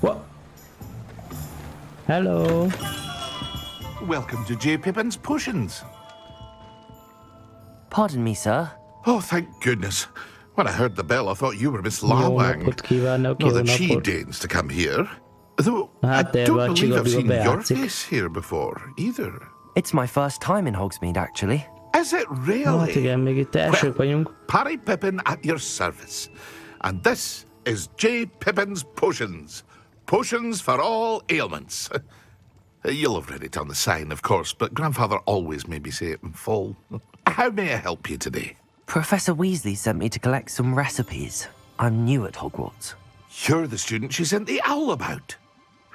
What? Hello. Welcome to J. Pippin's Potions. Pardon me, sir. Oh, thank goodness. When I heard the bell, I thought you were Miss Lawang. Not that she deigns to come here. Though I don't believe I've seen your face here before, either. It's my first time in Hogsmeade, actually. Is it really? Well, Parry Pippin at your service. And this is J. Pippin's Potions. Potions for all ailments. You'll have read it on the sign, of course, but Grandfather always made me say it in full. How may I help you today? Professor Weasley sent me to collect some recipes. I'm new at Hogwarts. You're the student she sent the owl about.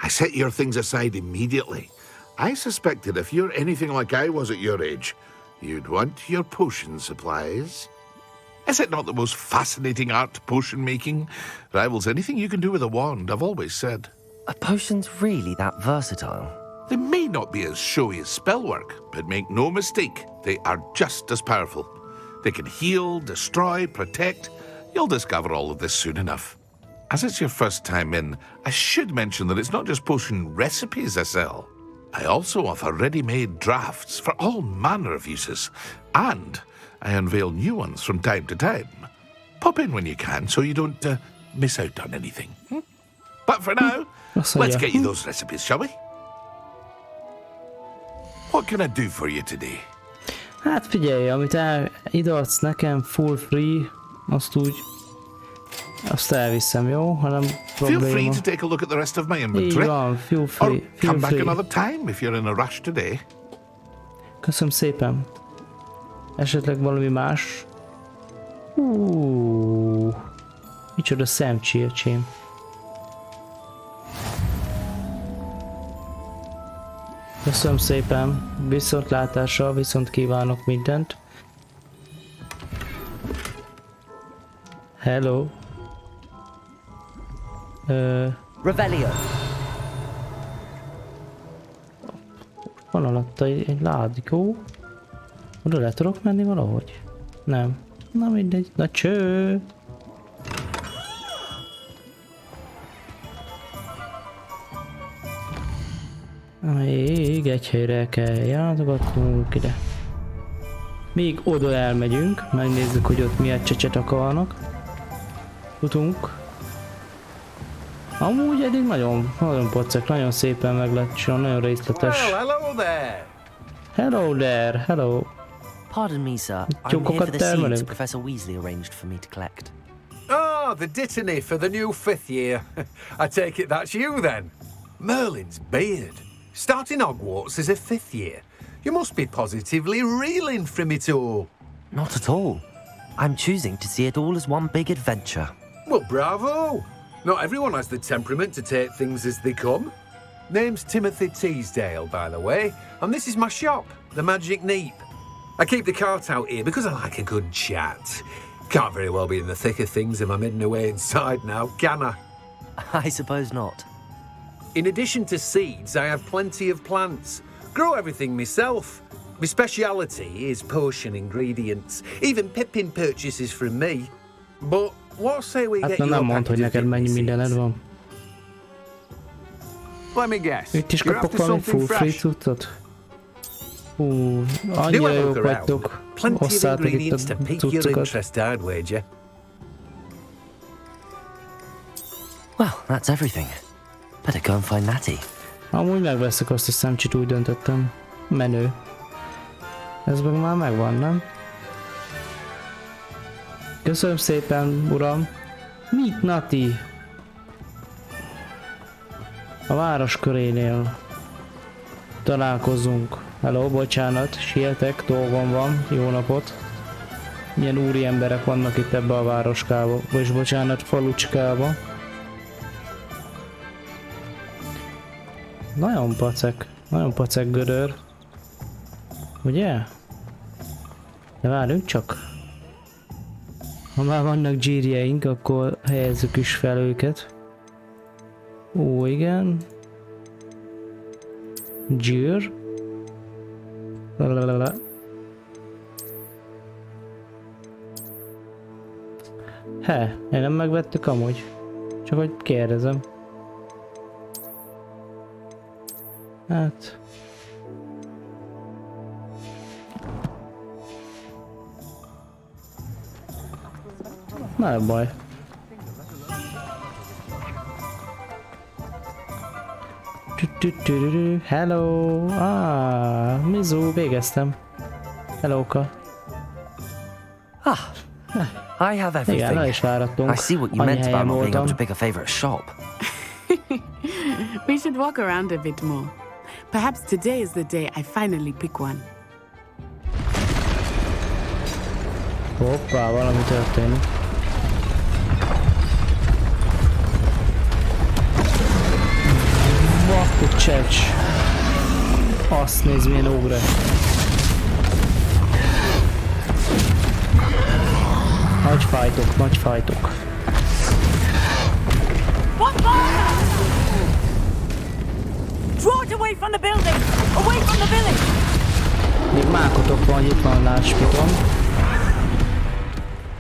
I set your things aside immediately. I suspected if you're anything like I was at your age, you'd want your potion supplies. Is it not the most fascinating art, potion making? Rivals anything you can do with a wand, I've always said. Are potions really that versatile? They may not be as showy as spellwork, but make no mistake, they are just as powerful. They can heal, destroy, protect. You'll discover all of this soon enough. As it's your first time in, I should mention that it's not just potion recipes I sell. I also offer ready-made drafts for all manner of uses, and I unveil new ones from time to time. Pop in when you can so you don't miss out on anything. But for now, let's get you those recipes, shall we? What can I do for you today? Hát figyelj, amit ideadsz nekem full free, azt elviszem, jó? hanem probléma. Feel free to take a look at the rest of my inventory. Így van, feel free. Or come back another time if you're in a rush today. Köszönöm szépen. Esetleg valami más? Micsoda szemcsircsém. Köszönöm szépen. Viszontlátásra, viszont kívánok mindent. Hello. Revelio. Van alatta egy ládikó. Oda le tudok menni valahogy? Nem. Na mindegy. Na cső! Még egy helyre kell játogatnunk ide. Még oda elmegyünk, megnézzük, hogy ott milyen csecset akarnak. Futunk. Amúgy eddig nagyon pocek, nagyon szépen meg lett csinálva, nagyon részletes. Well, hello there. Hello there, hello. Pardon me, sir. I'm here for the seeds Professor Weasley arranged for me to collect. Ah, the dittany for the new 5th year. I take it that's you then. Merlin's beard. Starting Hogwarts as a 5th year. You must be positively reeling from it all. Not at all. I'm choosing to see it all as one big adventure. Well, bravo! Not everyone has the temperament to take things as they come. Name's Timothy Teasdale, by the way, and this is my shop, the Magic Neep. I keep the cart out here because I like a good chat. Can't very well be in the thick of things if I'm hidden away inside now, can I? I suppose not. In addition to seeds, I have plenty of plants. Grow everything myself. My speciality is potion ingredients. Even Pippin purchases from me. But what say we get your package of pieces? Let me guess. Itt is kapok valami full free cuccot? Annyira jók vagytok. Osszátok itt a cuccokat. Well, that's everything. Better go and find Natty. Amúgy megveszek azt a szemcsit, úgy döntöttem. Menő. Ez meg már megvan, nem? Köszönöm szépen, uram. Mit, Nati? A város körénél találkozunk. Hello, bocsánat, sietek, dolgom van, jó napot. Milyen úri emberek vannak itt ebbe a városkába, vagy bocsánat, falucskába. Nagyon pacek gödör. Ugye? De várjunk csak. Ha már vannak dzsírjeink, akkor helyezzük is fel őket. Ó, igen. Gyűr. Lalalala. Én nem megvettük amúgy. Csak hogy kérdezem. Hát... Nem baj. Hello! Mizu, végeztem. Hellóka. I have everything. Igen, le is várattunk. I see what you meant about not being able to pick a favorite shop. We should walk around a bit more. Perhaps today is the day I finally pick one. Hoppá, valami történik. Vakku csecs. Azt nézd, milyen ugre. Nagy fájtok. Draw it away from the building! Away from the village! Még mákotok van, itt van láspiton.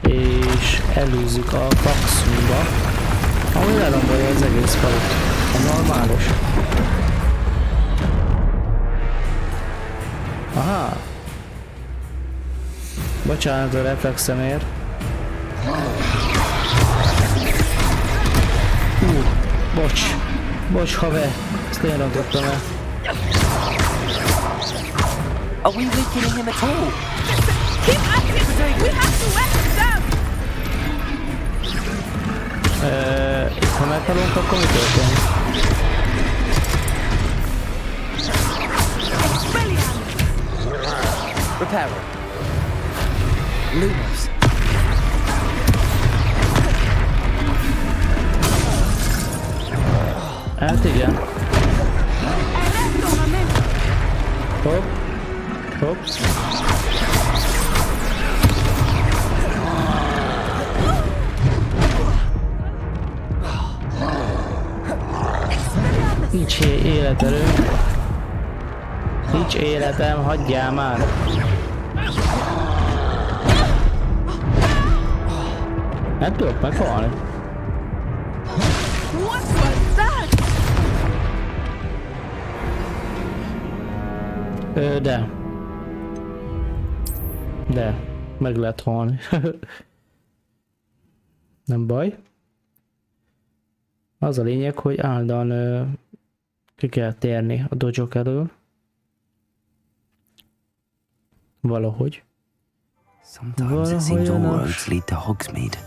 És előzzük a fakszumba, ahol elrombolja az egész falut. A normális. Aha. Bocsánat a reflexemért. Bocs haver, ezt én rantottam el. Are we weakening him at all? Keep at it! We have to wet them! Ha meghalunk, akkor mi történik? Reparo. Lumos. Hát igen. Hopp. Hopp. Nincs életerő. Nincs életem, hagyjál már. Nem tudok meghalni. What was that? De. Meg lehet halni. Nem baj. Az a lényeg, hogy állandóan ki kell térni a dodge-ok elől. Valahogy. Sometimes it seems all roads lead to Hogsmeade.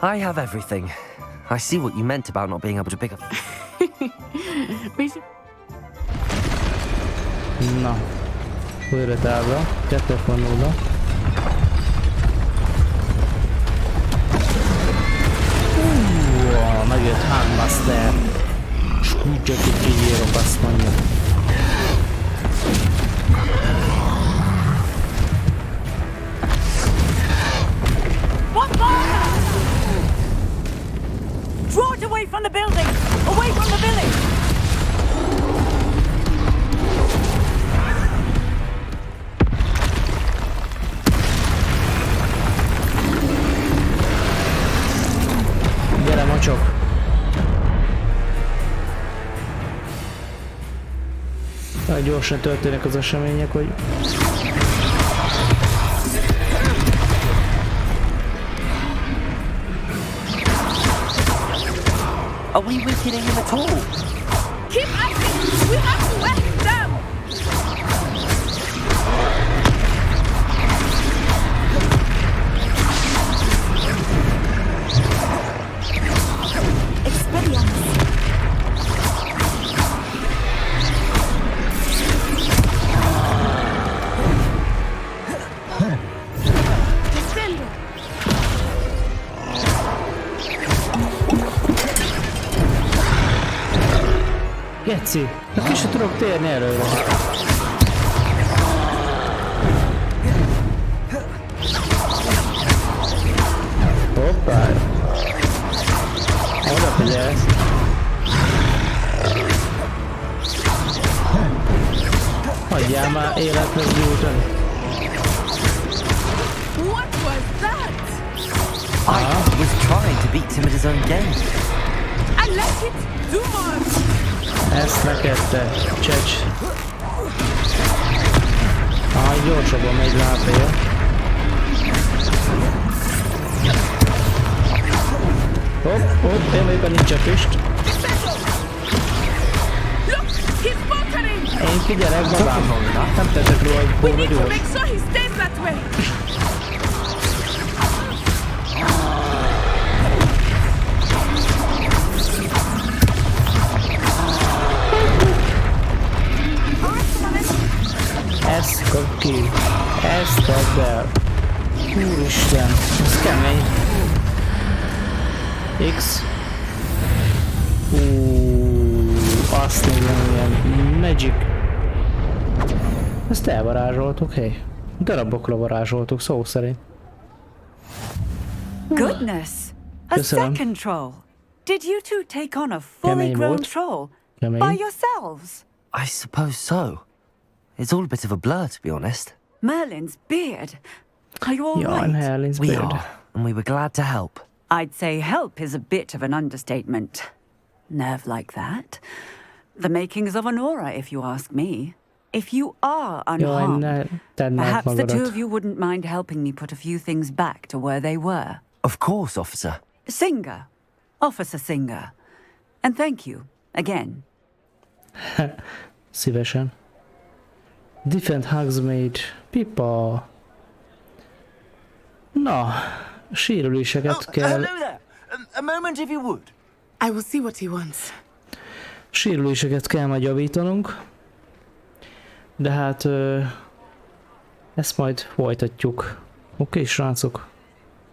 I have everything. I see what you meant about not being able to pick up. Na. Újra tábla. 2.0. Megjött Handmaster. Úgy hogy kiírok, azt mondja. Draw it away from the building! Away from the village! Gyere, mocsok! Nagyon gyorsan történnek az események, hogy... Are we weakening him at all? Keep at it! We have to wet them! Geci, ki se tudok térni előre. Hoppá! Oda figyelsz! Hagyjál már élethez gyújtani! What was that? I was trying to beat him at his own game. I let it do more! Ezt neked te, csecs! Gyorsabban megy lábél. Hopp, én vagyok a ninja füst. Én figyelek, babám. Nem tettek róla, hogy kurva gyors. Ezt kap ki. Ezt kap el. Úristen, ez kemény. X. Azt nézem, ilyen magic. Ezt elvarázsoltuk, hé. Darabokra varázsoltuk, szó szerint. Goodness! A second troll! Did you two take on a fully grown troll? By yourselves? I suppose so. It's all a bit of a blur, to be honest. Merlin's beard. Are you all right? Merlin's beard. We are, and we were glad to help. I'd say help is a bit of an understatement. Nerve like that. The makings of an aura, if you ask me. If you are unharmed, perhaps the two of you wouldn't mind helping me put a few things back to where they were. Of course, officer. Singer. Officer Singer. And thank you, again. Szívesen. Defend Hogsmeade. Pipa. Na, sérüléseket kell... Hello there. A moment if you would. I will see what he wants. Sérüléseket kell majd javítanunk. De hát... ezt majd folytatjuk. Oké, srácok.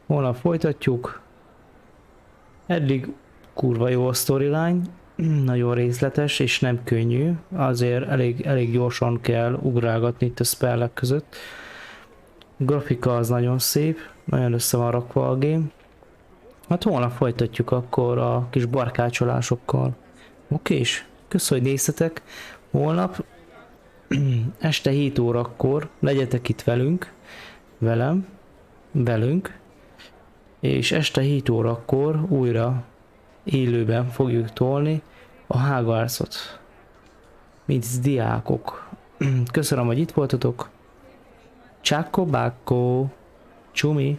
Holnap folytatjuk. Eddig kurva jó a storyline. Nagyon részletes és nem könnyű. Azért elég gyorsan kell ugrálgatni itt a spellek között. A grafika az nagyon szép. Nagyon össze van rakva a game. Hát holnap folytatjuk akkor a kis barkácsolásokkal. Okés? Köszönöm, hogy néztetek. Holnap este 7 órakor legyetek itt velünk, és este 7 órakor újra élőben fogjuk tolni a Hogwartsot, mint diákok. Köszönöm, hogy itt voltatok. Csákko, bákko, csumi!